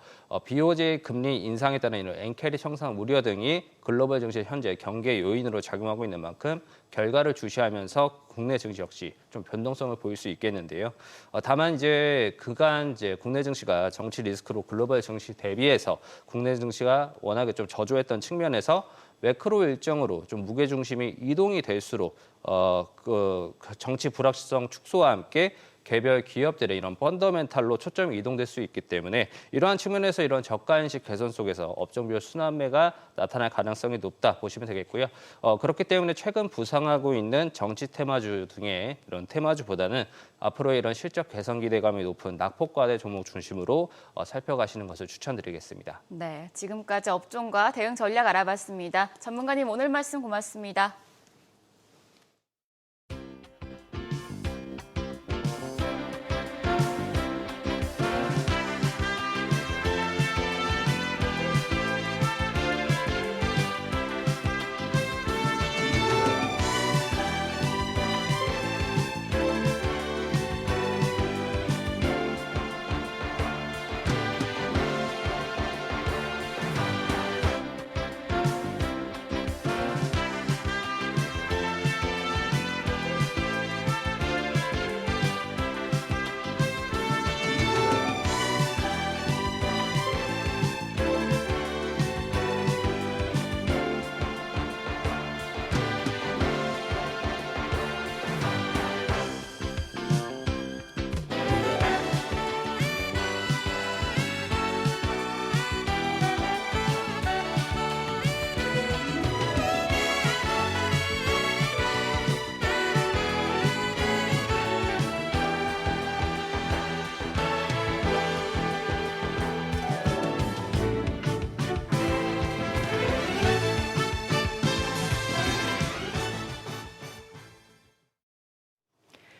BOJ 금리 인상에 따른 이런 엔캐리 청산 우려 등이 글로벌 증시 현재 경계 요인으로 작용하고 있는 만큼 결과를 주시하면서 국내 증시 역시 좀 변동성을 보일 수 있겠는데요. 다만 이제 그간 국내 증시가 정치 리스크로 글로벌 증시 대비해서 국내 증시가 워낙에 좀 저조했던 측면에서 매크로 일정으로 좀 무게 중심이 이동이 될수록 그 정치 불확실성 축소와 함께 개별 기업들의 이런 펀더멘탈로 초점이 이동될 수 있기 때문에 이러한 측면에서 이런 저가 인식 개선 속에서 업종별 순환매가 나타날 가능성이 높다 보시면 되겠고요. 그렇기 때문에 최근 부상하고 있는 정치 테마주 등의 이런 테마주보다는 앞으로의 이런 실적 개선 기대감이 높은 낙폭과대 종목 중심으로 살펴가시는 것을 추천드리겠습니다. 네, 지금까지 업종과 대응 전략 알아봤습니다. 전문가님 오늘 말씀 고맙습니다.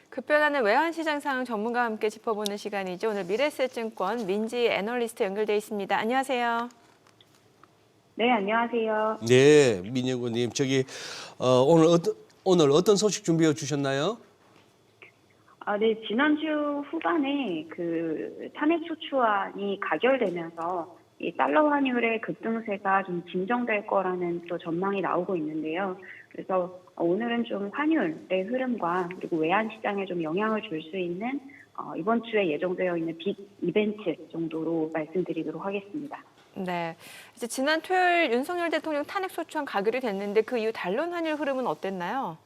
급변하는 외환시장 상황 전문가와 함께 짚어보는 시간이죠. 오늘 미래에셋증권 민지 애널리스트 연결돼 있습니다. 안녕하세요. 네, 안녕하세요. 네, 민영구님, 오늘 어떤 소식 준비해 주셨나요? 네, 지난주 후반에 그 탄핵 소추안이 가결되면서 이 달러 환율의 급등세가 좀 진정될 거라는 또 전망이 나오고 있는데요. 그래서 오늘은 좀 환율의 흐름과 그리고 외환 시장에 좀 영향을 줄 수 있는 이번 주에 예정되어 있는 빅 이벤트 정도로 말씀드리도록 하겠습니다. 네, 이제 지난 토요일 윤석열 대통령 탄핵 소추안 가결이 됐는데 그 이후 달러 환율 흐름은 어땠나요?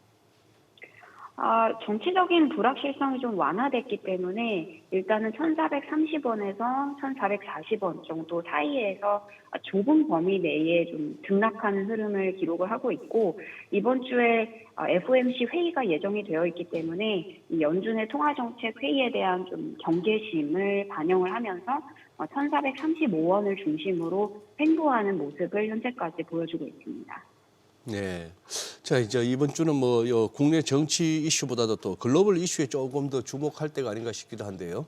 정치적인 불확실성이 좀 완화됐기 때문에 일단은 1,430원에서 1,440원 정도 사이에서 좁은 범위 내에 좀 등락하는 흐름을 기록을 하고 있고, 이번 주에 FOMC 회의가 예정이 되어 있기 때문에 이 연준의 통화정책 회의에 대한 좀 경계심을 반영을 하면서 1,435원을 중심으로 횡보하는 모습을 현재까지 보여주고 있습니다. 네. 자, 이제 이번 주는 국내 정치 이슈보다도 또 글로벌 이슈에 조금 더 주목할 때가 아닌가 싶기도 한데요.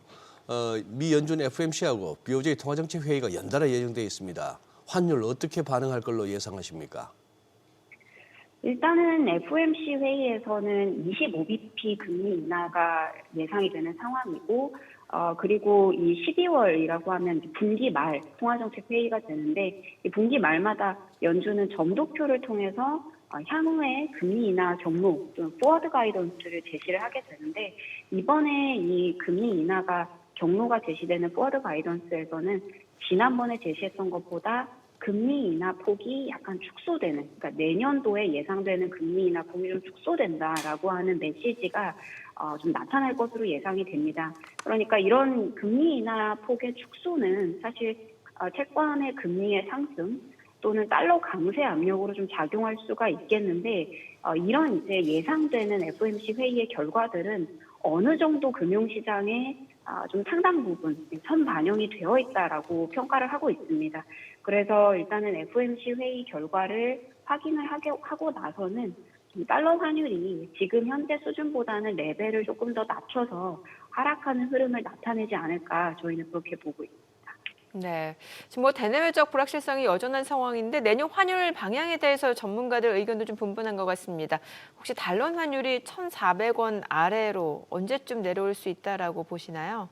미 연준 FOMC하고 BOJ 통화정책 회의가 연달아 예정되어 있습니다. 환율 어떻게 반응할 걸로 예상하십니까? 일단은 FOMC 회의에서는 25bp 금리 인하가 예상이 되는 상황이고, 그리고 이 12월이라고 하면 분기 말 통화정책 회의가 되는데, 이 분기 말마다 연준은 점도표를 통해서 향후에 금리 인하 경로, 또 포워드 가이던스를 제시를 하게 되는데, 이번에 이 금리 인하가 경로가 제시되는 포워드 가이던스에서는 지난번에 제시했던 것보다 금리 인하 폭이 약간 축소되는, 그러니까 내년도에 예상되는 금리 인하 폭이 좀 축소된다라고 하는 메시지가 좀 나타날 것으로 예상이 됩니다. 그러니까 이런 금리 인하 폭의 축소는 사실 채권의 금리의 상승 또는 달러 강세 압력으로 좀 작용할 수가 있겠는데 이런 이제 예상되는 FOMC 회의의 결과들은 어느 정도 금융시장에 좀 상당 부분 선반영이 되어 있다라고 평가를 하고 있습니다. 그래서 일단은 FOMC 회의 결과를 확인을 하고 나서는 달러 환율이 지금 현재 수준보다는 레벨을 조금 더 낮춰서 하락하는 흐름을 나타내지 않을까 저희는 그렇게 보고 있습니다. 네, 지금 뭐 대내외적 불확실성이 여전한 상황인데 내년 환율 방향에 대해서 전문가들 의견도 좀 분분한 것 같습니다. 혹시 달러 환율이 1,400원 아래로 언제쯤 내려올 수 있다라고 보시나요?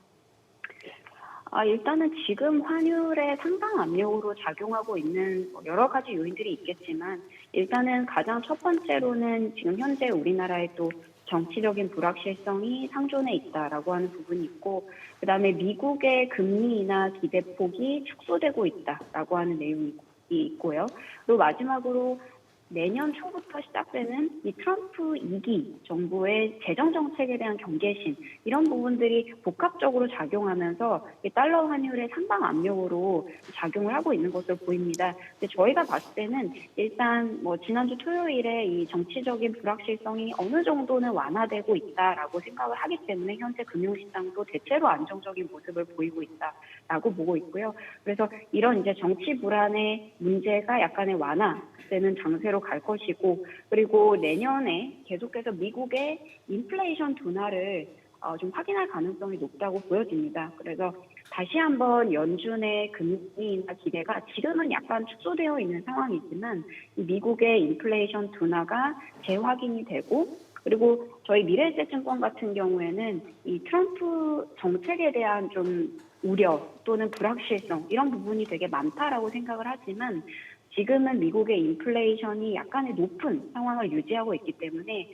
일단은 지금 환율에 상당 압력으로 작용하고 있는 여러 가지 요인들이 있겠지만 일단은 가장 첫 번째로는 지금 현재 우리나라의 또 정치적인 불확실성이 상존해 있다라고 하는 부분이 있고 그다음에 미국의 금리 인하 기대폭이 축소되고 있다라고 하는 내용이 있고요. 그리고 마지막으로 내년 초부터 시작되는 이 트럼프 2기 정부의 재정 정책에 대한 경계심 이런 부분들이 복합적으로 작용하면서 이 달러 환율의 상당 압력으로 작용을 하고 있는 것으로 보입니다. 근데 저희가 봤을 때는 일단 뭐 지난주 토요일에 이 정치적인 불확실성이 어느 정도는 완화되고 있다라고 생각을 하기 때문에 현재 금융시장도 대체로 안정적인 모습을 보이고 있다라고 보고 있고요. 그래서 이런 이제 정치 불안의 문제가 약간의 완화되는 장세로 갈 것이고 그리고 내년에 계속해서 미국의 인플레이션 둔화를 좀 확인할 가능성이 높다고 보여집니다. 그래서 다시 한번 연준의 금리 인하 기대가 지금은 약간 축소되어 있는 상황이지만 미국의 인플레이션 둔화가 재확인이 되고 그리고 저희 미래에셋증권 같은 경우에는 이 트럼프 정책에 대한 좀 우려 또는 불확실성 이런 부분이 되게 많다라고 생각을 하지만 지금은 미국의 인플레이션이 약간의 높은 상황을 유지하고 있기 때문에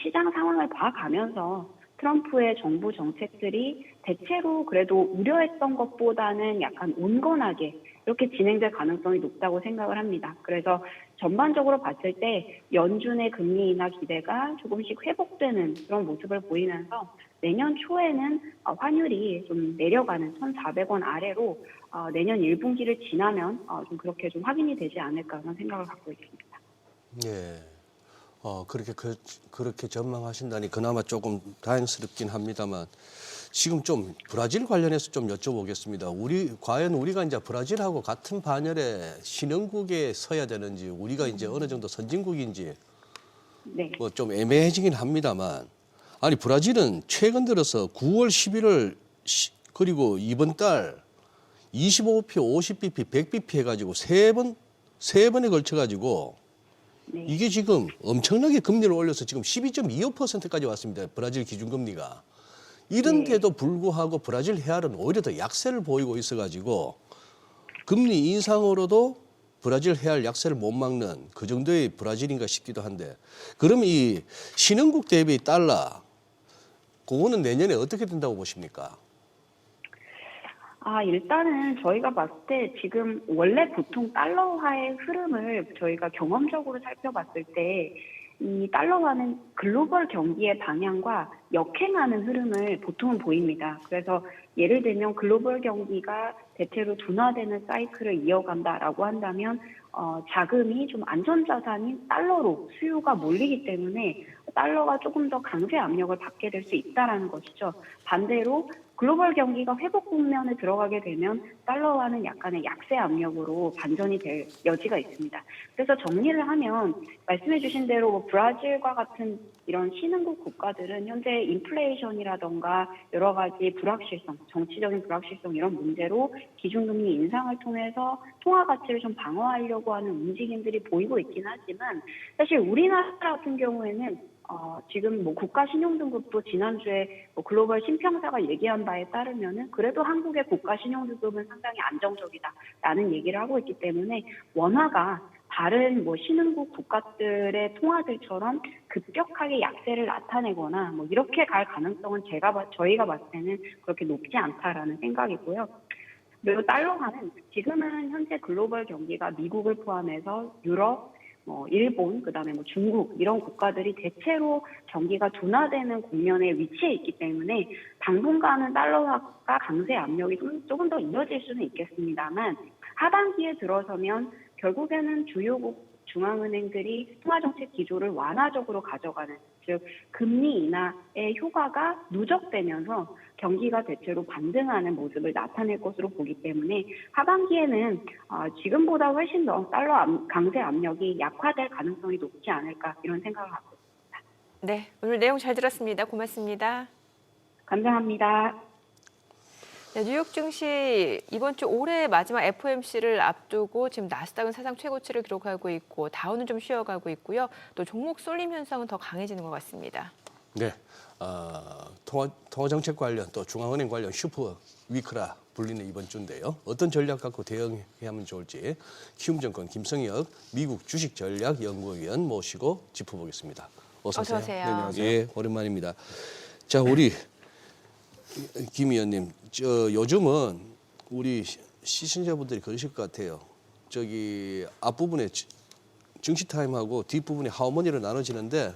시장 상황을 봐가면서 트럼프의 정부 정책들이 대체로 그래도 우려했던 것보다는 약간 온건하게 이렇게 진행될 가능성이 높다고 생각을 합니다. 그래서 전반적으로 봤을 때 연준의 금리 인하 기대가 조금씩 회복되는 그런 모습을 보이면서 내년 초에는 환율이 좀 내려가는 1,400원 아래로 내년 1분기를 지나면 좀 그렇게 좀 확인이 되지 않을까 하는 생각을 갖고 있습니다. 예. 그렇게 전망하신다니 그나마 조금 다행스럽긴 합니다만 지금 좀 브라질 관련해서 좀 여쭤보겠습니다. 과연 우리가 이제 브라질하고 같은 반열에 신흥국에 서야 되는지 우리가 이제 어느 정도 선진국인지 네. 뭐 좀 애매해지긴 합니다만 아니 브라질은 최근 들어서 9월 11월 그리고 이번 달 25bp, 50bp, 100bp 해가지고 세 번에 걸쳐가지고 네. 이게 지금 엄청나게 금리를 올려서 지금 12.25%까지 왔습니다. 브라질 기준금리가. 이런데도 불구하고 브라질 헤알은 오히려 더 약세를 보이고 있어가지고 금리 인상으로도 브라질 헤알 약세를 못 막는 그 정도의 브라질인가 싶기도 한데 그럼 이 신흥국 대비 달러 그거는 내년에 어떻게 된다고 보십니까? 일단은 저희가 봤을 때 지금 원래 보통 달러화의 흐름을 저희가 경험적으로 살펴봤을 때 이 달러화는 글로벌 경기의 방향과 역행하는 흐름을 보통은 보입니다. 그래서 예를 들면 글로벌 경기가 대체로 둔화되는 사이클을 이어간다라고 한다면 자금이 좀 안전자산인 달러로 수요가 몰리기 때문에 달러가 조금 더 강세 압력을 받게 될 수 있다라는 것이죠. 반대로 글로벌 경기가 회복 국면에 들어가게 되면 달러화는 약간의 약세 압력으로 반전이 될 여지가 있습니다. 그래서 정리를 하면 말씀해 주신 대로 브라질과 같은 이런 신흥국 국가들은 현재 인플레이션이라던가 여러 가지 불확실성, 정치적인 불확실성 이런 문제로 기준금리 인상을 통해서 통화 가치를 좀 방어하려고 하는 움직임들이 보이고 있긴 하지만 사실 우리나라 같은 경우에는 지금 뭐 국가 신용등급도 지난주에 글로벌 신평사가 얘기한 바에 따르면은 그래도 한국의 국가 신용등급은 상당히 안정적이다라는 얘기를 하고 있기 때문에 원화가 다른 뭐 신흥국 국가들의 통화들처럼 급격하게 약세를 나타내거나 뭐 이렇게 갈 가능성은 저희가 봤을 때는 그렇게 높지 않다라는 생각이고요. 그리고 달러화는 지금은 현재 글로벌 경기가 미국을 포함해서 유럽, 일본, 그다음에 중국 이런 국가들이 대체로 경기가 둔화되는 국면에 위치해 있기 때문에 당분간은 달러화가 강세 압력이 조금 더 이어질 수는 있겠습니다만 하반기에 들어서면 결국에는 주요국 중앙은행들이 통화정책 기조를 완화적으로 가져가는, 즉 금리 인하의 효과가 누적되면서 경기가 대체로 반등하는 모습을 나타낼 것으로 보기 때문에 하반기에는 지금보다 훨씬 더 달러 강세 압력이 약화될 가능성이 높지 않을까 이런 생각을 하고 있습니다. 네, 오늘 내용 잘 들었습니다. 고맙습니다. 감사합니다. 네, 뉴욕 증시 이번 주 올해 마지막 FOMC를 앞두고 지금 나스닥은 사상 최고치를 기록하고 있고 다우는 좀 쉬어가고 있고요. 또 종목 쏠림 현상은 더 강해지는 것 같습니다. 네, 통화정책 관련 또 중앙은행 관련 슈퍼 위크라 불리는 이번 주인데요. 어떤 전략 갖고 대응하면 좋을지 키움증권 김성혁 미국 주식전략연구위원 모시고 짚어보겠습니다. 어서 오세요. 어서 오세요. 네, 안녕하세요. 예, 오랜만입니다. 자, 우리 김 의원님, 요즘은 우리 시청자분들이 그러실 것 같아요. 저기 앞부분에 증시 타임하고 뒷부분에 하우머니로 나눠지는데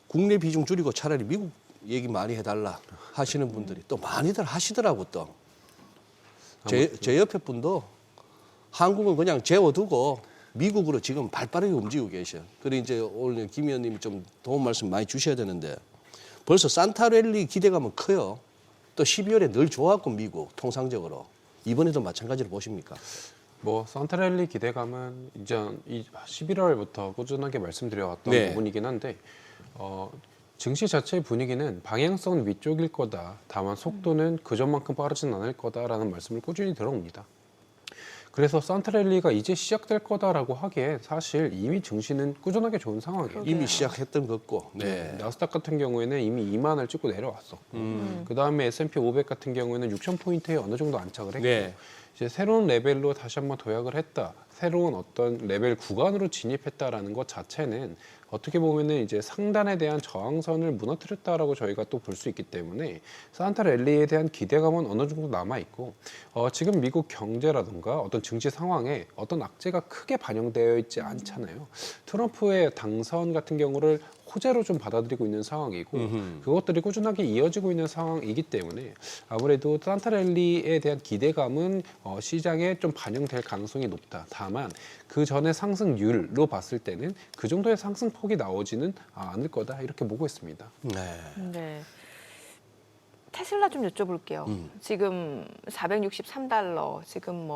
국내 비중 줄이고 차라리 미국 얘기 많이 해달라 하시는 분들이 또 많이들 하시더라고 또. 제 옆에 분도 한국은 그냥 재워두고 미국으로 지금 발빠르게 움직이고 계셔. 그리고 이제 오늘 김 의원님이 좀 도움 말씀 많이 주셔야 되는데 벌써 산타랠리 기대감은 커요. 또 12월에 늘 좋았고 미국 통상적으로 이번에도 마찬가지로 보십니까? 산타랠리 기대감은 이제 11월부터 꾸준하게 말씀드려왔던 네. 부분이긴 한데 증시 자체의 분위기는 방향성은 위쪽일 거다. 다만 속도는 그전만큼 빠르진 않을 거다라는 말씀을 꾸준히 들어옵니다. 그래서 산타랠리가 이제 시작될 거다라고 하기에 사실 이미 증시는 꾸준하게 좋은 상황이에요. 이미 시작했던 것 같고. 네. 나스닥 같은 경우에는 이미 2만을 찍고 내려왔었고 그다음에 S&P 500 같은 경우에는 6,000포인트에 어느 정도 안착을 했고 네. 이제 새로운 레벨로 다시 한번 도약을 했다. 새로운 어떤 레벨 구간으로 진입했다라는 것 자체는 어떻게 보면은 이제 상단에 대한 저항선을 무너뜨렸다라고 저희가 또 볼 수 있기 때문에 산타랠리에 대한 기대감은 어느 정도 남아 있고 지금 미국 경제라든가 어떤 증시 상황에 어떤 악재가 크게 반영되어 있지 않잖아요. 트럼프의 당선 같은 경우를 호재로 좀 받아들이고 있는 상황이고 그것들이 꾸준하게 이어지고 있는 상황이기 때문에 아무래도 산타랠리에 대한 기대감은 시장에 좀 반영될 가능성이 높다. 다만 그 전에 상승률로 봤을 때는 그 정도의 상승폭이 나오지는 않을 거다 이렇게 보고 있습니다. 네. 네. 테슬라 좀 여쭤볼게요. 지금 463달러, 지금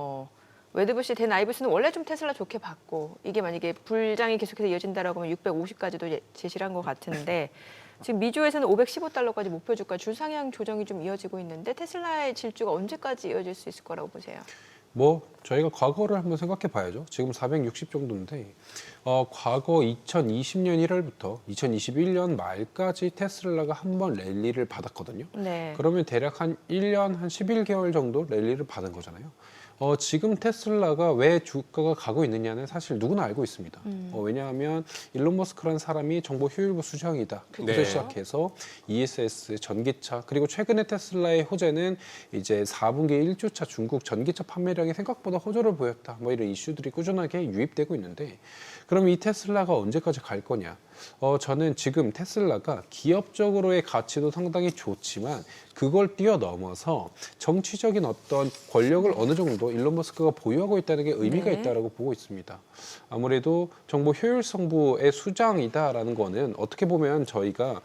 웨드부시 댄 아이브스는 원래 좀 테슬라 좋게 봤고 이게 만약에 불장이 계속해서 이어진다라고 하면 650까지도 제시를 한 것 같은데 지금 미주에서는 515달러까지 목표 주가 주상향 조정이 좀 이어지고 있는데 테슬라의 질주가 언제까지 이어질 수 있을 거라고 보세요? 저희가 과거를 한번 생각해 봐야죠. 지금 460 정도인데 과거 2020년 1월부터 2021년 말까지 테슬라가 한 번 랠리를 받았거든요. 네. 그러면 대략 한 1년 한 11개월 정도 랠리를 받은 거잖아요. 지금 테슬라가 왜 주가가 가고 있느냐는 사실 누구나 알고 있습니다. 왜냐하면 일론 머스크라는 사람이 정보 효율부 수장이다. 그부터 네. 시작해서 ESS, 전기차, 그리고 최근에 테슬라의 호재는 이제 4분기 1주차 중국 전기차 판매량이 생각보다 호조를 보였다. 이런 이슈들이 꾸준하게 유입되고 있는데 그럼 이 테슬라가 언제까지 갈 거냐? 저는 지금 테슬라가 기업적으로의 가치도 상당히 좋지만 그걸 뛰어넘어서 정치적인 어떤 권력을 어느 정도 일론 머스크가 보유하고 있다는 게 의미가 네. 있다라고 보고 있습니다. 아무래도 정보 효율성부의 수장이다라는 거는 어떻게 보면 저희가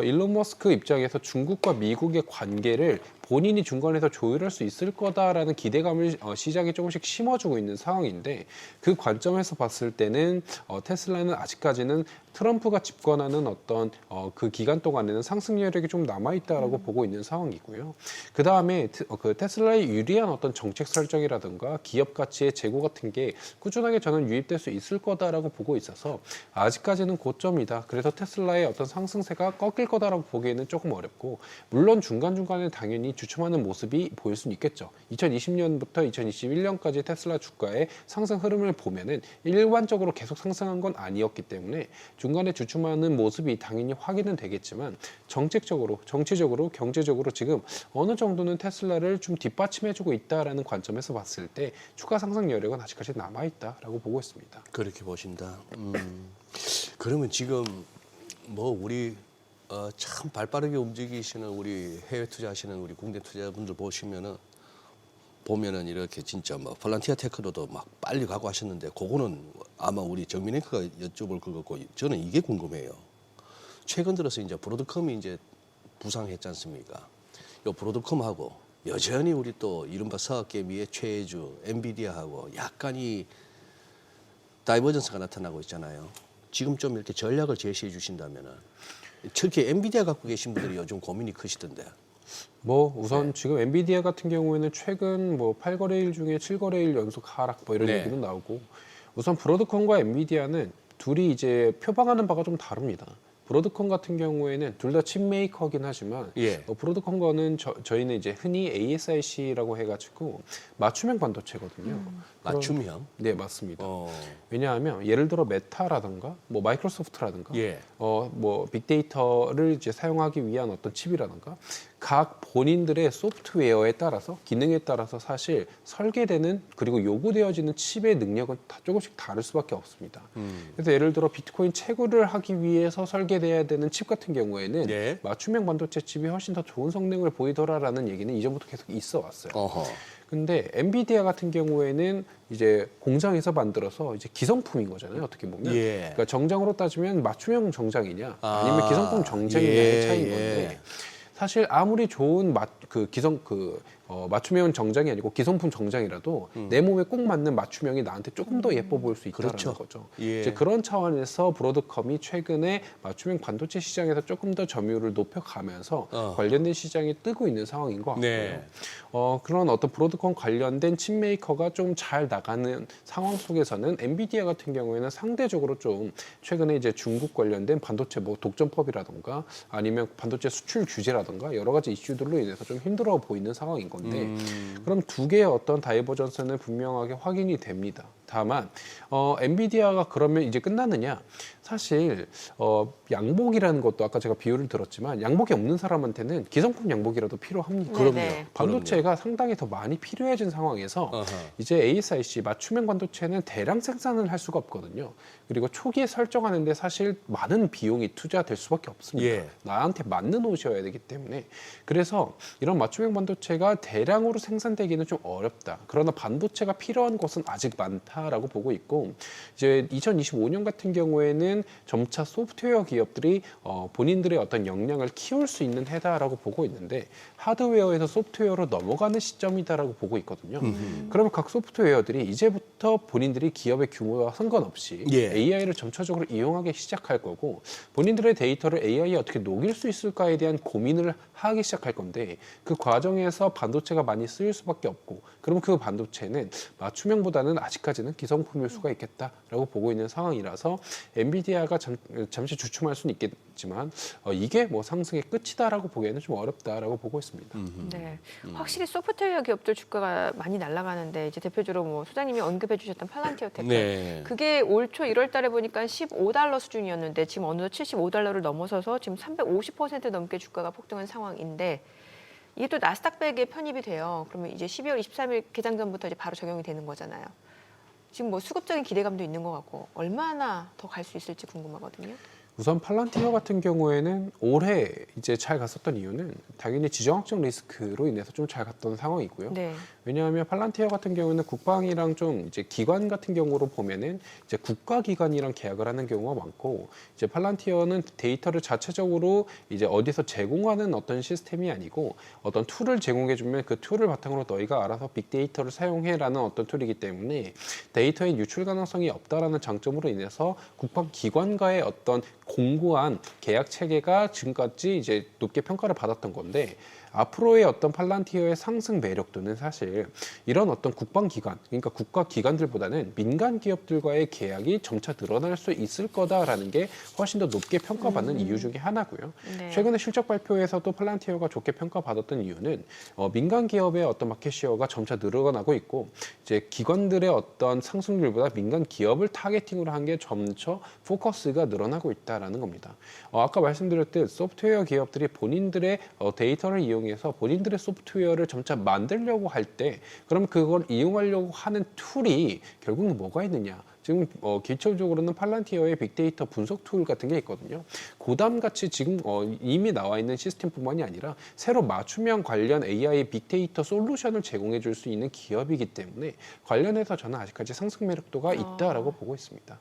일론 머스크 입장에서 중국과 미국의 관계를 본인이 중간에서 조율할 수 있을 거다라는 기대감을 시장에 조금씩 심어주고 있는 상황인데 그 관점에서 봤을 때는 테슬라는 아직까지는 트럼프가 집권하는 어떤 그 기간 동안에는 상승 여력이 좀 남아있다라고 보고 있는 상황이고요. 그 다음에 그 테슬라의 유리한 어떤 정책 설정이라든가 기업 가치의 재고 같은 게 꾸준하게 저는 유입될 수 있을 거다라고 보고 있어서 아직까지는 고점이다. 그래서 테슬라의 어떤 상승세가 꺾일 거다라고 보기에는 조금 어렵고 물론 중간중간에 당연히 주춤하는 모습이 보일 수는 있겠죠. 2020년부터 2021년까지 테슬라 주가의 상승 흐름을 보면은 일반적으로 계속 상승한 건 아니었기 때문에 중간에 주춤하는 모습이 당연히 확인은 되겠지만 정책적으로, 정치적으로, 경제적으로 지금 어느 정도는 테슬라를 좀 뒷받침해주고 있다라는 관점에서 봤을 때 추가 상승 여력은 아직까지 남아있다라고 보고 있습니다. 그렇게 보신다. 그러면 지금 뭐 우리 참 발빠르게 움직이시는 우리 해외 투자하시는 우리 국내 투자분들 보면은 이렇게 진짜 뭐 팔란티아 테크로도 막 빨리 가고 하셨는데 그거는 아마 우리 정민 앵커가 여쭤볼 것 같고 저는 이게 궁금해요. 최근 들어서 이제 브로드컴이 이제 부상했지 않습니까? 요 브로드컴하고 여전히 우리 또 이른바 서학개미의 최애주 엔비디아하고 약간 이 다이버전스가 나타나고 있잖아요. 지금 좀 이렇게 전략을 제시해 주신다면은 특히 엔비디아 갖고 계신 분들이 요즘 고민이 크시던데. 뭐 우선 지금 엔비디아 같은 경우에는 최근 뭐 8거래일 중에 7거래일 연속 하락 뭐 이런 얘기도 나오고 우선 브로드컴과 엔비디아는 둘이 이제 표방하는 바가 좀 다릅니다. 브로드컴 같은 경우에는 둘 다 칩 메이커긴 하지만 브로드컴 거는 저희는 이제 흔히 ASIC라고 해가지고 맞춤형 반도체거든요. 맞춤형? 네, 맞습니다. 왜냐하면 예를 들어 메타라든가 뭐 마이크로소프트라든가 뭐 빅데이터를 이제 사용하기 위한 어떤 칩이라든가 각 본인들의 소프트웨어에 따라서 기능에 따라서 사실 설계되는 그리고 요구되어지는 칩의 능력은 다 조금씩 다를 수밖에 없습니다. 그래서 예를 들어 비트코인 채굴을 하기 위해서 설계돼야 되는 칩 같은 경우에는 맞춤형 반도체 칩이 훨씬 더 좋은 성능을 보이더라라는 얘기는 이전부터 계속 있어 왔어요. 근데 엔비디아 같은 경우에는 이제 공장에서 만들어서 이제 기성품인 거잖아요. 어떻게 보면. 그러니까 정장으로 따지면 맞춤형 정장이냐 아니면 기성품 정장이냐의 차이인 건데 사실 아무리 좋은 맞춤형 정장이 아니고 기성품 정장이라도 내 몸에 꼭 맞는 맞춤형이 나한테 조금 더 예뻐 보일 수 있다는 거죠. 이제 그런 차원에서 브로드컴이 최근에 맞춤형 반도체 시장에서 조금 더 점유율을 높여가면서 관련된 시장이 뜨고 있는 상황인 것 같고요. 그런 어떤 브로드컴 관련된 칩 메이커가 좀 잘 나가는 상황 속에서는 엔비디아 같은 경우에는 상대적으로 좀 최근에 이제 중국 관련된 반도체 뭐 독점법이라든가 아니면 반도체 수출 규제라든가 여러 가지 이슈들로 인해서 좀 힘들어 보이는 상황인 건데 그럼 두 개의 어떤 다이버전스는 분명하게 확인이 됩니다. 다만 엔비디아가 그러면 이제 끝나느냐? 사실 양복이라는 것도 아까 제가 비유를 들었지만 양복이 없는 사람한테는 기성품 양복이라도 필요합니다. 그럼요. 반도체가 상당히 더 많이 필요해진 상황에서 이제 ASIC 맞춤형 반도체는 대량 생산을 할 수가 없거든요. 그리고 초기에 설정하는데 사실 많은 비용이 투자될 수밖에 없습니다. 나한테 맞는 옷이어야 되기 때문에 그래서 이런 맞춤형 반도체가 대량으로 생산되기는 좀 어렵다. 그러나 반도체가 필요한 곳은 아직 많다라고 보고 있고 이제 2025년 같은 경우에는 점차 소프트웨어 기업들이 본인들의 어떤 역량을 키울 수 있는 해다라고 보고 있는데 하드웨어에서 소프트웨어로 넘어가는 시점이다라고 보고 있거든요. 그러면 각 소프트웨어들이 이제부터 본인들이 기업의 규모와 상관없이 AI를 점차적으로 이용하기 시작할 거고 본인들의 데이터를 AI에 어떻게 녹일 수 있을까에 대한 고민을 하기 시작할 건데 그 과정에서 반도체가 많이 쓰일 수밖에 없고 그럼 그 반도체는 맞춤형보다는 아직까지는 기성품일 수가 있겠다라고 보고 있는 상황이라서 엔비디아가 잠시 주춤할 수는 있겠지만 이게 뭐 상승의 끝이다라고 보기에는 좀 어렵다라고 보고 있습니다. 네, 확실히 소프트웨어 기업들 주가가 많이 날아가는데 이제 대표적으로 뭐 소장님이 언급해 주셨던 팔란티어 테크 그게 올 초 1월 달에 보니까 $15 수준이었는데 지금 어느덧 $75를 넘어서서 지금 350% 넘게 주가가 폭등한 상황인데 이게 또 나스닥백에 편입이 돼요. 그러면 이제 12월 23일 개장 전부터 이제 바로 적용이 되는 거잖아요. 지금 뭐 수급적인 기대감도 있는 것 같고 얼마나 더 갈 수 있을지 궁금하거든요. 우선 팔란티어 같은 경우에는 올해 이제 잘 갔었던 이유는 당연히 지정학적 리스크로 인해서 좀 잘 갔던 상황이고요. 왜냐하면 팔란티어 같은 경우는 국방이랑 좀 이제 기관 같은 경우로 보면은 이제 국가기관이랑 계약을 하는 경우가 많고 이제 팔란티어는 데이터를 자체적으로 이제 어디서 제공하는 어떤 시스템이 아니고 어떤 툴을 제공해주면 그 툴을 바탕으로 너희가 알아서 빅데이터를 사용해라는 어떤 툴이기 때문에 데이터의 유출 가능성이 없다라는 장점으로 인해서 국방기관과의 어떤 공고한 계약 체계가 지금까지 이제 높게 평가를 받았던 건데 앞으로의 어떤 팔란티어의 상승 매력도는 사실 이런 어떤 국방기관, 그러니까 국가기관들보다는 민간 기업들과의 계약이 점차 늘어날 수 있을 거다라는 게 훨씬 더 높게 평가받는 이유 중에 하나고요. 네. 최근에 실적 발표에서도 팔란티어가 좋게 평가받았던 이유는 민간 기업의 어떤 마켓시어가 점차 늘어나고 있고 이제 기관들의 어떤 상승률보다 민간 기업을 타겟팅으로 한 게 점차 포커스가 늘어나고 있다라는 겁니다. 아까 말씀드렸듯 소프트웨어 기업들이 본인들의 데이터를 이용해서 본인들의 소프트웨어를 점차 만들려고 할 때 그럼 그걸 이용하려고 하는 툴이 결국은 뭐가 있느냐? 지금 기초적으로는 팔란티어의 빅데이터 분석 툴 같은 게 있거든요. 고담같이 지금 이미 나와 있는 시스템뿐만이 아니라 새로 맞춤형 관련 AI 빅데이터 솔루션을 제공해 줄 수 있는 기업이기 때문에 관련해서 저는 아직까지 상승 매력도가 있다라고 보고 있습니다.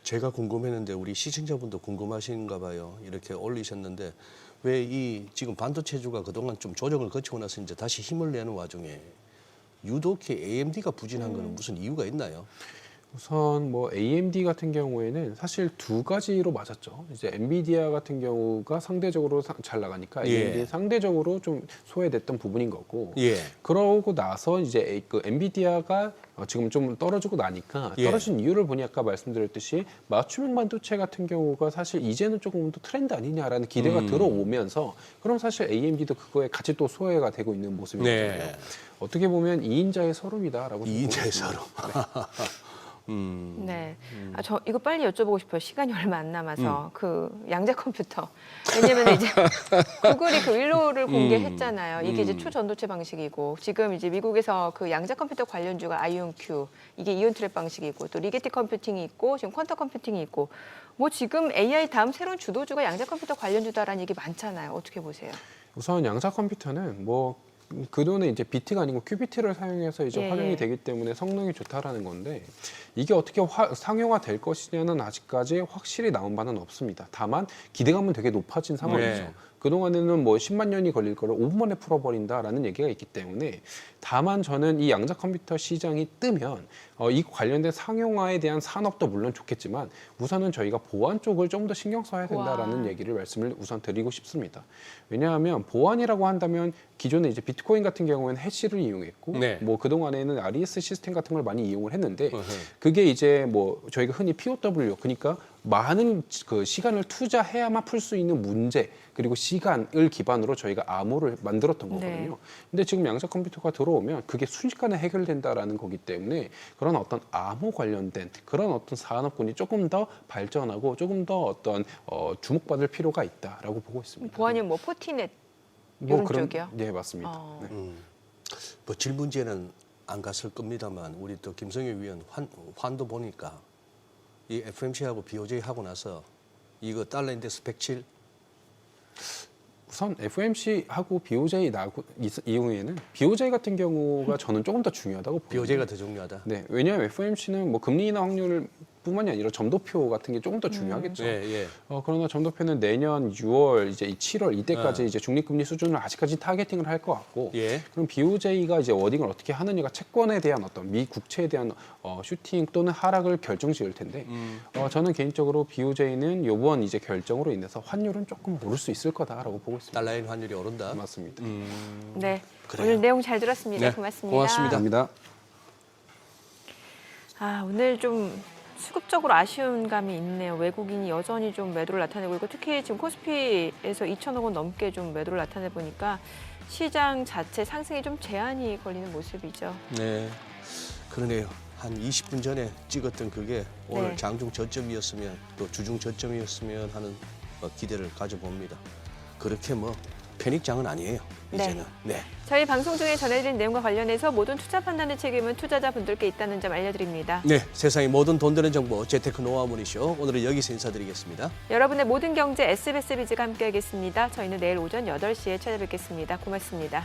제가 궁금했는데 우리 시청자분도 궁금하신가 봐요. 이렇게 올리셨는데 왜 이 지금 반도체주가 그동안 좀 조정을 거치고 나서 이제 다시 힘을 내는 와중에 유독히 AMD가 부진한 거는 무슨 이유가 있나요? 우선 뭐 AMD 같은 경우에는 사실 두 가지로 맞았죠. 이제 엔비디아 같은 경우가 상대적으로 잘 나가니까 예. AMD 상대적으로 좀 소외됐던 부분인 거고. 예. 그러고 나서 이제 그 엔비디아가 지금 좀 떨어지고 나니까 예. 떨어진 이유를 보니 아까 말씀드렸듯이 맞춤형 반도체 같은 경우가 사실 이제는 조금 더 트렌드 아니냐라는 기대가 들어오면서 그럼 사실 AMD도 그거에 같이 또 소외가 되고 있는 모습이거든요. 네. 어떻게 보면 2인자의 서름이다라고. 2인자의 서름. 네. 저 이거 빨리 여쭤보고 싶어요. 시간이 얼마 안 남아서 그 양자 컴퓨터. 왜냐면 이제 구글이 그 윌로우를 공개했잖아요. 이게 이제 초전도체 방식이고 지금 이제 미국에서 그 양자 컴퓨터 관련주가 아이온큐 이게 이온 트랩 방식이고 또 리게티 컴퓨팅이 있고 지금 퀀텀 컴퓨팅이 있고 뭐 지금 AI 다음 새로운 주도주가 양자 컴퓨터 관련주다라는 얘기 많잖아요. 어떻게 보세요? 우선 양자 컴퓨터는 뭐 그동안에 이제 비트가 아니고 큐비트를 사용해서 이제 예, 활용이 예. 되기 때문에 성능이 좋다라는 건데 이게 어떻게 상용화 될 것이냐는 아직까지 확실히 나온 바는 없습니다. 다만 기대감은 되게 높아진 상황이죠. 네. 그동안에는 뭐 10만 년이 걸릴 거를 5분 만에 풀어버린다라는 얘기가 있기 때문에 다만 저는 이 양자 컴퓨터 시장이 뜨면 이 관련된 상용화에 대한 산업도 물론 좋겠지만 우선은 저희가 보안 쪽을 좀 더 신경 써야 된다라는 보안. 얘기를 말씀을 우선 드리고 싶습니다. 왜냐하면 보안이라고 한다면 기존에 이제 비트코인 같은 경우에는 해시를 이용했고 네. 뭐 그동안에는 RES 시스템 같은 걸 많이 이용을 했는데 어허. 그게 이제 뭐 저희가 흔히 POW 그러니까 많은 그 시간을 투자해야만 풀 수 있는 문제 그리고 시간을 기반으로 저희가 암호를 만들었던 거거든요. 네. 근데 지금 양자 컴퓨터가 들어오면 그게 순식간에 해결된다라는 거기 때문에 그런 어떤 암호 관련된 그런 어떤 산업군이 조금 더 발전하고 조금 더 어떤 주목받을 필요가 있다라고 보고 있습니다. 보안이 뭐 포티넷 뭐 이런 쪽이요? 네, 맞습니다. 어. 네. 뭐 질문지에는 안 갔을 겁니다만 우리 또 김성일 위원 환도 보니까 이 FMC하고 BOJ 하고 나서 이거 달러 인덱스 107 우선 FMC하고 BOJ 나고 이후에는 BOJ 같은 경우가 저는 조금 더 중요하다고 봅니다. BOJ가 더 중요하다. 네, 왜냐하면 FMC는 뭐 금리 인하 확률 뿐만이 아니라 점도표 같은 게 조금 더 중요하겠죠. 예, 예. 그러나 점도표는 내년 6월, 이제 7월 이때까지 이제 중립금리 수준을 아직까지 타겟팅을 할 것 같고, 예. 그럼 BOJ가 이제 워딩을 어떻게 하느냐가 채권에 대한 어떤 미 국채에 대한 슈팅 또는 하락을 결정지을 텐데, 저는 개인적으로 BOJ는 이번 이제 결정으로 인해서 환율은 조금 오를 수 있을 거다라고 보고 있습니다. 달러인 환율이 오른다. 맞습니다. 네. 그래요. 오늘 내용 잘 들었습니다. 네, 고맙습니다. 고맙습니다. 감사합니다. 오늘 좀 수급적으로 아쉬운 감이 있네요. 외국인이 여전히 좀 매도를 나타내고 있고 특히 지금 코스피에서 2천억 원 넘게 좀 매도를 나타내 보니까 시장 자체 상승에 좀 제한이 걸리는 모습이죠. 네, 그러네요. 한 20분 전에 찍었던 그게 오늘 네. 장중 저점이었으면 또 주중 저점이었으면 하는 기대를 가져봅니다. 그렇게 뭐 패닉장은 아니에요. 이제는. 네. 저희 방송 중에 전해드린 내용과 관련해서 모든 투자 판단의 책임은 투자자분들께 있다는 점 알려드립니다. 네, 세상의 모든 돈 되는 정보 재테크 노하우 모닝쇼 오늘은 여기서 인사드리겠습니다. 여러분의 모든 경제 SBS 비즈가 함께하겠습니다. 저희는 내일 오전 8시에 찾아뵙겠습니다. 고맙습니다.